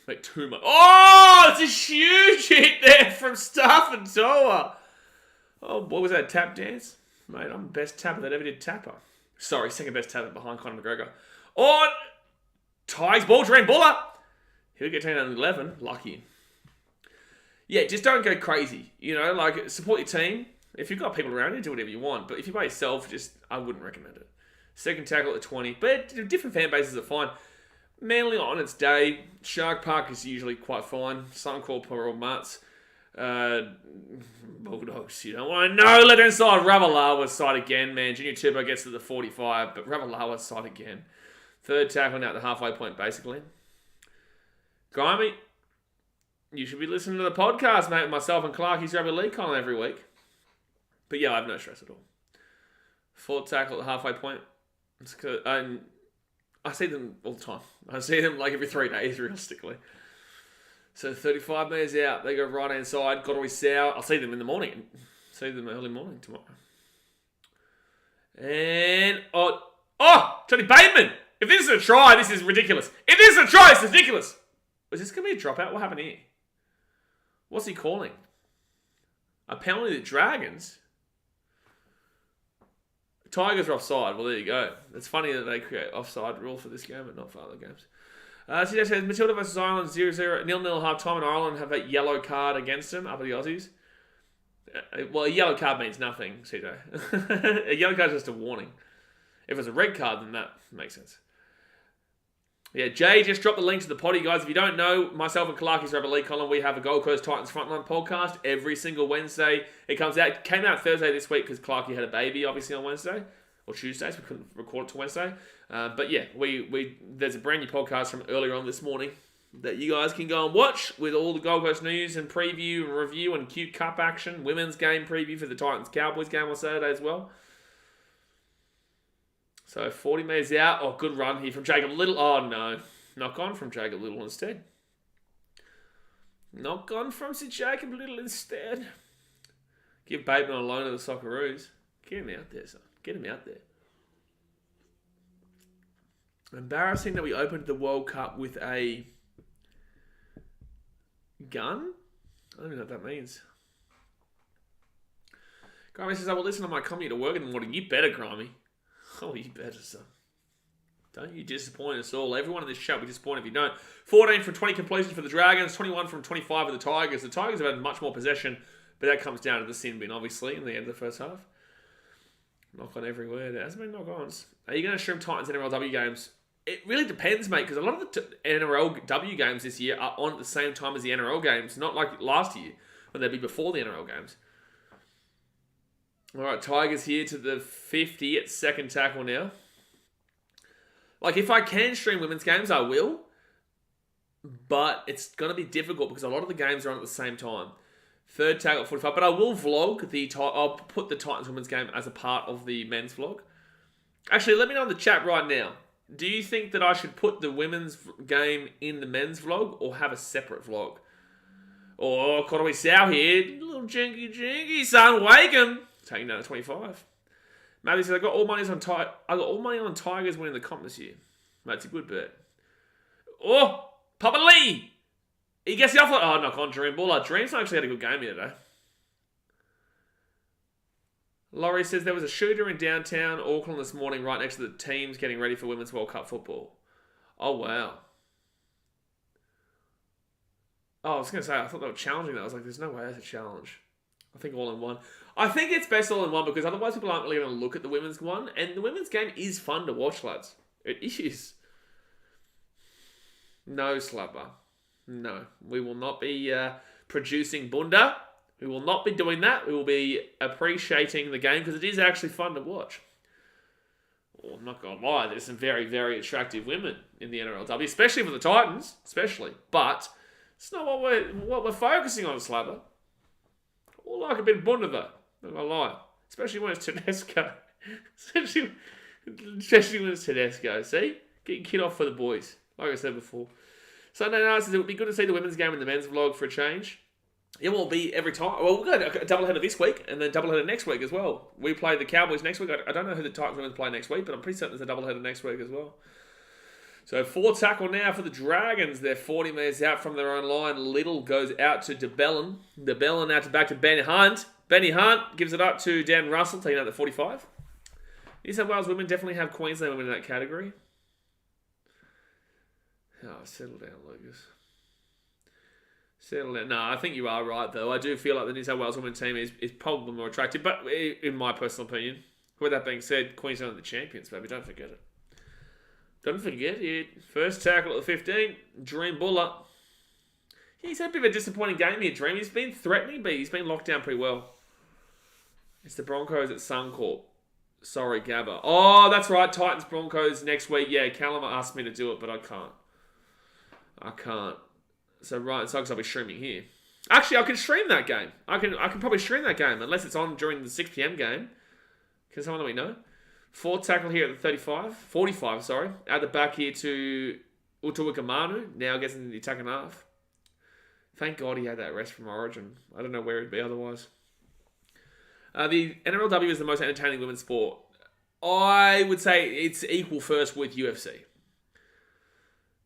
Speaker 1: make too much. Oh, it's a huge hit there from Stafford Toa. Oh, what was that, tap dance? Mate, I'm the best tapper that ever did tapper. Sorry, second best tapper behind Conor McGregor. Oh, Tigers ball, Trent Buller. He'll get taken out in 11. Lucky. Yeah, just don't go crazy. Support your team. If you've got people around you, do whatever you want. But if you're by yourself, I wouldn't recommend it. Second tackle at 20. But different fan bases are fine. Manly on its day. Shark Park is usually quite fine. Suncorp, poor old Mutts. Bulldogs, you don't want to know. Left hand side, Ravalawa's side again, man. Junior Turbo gets to the 45, but Ravalawa's side again. Third tackle now at the halfway point, basically. Grimy, you should be listening to the podcast, mate, with myself and Clarkie's Rugby League column every week. But yeah, I have no stress at all. Fourth tackle at the halfway point. I see them all the time. I see them every 3 days, realistically. So 35 metres out, they go right hand side, Goddery Sow. I'll see them in the morning. See them early morning tomorrow. And Johnny Bateman! If this is a try, this is ridiculous. If this is a try, it's ridiculous. Was this going to be a dropout? What happened here? What's he calling? A penalty to the Dragons? Tigers are offside. Well, there you go. It's funny that they create offside rule for this game, but not for other games. CJ says, Matilda versus Ireland 0-0, 0-0 half time, and Ireland have a yellow card against them, up at the Aussies. Well, a yellow card means nothing, CJ. A yellow card is just a warning. If it's a red card, then that makes sense. Yeah, Jay just dropped the link to the potty, guys. If you don't know, myself and Clarkie's Rugby League column, we have a Gold Coast Titans Frontline podcast every single Wednesday. It comes out. It came out Thursday this week because Clarkie had a baby, obviously, on Wednesday. Or Tuesday, so we couldn't record it to Wednesday. But yeah, there's a brand new podcast from earlier on this morning that you guys can go and watch with all the Gold Coast news and preview and review and cute cup action. Women's game preview for the Titans-Cowboys game on Saturday as well. So 40 metres out. Oh, good run here from Jacob Little. Oh, no. Knock on from Jacob Little instead. Knock on from Sir Jacob Little instead. Give Bateman a loan to the Socceroos. Get him out there, son. Get him out there. Embarrassing that we opened the World Cup with a gun? I don't even know what that means. Grimy says, I will listen to my comedy to work in the morning. You better, Grimy. Oh, you better, son. Don't you disappoint us all. Everyone in this chat will be disappointed if you don't. 14 from 20 completions for the Dragons. 21 from 25 for the Tigers. The Tigers have had much more possession, but that comes down to the sin bin, obviously, in the end of the first half. Knock on everywhere. There hasn't been knock-ons. Are you going to stream Titans NRLW games? It really depends, mate, because a lot of the NRLW games this year are on at the same time as the NRL games, not like last year, when they'd be before the NRL games. All right, Tigers here to the 50 at second tackle now. If I can stream women's games, I will. But it's going to be difficult because a lot of the games are on at the same time. Third tackle at 45. But I will vlog I'll put the Titans women's game as a part of the men's vlog. Actually, let me know in the chat right now. Do you think that I should put the women's game in the men's vlog or have a separate vlog? Or Cottery Sow here. Little jinky, son. Wake 'em. Taking down to 25. Matthew says, I got all money on Tigers winning the comp this year. Mate, it's a good bet. Oh, Papa Lee! He gets the offer. Oh, knock on Dream Buller. Dream's actually had a good game here today. Laurie says, there was a shooter in downtown Auckland this morning right next to the teams getting ready for Women's World Cup football. Oh, wow. Oh, I was going to say, I thought they were challenging that. I was like, there's no way that's a challenge. I think all in one. I think it's best all in one because otherwise people aren't really going to look at the women's one. And the women's game is fun to watch, lads. It is. No, Slapper. No. We will not be producing Bunda. We will not be doing that. We will be appreciating the game because it is actually fun to watch. Oh, I'm not going to lie. There's some very, very attractive women in the NRLW, especially for the Titans. Especially. But it's not what we're focusing on, Slapper. I like a bit of Bunda, though. Not gonna lie. Especially when it's Tedesco. Especially when it's Tedesco. See? Getting kid off for the boys. Like I said before. Sunday night says it would be good to see the women's game and the men's vlog for a change. It will be every time. Well, we've got a doubleheader this week and then doubleheader next week as well. We play the Cowboys next week. I don't know who the Titans women play next week, but I'm pretty certain there's a doubleheader next week as well. So 4 tackle now for the Dragons. They're 40 metres out from their own line. Little goes out to DeBellin. DeBellin out to back to Ben Hunt. Benny Hunt gives it up to Dan Russell, taking out the 45. New South Wales women definitely have Queensland women in that category. Oh, settle down, Lucas. Settle down. No, I think you are right, though. I do feel like the New South Wales women team is probably more attractive, but in my personal opinion. With that being said, Queensland are the champions, baby. Don't forget it. Don't forget it. First tackle at the 15, Dream Buller. Yeah, he's had a bit of a disappointing game here, Dream. He's been threatening, but he's been locked down pretty well. It's the Broncos at Suncorp. Sorry, Gabba. Oh, that's right. Titans Broncos next week. Yeah, Callum asked me to do it, but I can't. So right, so I'll be streaming here. Actually, I can stream that game. I can probably stream that game unless it's on during the 6 p.m. game. Can someone let me know? 4 tackle here at the 45, sorry. At the back here to Utuikamanu. Now gets into the attacking half. Thank God he had that rest from Origin. I don't know where he'd be otherwise. The NRLW is the most entertaining women's sport. I would say it's equal first with UFC.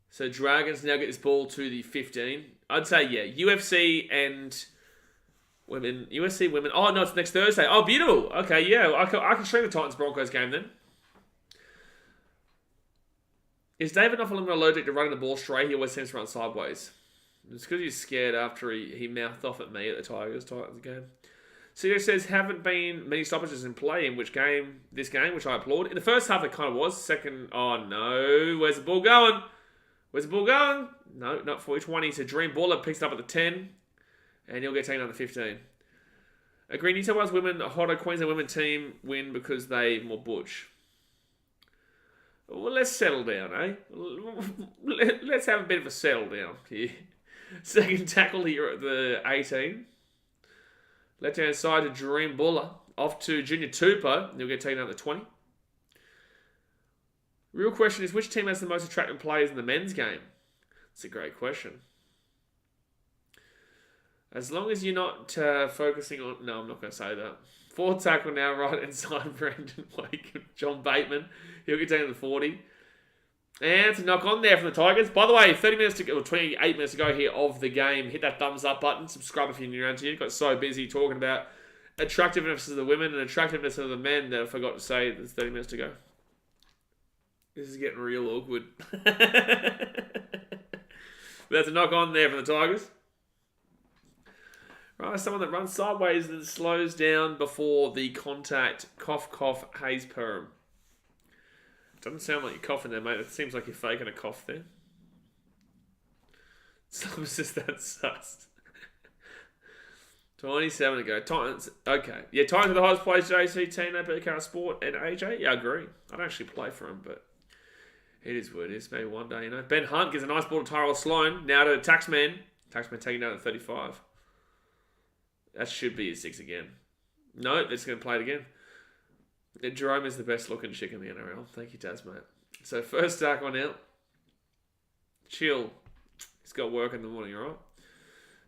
Speaker 1: So Dragons now get this ball to the 15. I'd say, yeah, UFC and women. UFC, women. Oh, no, it's next Thursday. Oh, beautiful. Okay, yeah, I can stream the Titans-Broncos game then. Is David Noffelman allergic to running the ball straight? He always seems to run sideways. It's because he's scared after he mouthed off at me at the Tigers-Titans game. CJ says, haven't been many stoppages in play in this game, which I applaud. In the first half, it kind of was. Second, oh no, where's the ball going? No, not 40-20. So Dream Baller picks it up at the 10. And he'll get taken on the 15. Agree, New South Wales women, a hotter Queensland women team win because they more butch. Well, let's settle down, eh? Let's have a bit of a settle down here. Second tackle here at the 18. Left hand side to Dream Buller. Off to Junior Tupou. He'll get taken out at the 20. Real question is, which team has the most attractive players in the men's game? It's a great question. As long as you're not focusing on... No, I'm not going to say that. 4 tackle now, right inside Brandon Wake. John Bateman. He'll get taken to the 40. And it's a knock on there from the Tigers. By the way, 30 minutes to go, or 28 minutes to go here of the game. Hit that thumbs up button. Subscribe if you're new around here. Got so busy talking about attractiveness of the women and attractiveness of the men that I forgot to say there's 30 minutes to go. This is getting real awkward. But that's a knock on there from the Tigers. Right, someone that runs sideways and slows down before the contact. Cough, cough, haze perm. Doesn't sound like you're coughing there, mate. It seems like you're faking a cough there. Someone's just that sussed. 27 to go. Titans. Okay. Yeah, Titans are the highest players. JC, Tino, BKR Sport, and AJ. Yeah, I agree. I don't actually play for him, but it is what it is. Maybe one day, you know. Ben Hunt gives a nice ball to Tyrell Sloan. Now to Taxman. Taxman taking down at 35. That should be a 6 again. No, they're just going to play it again. Jerome is the best looking chick in the NRL. Thank you, Daz, mate. So first tackle now. Chill. He's got work in the morning, alright?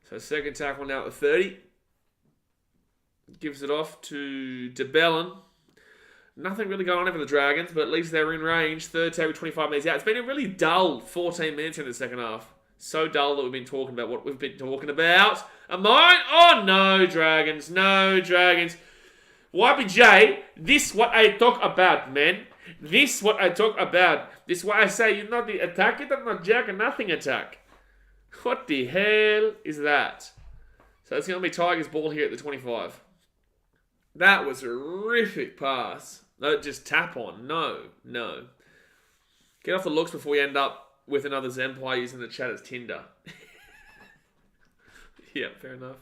Speaker 1: So second tackle now at the 30. Gives it off to DeBellin. Nothing really going on for the Dragons, but at least they're in range. Third tackle, 25 minutes out. It's been a really dull 14 minutes in the second half. So dull that we've been talking about what we've been talking about. Am I? Oh, no, Dragons. No, Dragons. YBJ, this what I talk about, man. This what I talk about. This why I say you're not the attack, you're not jack and nothing attack. What the hell is that? So it's going to be Tigers ball here at the 25. That was a horrific pass. No, just tap on. No. Get off the looks before we end up with another Zen player using the chat as Tinder. Yeah, fair enough.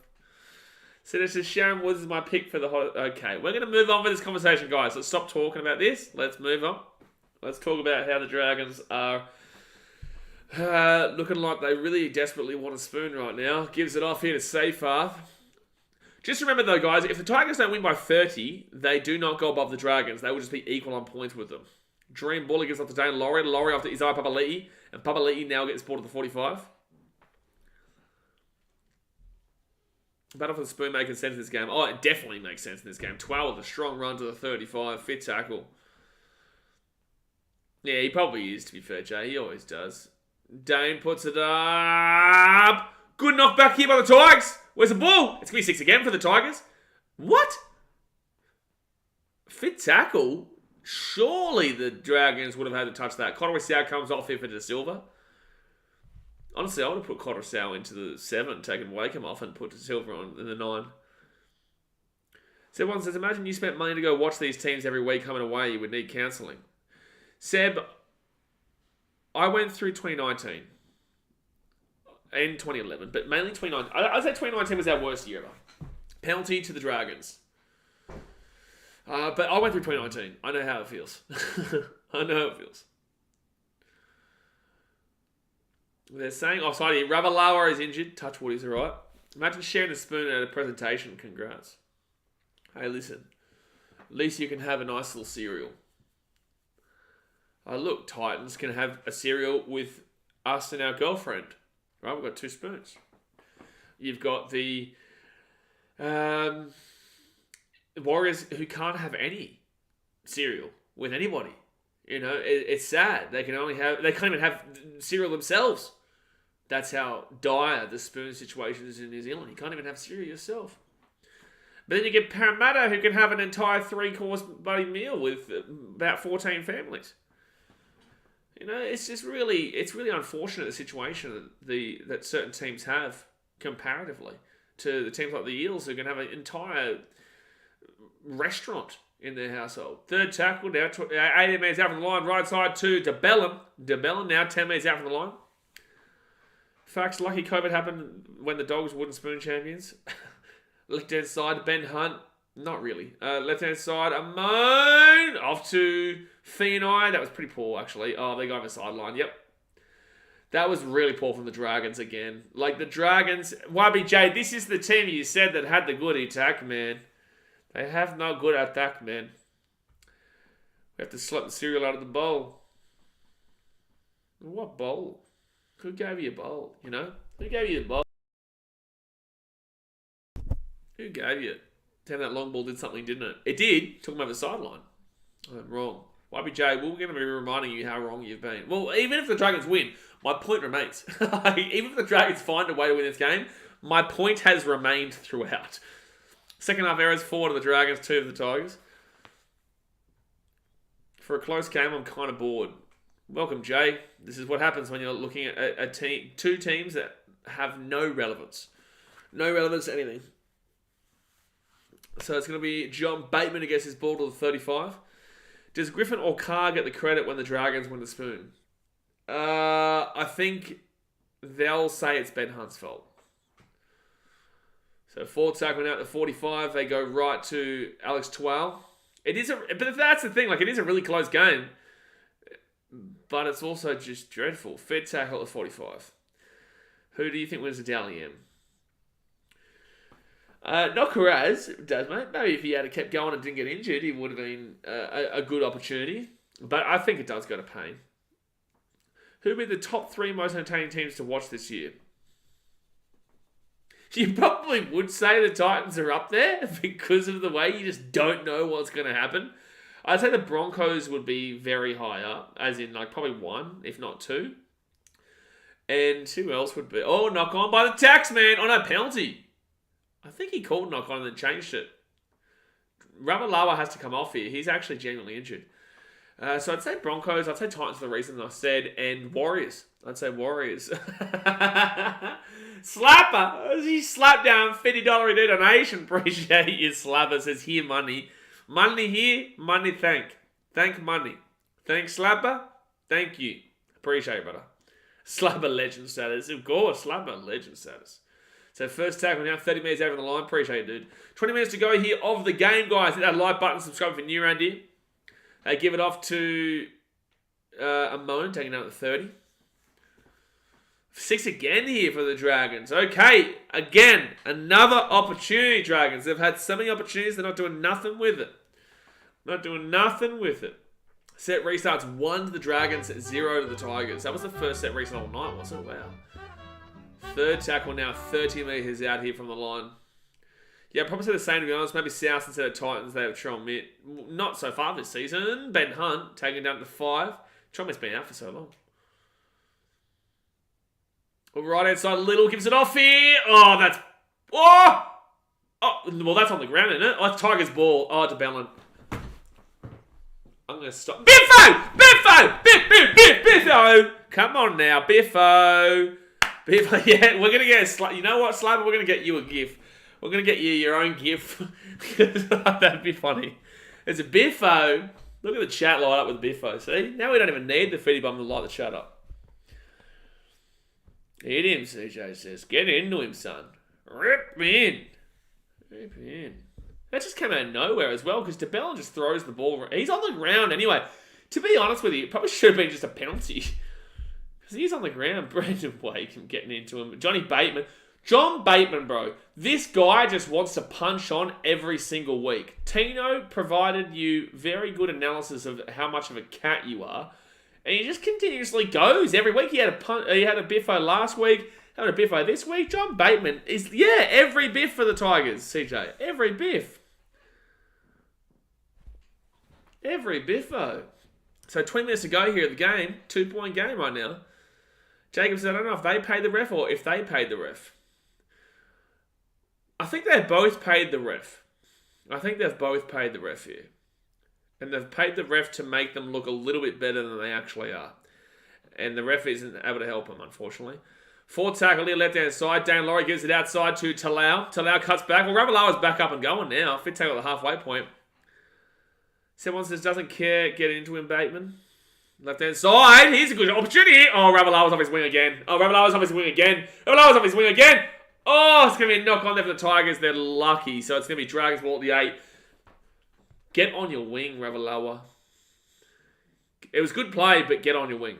Speaker 1: So this is Sharon Woods is my pick for the... Okay, we're going to move on with this conversation, guys. Let's stop talking about this. Let's move on. Let's talk about how the Dragons are looking like they really desperately want a spoon right now. Gives it off here to Seyfarth. Just remember, though, guys, if the Tigers don't win by 30, they do not go above the Dragons. They will just be equal on points with them. Dream Buller gives off to Dane Laurie. Laurie off to Isaiah Papali'i. And Papali'i now gets ball to the 45. Battle for the spoon making sense in this game. Oh, it definitely makes sense in this game. 12 with a strong run to the 35. Fit tackle. Yeah, he probably is, to be fair, Jay. He always does. Dane puts it up. Good knock back here by the Tigers. Where's the ball? It's going to be 6 again for the Tigers. What? Fit tackle? Surely the Dragons would have had to touch that. Koroisau comes off here for De Silva. Honestly, I would have put Koroisau into the 7, taken Wakeham off and put De Silva on in the 9. Seb one says, imagine you spent money to go watch these teams every week coming away. You would need counselling. Seb, I went through 2019 and 2011, but mainly 2019. I'd say 2019 was our worst year ever. Penalty to the Dragons. But I went through 2019. I know how it feels. I know how it feels. They're saying offside here. Ravalawa is injured. Touchwood is alright. Imagine sharing a spoon at a presentation. Congrats. Hey, listen. At least you can have a nice little cereal. Look, Titans can have a cereal with us and our girlfriend. Right, we've got 2 spoons. You've got the Warriors who can't have any cereal with anybody. You know, it's sad. They can't even have cereal themselves. That's how dire the spoon situation is in New Zealand. You can't even have cereal yourself. But then you get Parramatta who can have an entire 3-course bloody meal with about 14 families. You know, it's really unfortunate the situation that certain teams have comparatively to the teams like the Eels who can have an entire restaurant in their household. Third tackle now, 18 metres out from the line, right side to DeBellum. DeBellum now 10 metres out from the line. Facts, lucky COVID happened when the Dogs wooden spoon champions. Left-hand side, Ben Hunt. Not really. Left-hand side, Amon. Off to Fianai. That was pretty poor, actually. Oh, they got over the sideline. Yep. That was really poor from the Dragons again. Like, the Dragons... YBJ, this is the team you said that had the good attack, man. They have no good attack, man. We have to slap the cereal out of the bowl. What bowl? Who gave you a bowl, you know? Who gave you a bowl? Who gave you it? Damn, that long ball did something, didn't it? It did. Took him over the sideline. I'm wrong. YBJ, we're going to be reminding you how wrong you've been. Well, even if the Dragons win, my point remains. Even if the Dragons find a way to win this game, my point has remained throughout. Second half errors, 4 to the Dragons, 2 to the Tigers. For a close game, I'm kind of bored. Welcome, Jay. This is what happens when you're looking at two teams that have no relevance. No relevance to anything. So it's going to be John Bateman against his ball to the 35. Does Griffin or Carr get the credit when the Dragons win the spoon? I think they'll say it's Ben Hunt's fault. So forward tackle now at the 45. They go right to Alex Twal. But that's the thing. Like, it is a really close game. But it's also just dreadful. Fed tackle at the 45. Who do you think wins the Dally M? Not Carraz does, mate. Maybe if he had kept going and didn't get injured, it would have been a good opportunity. But I think it does go to Payne. Who would be the top 3 most entertaining teams to watch this year? You probably would say the Titans are up there because of the way you just don't know what's going to happen. I'd say the Broncos would be very high up, as in like probably 1, if not 2. And who else would be? Oh, knock on by the tax man on a penalty. I think he called knock on and then changed it. Ravalawa has to come off here. He's actually genuinely injured. So I'd say Broncos. I'd say Titans for the reason I said. And Warriors. I'd say Warriors. Slapper. He slapped down $50 donation. Appreciate you, Slapper. Says here money. Money here. Money thank. Thank money. Thanks, Slapper. Thank you. Appreciate it, brother. Slapper legend status. Of course, Slapper legend status. So first tackle now, 30 minutes out of the line. Appreciate it, dude. 20 minutes to go here of the game, guys. Hit that like button, subscribe if you're new around here. Give it off to Amon, taking out the 30. 6 again here for the Dragons. Okay, again, another opportunity, Dragons. They've had so many opportunities, they're not doing nothing with it. Not doing nothing with it. Set restarts 1 to the Dragons, 0 to the Tigers. That was the first set restart all night, wasn't it? Wow. Third tackle now, 30 metres out here from the line. Yeah, I'd probably say the same, to be honest. Maybe South instead of Titans, they have Tron Mitt. Not so far this season. Ben Hunt taking down to 5. Tron Mitt's been out for so long. Right outside, Little gives it off here. Oh, that's... Oh! Oh, well, that's on the ground, isn't it? Oh, that's Tiger's ball. Oh, to Bellin. I'm going to stop. Biffo! Biffo! Come on now, Biffo. Biffo, yeah, we're going to get a... You know what, Slabber? We're going to get you a GIF. We're going to get you your own GIF. That'd be funny. There's a Biffo. Look at the chat light up with Biffo. See? Now we don't even need the feedy bum to light the chat up. Hit him, CJ says. Get into him, son. Rip in. Rip in. That just came out of nowhere as well, because DeBellin just throws the ball. He's on the ground anyway. To be honest with you, it probably should have been just a penalty. Because he's on the ground. Brandon Wake getting into him. Johnny Bateman. John Bateman, bro. This guy just wants to punch on every single week. Tino provided you very good analysis of how much of a cat you are. And he just continuously goes every week. He had a biffo last week. Had a biffo this week. John Bateman is, every biff for the Tigers, CJ. Every biff. Every biffo. So 20 minutes to go here at the game. 2-point game right now. Jacob said, I don't know if they paid the ref or if they paid the ref. I think they both paid the ref. I think they've both paid the ref here. And they've paid the ref to make them look a little bit better than they actually are. And the ref isn't able to help them, unfortunately. 4 tackle here, left hand side. Dan Laurie gives it outside to Talau. Talau cuts back. Well, Ravalawa's back up and going now. Fit tackle at the halfway point. Someone says doesn't care. Get into him, Bateman. Left hand side. Here's a good opportunity. Oh, Ravalawa's off his wing again. Ravalawa's off his wing again. Oh, it's going to be a knock on there for the Tigers. They're lucky. So it's going to be Dragons ball at the 8. Get on your wing, Ravalawa. It was good play, but get on your wing.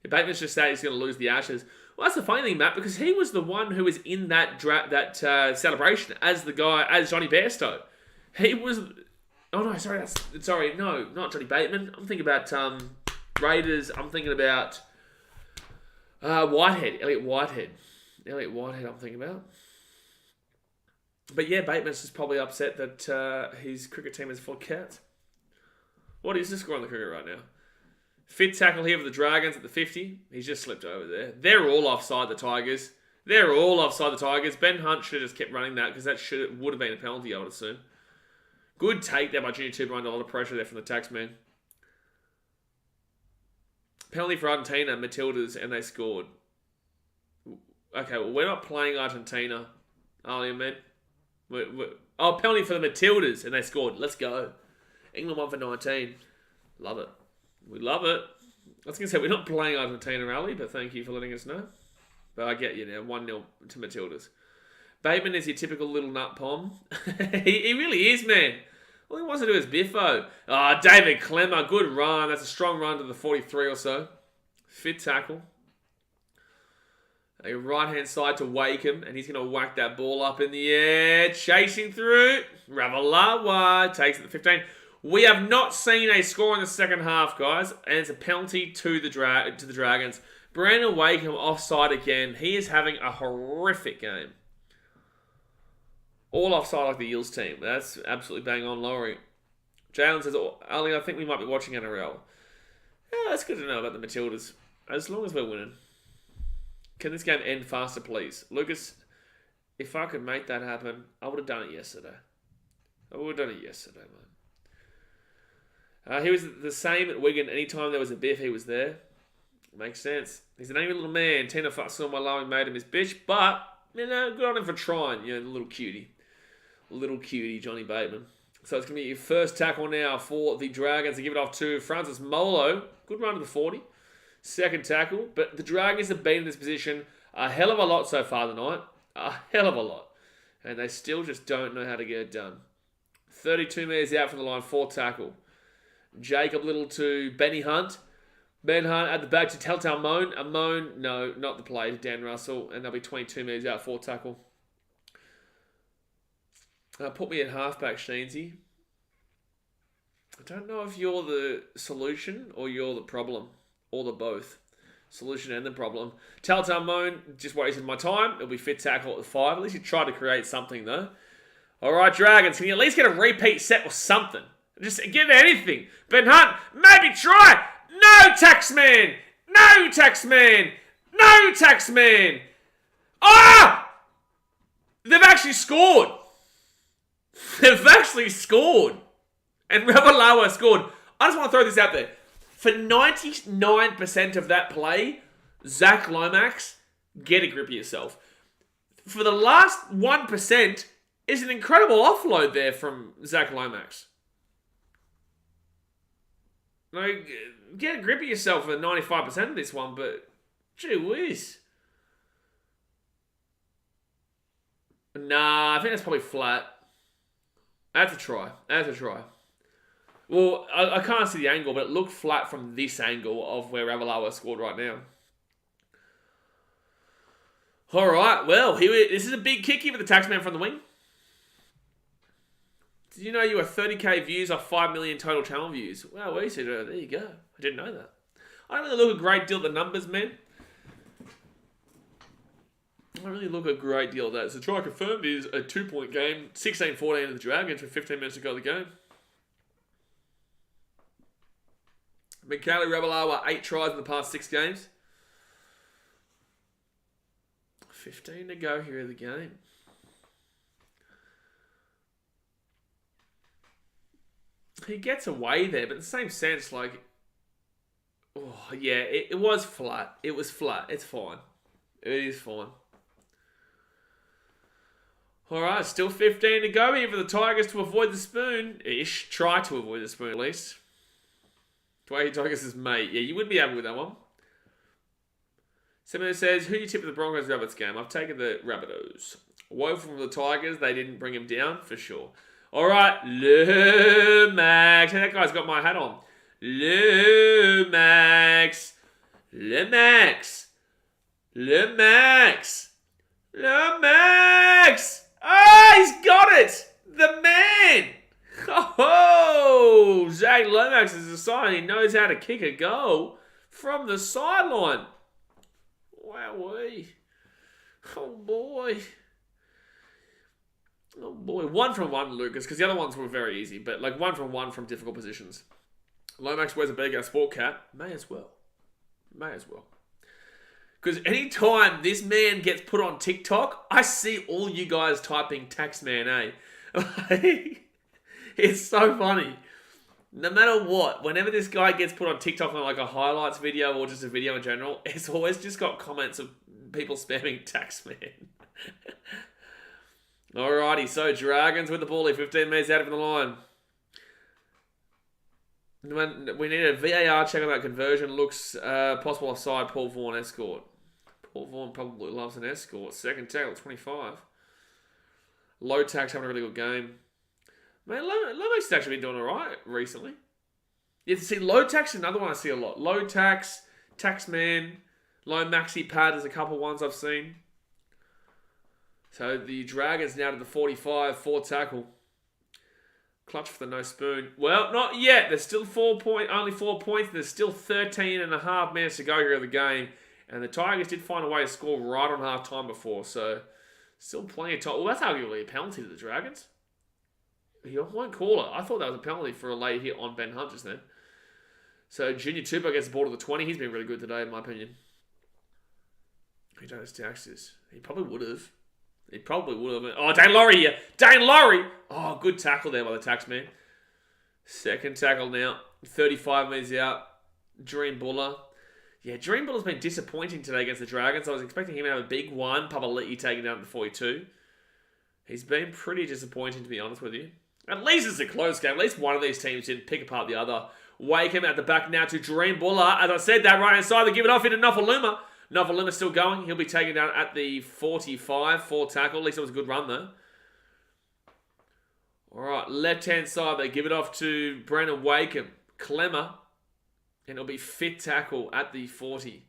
Speaker 1: If Bateman's just saying he's going to lose the Ashes. Well, that's the funny thing, Matt, because he was the one who was in that celebration as the guy, as Johnny Bairstow. He was... Oh, no, sorry. No, not Johnny Bateman. I'm thinking about Raiders. I'm thinking about Whitehead, Elliot Whitehead, I'm thinking about. But yeah, Bateman's just probably upset that his cricket team is full of cats. What is the score on the cricket right now? Fit tackle here for the Dragons at the 50. He's just slipped over there. They're all offside the Tigers. Ben Hunt should have just kept running that because that would have been a penalty, I would assume. Good take there by Junior Tuber under a lot of pressure there from the taxman. Penalty for Argentina, Matildas, and they scored. Okay, well, we're not playing Argentina, are we, man? Penalty for the Matildas, and they scored. Let's go. England won for 19. Love it. We love it. I was going to say, we're not playing Argentina, Ali, but thank you for letting us know. But I get you now. 1-0 to Matildas. Bateman is your typical little nut pom. he really is, man. All he wants to do is biffo. David Clemmer, good run. That's a strong run to the 43 or so. Fit tackle. A right-hand side to Wakeham, and he's going to whack that ball up in the air. Chasing through. Ravalawa takes it to 15. We have not seen a score in the second half, guys, and it's a penalty to the Dragons. Brandon Wakeham offside again. He is having a horrific game. All offside like the Eels team. That's absolutely bang on, Laurie. Jalen says, Ali, I think we might be watching NRL. Yeah, that's good to know about the Matildas. As long as we're winning. Can this game end faster, please? Lucas, if I could make that happen, I would have done it yesterday. Man. He was the same at Wigan. Anytime there was a biff, he was there. Makes sense. He's an angry little man. Tina saw my loving made him his bitch, but, good on him for trying. The little cutie. Little cutie, Johnny Bateman. So it's going to be your first tackle now for the Dragons to give it off to Francis Molo. Good run to the 40. Second tackle. But the Dragons have been in this position a hell of a lot so far tonight. A hell of a lot. And they still just don't know how to get it done. 32 metres out from the line. Fourth tackle. Jacob Little to Benny Hunt. Ben Hunt at the back to Telltale Moan. A Moan, no, not the play. Dan Russell. And they'll be 22 metres out. Fourth tackle. Put me at halfback, Sheensy. I don't know if you're the solution or you're the problem. Or the both. Solution and the problem. Telltale Moan, just wasted my time. It'll be fit tackle at the 5. At least you try to create something, though. All right, Dragons, can you at least get a repeat set or something? Just get anything. Ben Hunt, maybe try. No, Taxman. No, Taxman. No, Taxman. Ah! They've actually scored. They've actually scored. And Ravalawa scored. I just want to throw this out there. For 99% of that play, Zach Lomax, get a grip of yourself. For the last 1%, is an incredible offload there from Zach Lomax. Like, get a grip of yourself for 95% of this one, but gee whiz. Nah, I think that's probably flat. I have to try. Well, I can't see the angle, but it looked flat from this angle of where Ravalawa scored right now. All right, well, this is a big kick here for the Taxman from the wing. Did you know you were 30k views off 5 million total channel views? Wow, there you go. I didn't know that. I don't really look a great deal at the numbers, man. I don't really look a great deal at that. So try confirmed is a 2-point game. 16-14 of the Dragons with 15 minutes to go of the game. Mikhaili Ravalawa, 8 tries in the past 6 games. 15 to go here of the game. He gets away there, but in the same sense, like, oh, yeah, it was flat. It was flat. It's fine. It is fine. All right, still 15 to go here for the Tigers to avoid the spoon-ish. Try to avoid the spoon, at least. Dwayne Tigers' mate. Yeah, you wouldn't be happy with that one. Someone says, who do you tip for the Broncos-Rabbits game? I've taken the Rabbitohs. Woeful from the Tigers. They didn't bring him down, for sure. All right, Lomax. Hey, that guy's got my hat on. Lomax. Lomax. Lomax. Lomax. Ah, he's got it. The man. Oh, Zach Lomax is a sign. He knows how to kick a goal from the sideline. Wowee. Oh, boy. Oh, boy. 1 from 1, Lucas, because the other ones were very easy, but like 1 from 1 from difficult positions. Lomax wears a big sport cap. May as well. Because anytime this man gets put on TikTok, I see all you guys typing Taxman, eh? It's so funny. No matter what, whenever this guy gets put on TikTok on like a highlights video or just a video in general, it's always just got comments of people spamming Taxman. Alrighty, so Dragons with the ball here, 15 metres out of the line. We need a VAR check on that conversion. Looks possible offside, Paul Vaughan escort. Paul Vaughan probably loves an escort. Second tackle, 25. Low tax having a really good game. Man, Lomax has actually been doing alright recently. You see, low tax is another one I see a lot. Low tax, Taxman, low maxi pad is a couple ones I've seen. So the Dragons now to the 45, 4 tackle. Clutch for the no spoon. Well, not yet. There's still only 4 points. There's still 13 and a half minutes to go here of the game. And the Tigers did find a way to score right on half time before. So still plenty of time. Well, that's arguably a penalty to the Dragons. He won't call it. I thought that was a penalty for a late hit on Ben Hunt just then. So Junior Tupou gets the ball to the 20. He's been really good today, in my opinion. He does taxes. He probably would have. Oh, Dane Laurie here. Dane Laurie. Oh, good tackle there by the Taxman. Second tackle now. 35 metres out. Dream Buller. Yeah, Dream Buller's been disappointing today against the Dragons. I was expecting him to have a big one. Papali'i taking down to the 42. He's been pretty disappointing, to be honest with you. At least it's a close game. At least one of these teams didn't pick apart the other. Wakeham at the back now to Dream Buller. As I said, that right-hand side, they give it off into Nofaluma. Nofaluma still going. He'll be taken down at the 45. 4 tackle. At least it was a good run, though. All right, left-hand side, they give it off to Brandon Wakeham. Clemmer. And it'll be fit tackle at the 40.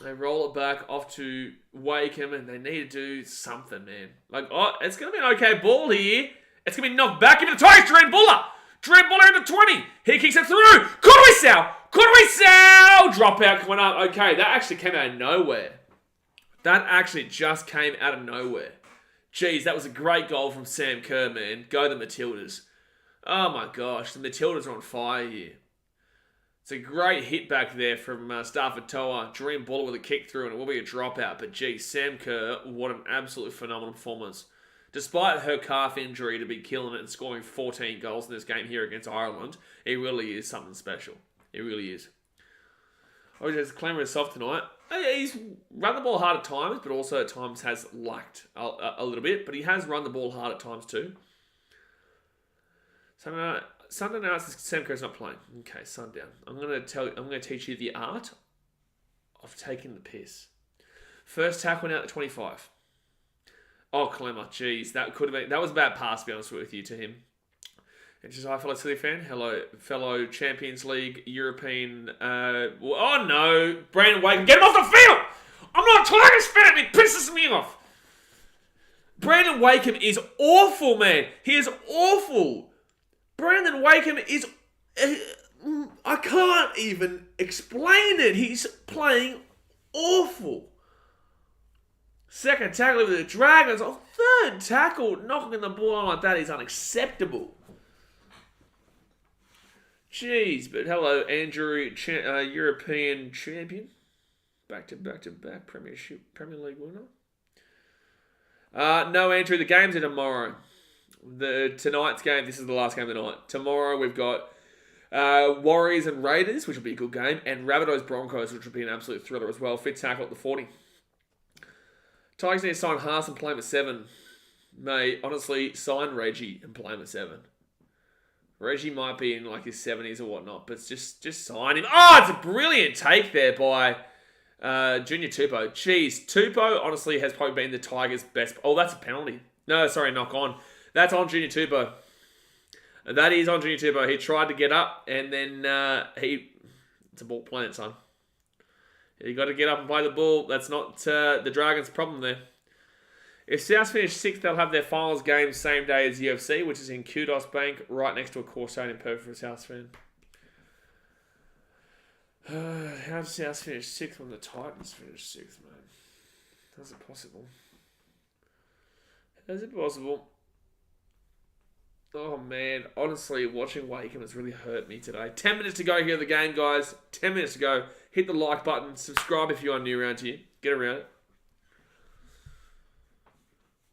Speaker 1: They roll it back off to Wakeham, and they need to do something, man. Like, oh, it's going to be an okay ball here. It's going to be knocked back. Give it to Tigers. Dream Buller. Dream Buller in the 20. He kicks it through. Koroisau. Coruscant! Dropout coming up. Okay, that actually came out of nowhere. That actually just came out of nowhere. Jeez, that was a great goal from Sam Kerr, man. Go the Matildas. Oh my gosh, the Matildas are on fire here. It's a great hit back there from Stafford Toa. Dream baller with a kick through, and it will be a dropout. But geez, Sam Kerr, what an absolutely phenomenal performance. Despite her calf injury to be killing it and scoring 14 goals in this game here against Ireland, it really is something special. It really is. Oh, he's claiming himself tonight. He's run the ball hard at times, but also at times has lacked a little bit. But he has run the ball hard at times too. Sunday night, Sam Kerr's not playing. Okay, sundown. I'm gonna teach you the art of taking the piss. First tackle now at the 25. Oh, Clemmer, jeez, that was a bad pass, to be honest with you, to him. And just hi, fellow Silly fan. Hello, fellow Champions League, European. Oh no, Brandon Wakeham, get him off the field! I'm not a Tigers fan. It pisses me off. Brandon Wakeham is awful, man. He is awful. Brandon Wakeham is... I can't even explain it. He's playing awful. Second tackle with the Dragons. Oh, third tackle. Knocking the ball on like that is unacceptable. Jeez, but hello, Andrew, European champion. Back to back Premier League winner. No, Andrew, the games are tomorrow. Tonight's game, this is the last game of the night. Tomorrow we've got Warriors and Raiders, which will be a good game, and Rabbitohs Broncos, which will be an absolute thriller as well. Fit tackle at the 40. Tigers need to sign Haas and play him at 7. Mate, honestly, sign Reggie and play him at 7. Reggie might be in like his 70s or whatnot, but just sign him. Oh, it's a brilliant take there by Junior Tupou. Jeez, Tupou honestly has probably been the Tigers' best. Oh, that's a penalty. No, sorry, knock on. That's on Junior Tupou. That is on Junior Tupou. He tried to get up, and then it's a ball plant, son. You got to get up and play the ball. That's not the Dragons' problem there. If South finish 6th, they'll have their finals game same day as UFC, which is in Kudos Bank, right next to a core stadium, perfect for a South fan. How does South finish 6th when the Titans finish 6th, man? How's it possible? How's it possible? Oh, man. Honestly, watching Wakeham has really hurt me today. 10 minutes to go here in the game, guys. 10 minutes to go. Hit the like button. Subscribe if you are new around here. Get around it.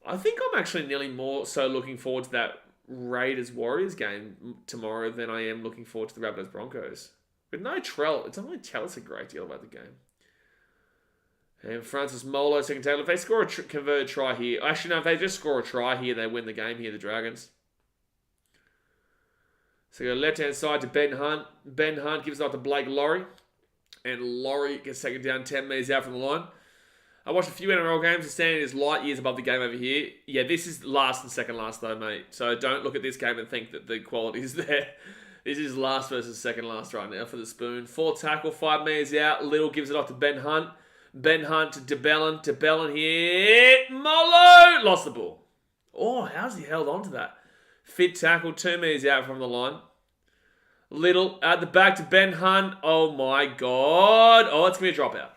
Speaker 1: I think I'm actually nearly more so looking forward to that Raiders-Warriors game tomorrow than I am looking forward to the Rabbitohs-Broncos. With no Trell, it doesn't really tell us a great deal about the game. And Francis Molo, second tackle. If they score a converted try here... Actually, no, if they just score a try here, they win the game here, the Dragons. So go left-hand side to Ben Hunt. Ben Hunt gives it off to Blake Laurie. And Laurie gets taken down 10 metres out from the line. I watched a few NRL games. The standard is light years above the game over here. Yeah, this is last and second last though, mate. So don't look at this game and think that the quality is there. This is last versus second last right now for the Spoon. 4th tackle, 5 metres out. Little gives it off to Ben Hunt. Ben Hunt to DeBellin. DeBellin here. Molo! Lost the ball. Oh, how's he held on to that? Fit tackle, 2 metres out from the line. Little at the back to Ben Hunt. Oh my God. Oh, it's going to be a dropout.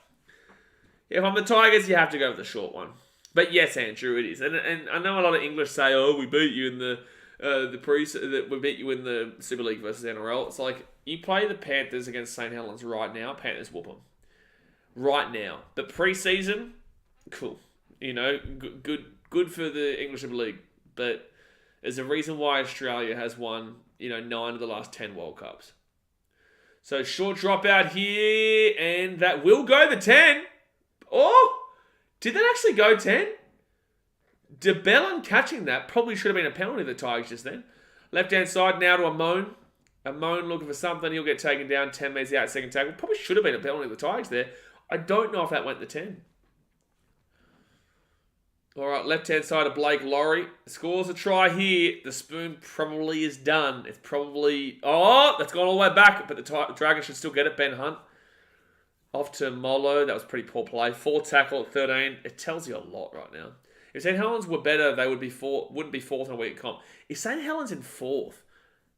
Speaker 1: If I'm the Tigers, you have to go with the short one. But yes, Andrew, it is. And I know a lot of English say, "Oh, we beat you in we beat you in the Super League versus NRL." It's like you play the Panthers against St Helens right now. Panthers whoop them right now. But pre-season, cool. You know, good for the English Super League. But there's a reason why Australia has won 9 of the last 10 World Cups. So short dropout here, and that will go the 10. Oh, did that actually go 10? DeBellin catching that probably should have been a penalty to the Tigers just then. Left-hand side now to Amon. Amon looking for something. He'll get taken down 10 metres out, second tackle. Probably should have been a penalty to the Tigers there. I don't know if that went the 10. All right, left-hand side of Blake Laurie. Scores a try here. The Spoon probably is done. It's probably... Oh, that's gone all the way back, but the Dragons should still get it. Ben Hunt. Off to Molo. That was pretty poor play. 4th tackle at 13. It tells you a lot right now. If St Helens were better, they wouldn't be 4th in a week comp. If St Helens in 4th,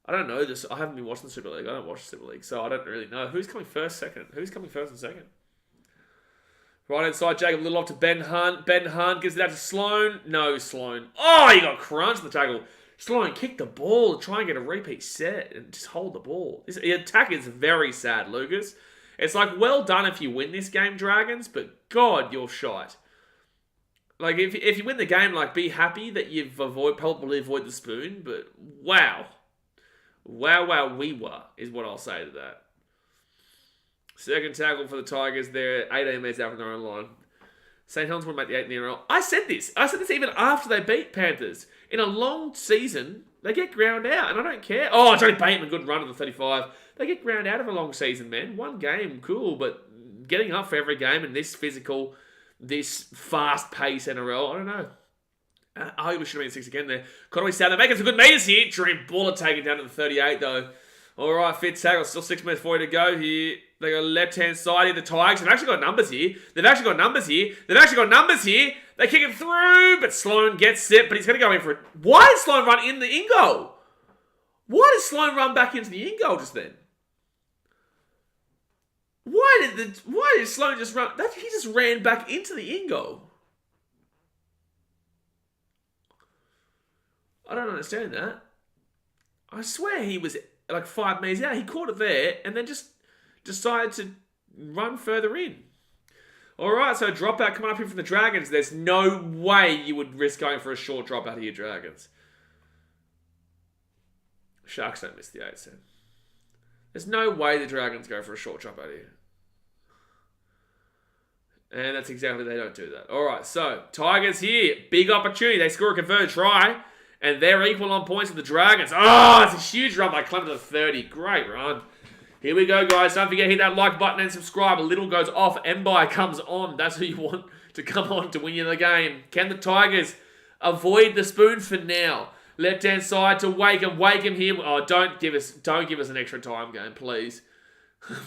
Speaker 1: I don't know this. I haven't been watching the Super League. I don't watch the Super League, so I don't really know. Who's coming first, second? Who's coming first and second? Right inside, Jacob Little off to Ben Hunt. Ben Hunt gives it out to Sloan. No, Sloan. Oh, he got crunched in the tackle. Sloan kick the ball, try and get a repeat set, and just hold the ball. This attack is very sad, Lucas. It's like, well done if you win this game, Dragons, but God, you're shite. Like, if you win the game, like, be happy that you've probably avoid the spoon, but wow. Wow, we were, is what I'll say to that. Second tackle for the Tigers. They're 18 minutes out from their own line. St Helens would make the 8 in the NRL. I said this even after they beat Panthers. In a long season, they get ground out, and I don't care. Oh, Johnny Bateman, good run at the 35. They get ground out of a long season, man. One game, cool, but getting up for every game in this physical, this fast-paced NRL, I don't know. I should have been 6 again there. Conway South, they're making some good meters here. Dream Buller taken down to the 38, though. All right, fit tackle. Still 6 minutes for you to go here. They got left-hand side here. The Tigers have actually got numbers here. They kick it through, but Sloan gets it, but he's going to go in for it. Why did Sloan run in the in-goal? Why did Sloan run back into the in-goal just then? Why did Sloan just run? He just ran back into the in-goal. I don't understand that. I swear he was like 5 meters out. He caught it there and then just decided to run further in. Alright, so dropout coming up here from the Dragons. There's no way you would risk going for a short dropout here, Dragons. Sharks don't miss the 8, so. There's no way the Dragons go for a short dropout here. And that's exactly, they don't do that. Alright, so Tigers here. Big opportunity. They score a converted try. And they're equal on points with the Dragons. Oh, it's a huge run by Clem to the 30. Great run. Here we go, guys. Don't forget, hit that like button and subscribe. A little goes off. Mbai comes on. That's who you want to come on to win you the game. Can the Tigers avoid the spoon for now? Left-hand side to Wakeham. Wakeham here. Oh, don't give us an extra time game, please.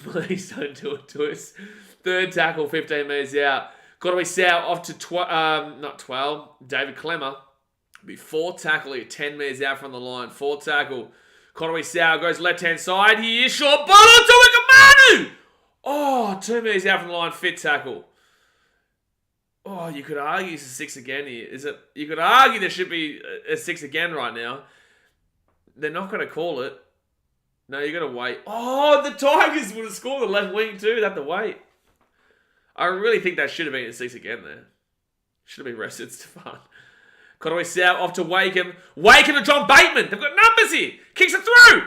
Speaker 1: Please don't do it to us. Third tackle, 15 metres out. Got to be Sow off to not 12. David Clemmer. Be fourth tackle here, 10 metres out from the line. Fourth tackle. Conway Sow goes left-hand side here. Short ball to Ikamanu! Oh, 2 metres out from the line. Fit tackle. Oh, you could argue it's a 6 again here. You could argue there should be a 6 again right now. They're not going to call it. No, you got to wait. Oh, the Tigers would have scored the left wing too. They have to wait. I really think that should have been a 6 again there. Should have been rested, Stefan. Conway Sow off to Wakeham. Wakeham to John Bateman. They've got numbers here. Kicks it through.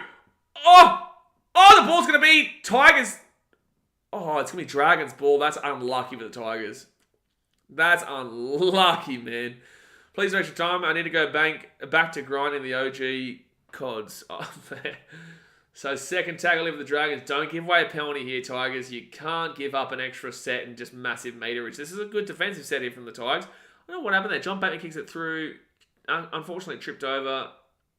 Speaker 1: Oh, the ball's going to be Tigers. Oh, it's going to be Dragons' ball. That's unlucky for the Tigers. That's unlucky, man. Please waste your time. I need to go back to grinding the OG cods. Oh, man. So second tackle for the Dragons. Don't give away a penalty here, Tigers. You can't give up an extra set and just massive meterage. This is a good defensive set here from the Tigers. I don't know what happened there. John Bateman kicks it through. Unfortunately, tripped over.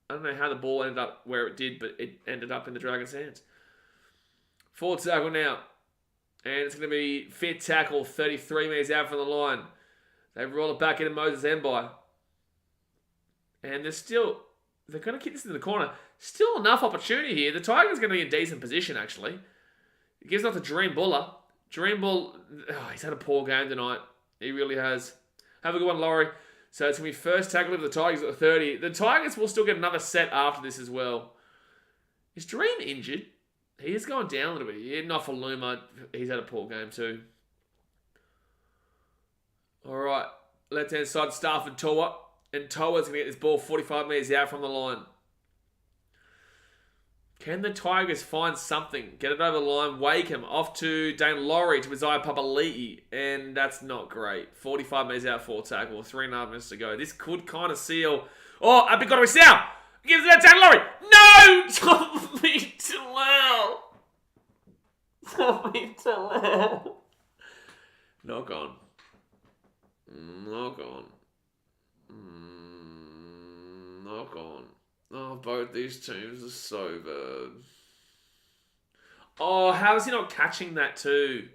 Speaker 1: I don't know how the ball ended up where it did, but it ended up in the Dragons' hands. Fourth tackle now. And it's going to be fit tackle, 33 metres out from the line. They roll it back into Moses Mbai. And they're going to kick this in the corner. Still enough opportunity here. The Tigers are going to be in decent position, actually. It gives off to Dream Buller. Dream Bull, he's had a poor game tonight. He really has. Have a good one, Laurie. So it's going to be first tackle of the Tigers at the 30. The Tigers will still get another set after this as well. Is Dream injured? He has gone down a little bit. Yeah, not for Luma. He's had a poor game too. All right. Left-hand side, Stafford Toa. And Toa's going to get this ball 45 metres out from the line. Can the Tigers find something? Get it over the line. Wakeham off to Dane Laurie to Isaiah Papali'i. And that's not great. 45 metres out, 4 tackle. 3.5 minutes to go. This could kind of seal. Oh, a big got to be Sow. Gives it to Dane Laurie. No! Tommy Talau. Tommy Talau. Knock on. Knock on. Knock on. Oh, both these teams are so bad. Oh, how is he not catching that too?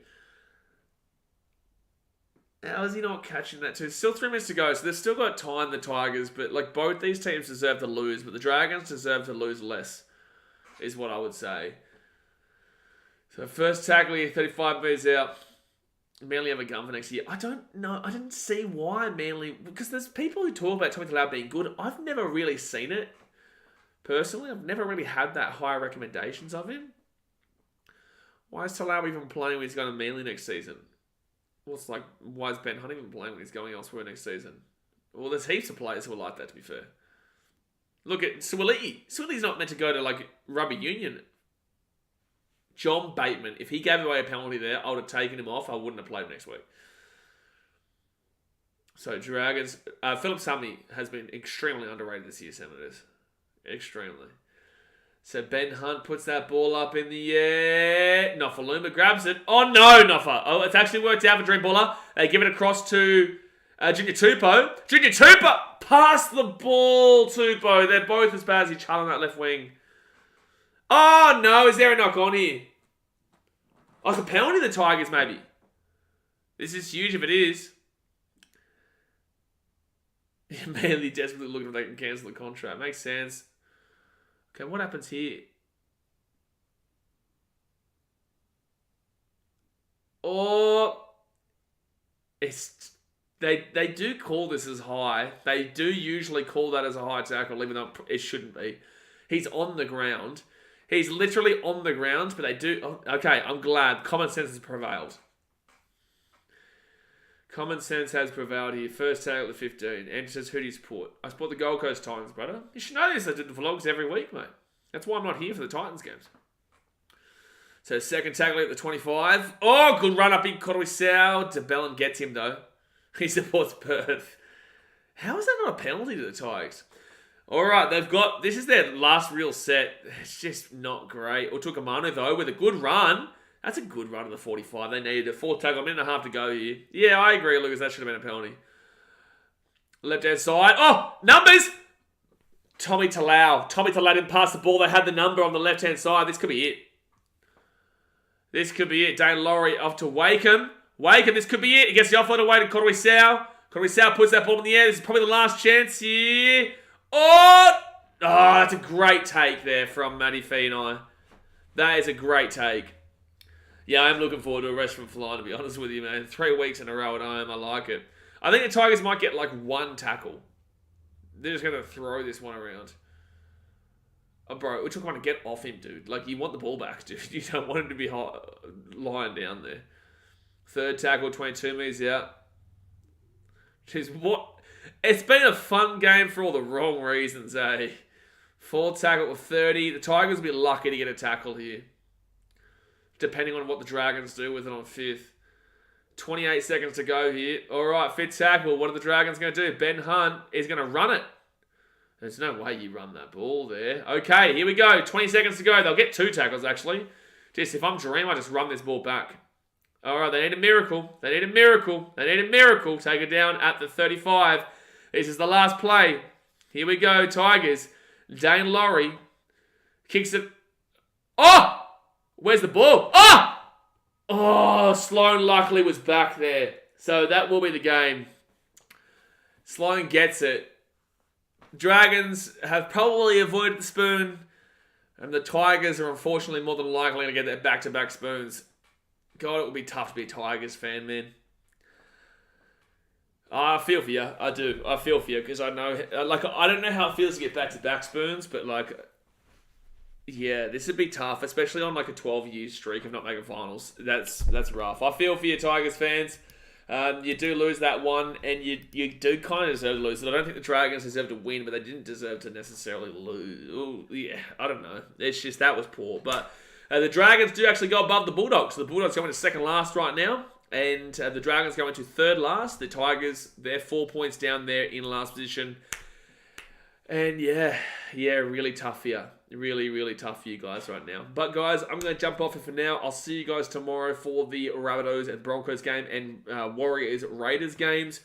Speaker 1: How is he not catching that too? Still 3 minutes to go, so they've still got time, the Tigers, but like both these teams deserve to lose, but the Dragons deserve to lose less. is what I would say. So first tackle here, 35 metres out. Manly have a gun for next year. I don't know. I didn't see why Manly... Because there's people who talk about Tommy Talau being good. I've never really seen it. Personally, I've never really had that high recommendations of him. Why is Talau even playing when he's going to Manly next season? Well, it's like, why is Ben Hunt even playing when he's going elsewhere next season? Well, there's heaps of players who are like that, to be fair. Look at Suoliti. Suoliti's not meant to go to, like, rugby union. John Bateman, if he gave away a penalty there, I would have taken him off. I wouldn't have played him next week. So, Dragons. Philip Sumney has been extremely underrated this year, Senators. Extremely. So, Ben Hunt puts that ball up in the air. Nofaluma grabs it. Oh, no, Nofa. Oh, it's actually worked out for Dream Buller. They give it across to Junior Tupou. Junior Tupou! Pass the ball, Tupou. They're both as bad as each other on that left wing. Oh, no. Is there a knock on here? Oh, it's a penalty to the Tigers, maybe. This is huge if it is. Manly desperately looking if they can cancel the contract. Makes sense. Okay, what happens here? Oh, they do call this as high. They do usually call that as a high tackle, even though it shouldn't be. He's on the ground. He's literally on the ground, but they do... Oh, okay, I'm glad. Common sense has prevailed. Common sense has prevailed here. First tackle at 15. Andrew says, who do you support? I support the Gold Coast Titans, brother. You should know this. I do the vlogs every week, mate. That's why I'm not here for the Titans games. So second tackle at the 25. Oh, good run up in Koroisau. DeBellin gets him, though. He supports Perth. How is that not a penalty to the Tigers? All right, they've got... This is their last real set. It's just not great. Utukamanu, though, with a good run. That's a good run to the 45. They needed a fourth tackle. A minute and a half to go here. Yeah, I agree, Lucas. That should have been a penalty. Left-hand side. Oh, numbers! Tommy Talau. Tommy Talau didn't pass the ball. They had the number on the left-hand side. This could be it. This could be it. Dane Laurie off to Wakeham. Wakeham, this could be it. He gets the offload away to Koroisau. Koroisau puts that ball in the air. This is probably the last chance here. Oh, that's a great take there from Matty Feeney. That is a great take. Yeah, I'm looking forward to a rest from flying, to be honest with you, man. 3 weeks in a row at home. I like it. I think the Tigers might get like one tackle. They're just going to throw this one around. Oh, bro, we're trying to get off him, dude. Like, you want the ball back, dude. You don't want him to be lying down there. Third tackle, 22 metres out. Jeez, what? It's been a fun game for all the wrong reasons, eh? Fourth tackle with 30. The Tigers will be lucky to get a tackle here. Depending on what the Dragons do with it on fifth. 28 seconds to go here. All right, fifth tackle. What are the Dragons going to do? Ben Hunt is going to run it. There's no way you run that ball there. Okay, here we go. 20 seconds to go. They'll get two tackles, actually. Just if I'm Dream, I just run this ball back. All right, they need a miracle. They need a miracle. They need a miracle. Take it down at the 35. This is the last play. Here we go, Tigers. Dane Laurie kicks it. Oh! Where's the ball? Oh! Oh, Sloan luckily was back there. So that will be the game. Sloan gets it. Dragons have probably avoided the spoon. And the Tigers are unfortunately more than likely to get their back-to-back spoons. God, it will be tough to be a Tigers fan, man. I feel for you. I do. I feel for you because I know, like, I don't know how it feels to get back-to-back spoons, but, like, yeah, this would be tough, especially on, like, a 12-year streak of not making finals. That's rough. I feel for you, Tigers fans. You do lose that one, and you do kind of deserve to lose it. I don't think the Dragons deserve to win, but they didn't deserve to necessarily lose. Ooh, yeah, I don't know. It's just, that was poor. But the Dragons do actually go above the Bulldogs. So the Bulldogs going to second last right now. And the Dragons go into third last. The Tigers, they're 4 points down there in last position. And yeah, really tough here. Really, really tough for you guys right now. But guys, I'm going to jump off here for now. I'll see you guys tomorrow for the Rabbitohs and Broncos game and Warriors Raiders games.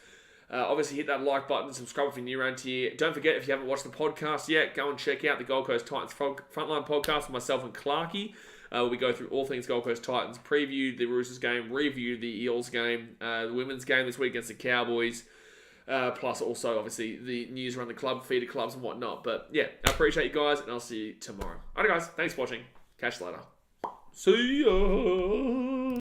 Speaker 1: Obviously, hit that like button, subscribe if you're new around here. Don't forget, if you haven't watched the podcast yet, go and check out the Gold Coast Titans Frontline podcast with myself and Clarkey. We go through all things Gold Coast Titans, preview the Roosters game, review the Eels game, the women's game this week against the Cowboys. plus also obviously the news around the club, feeder clubs and whatnot. But yeah, I appreciate you guys, and I'll see you tomorrow. Alright guys, thanks for watching. Catch you later. See ya.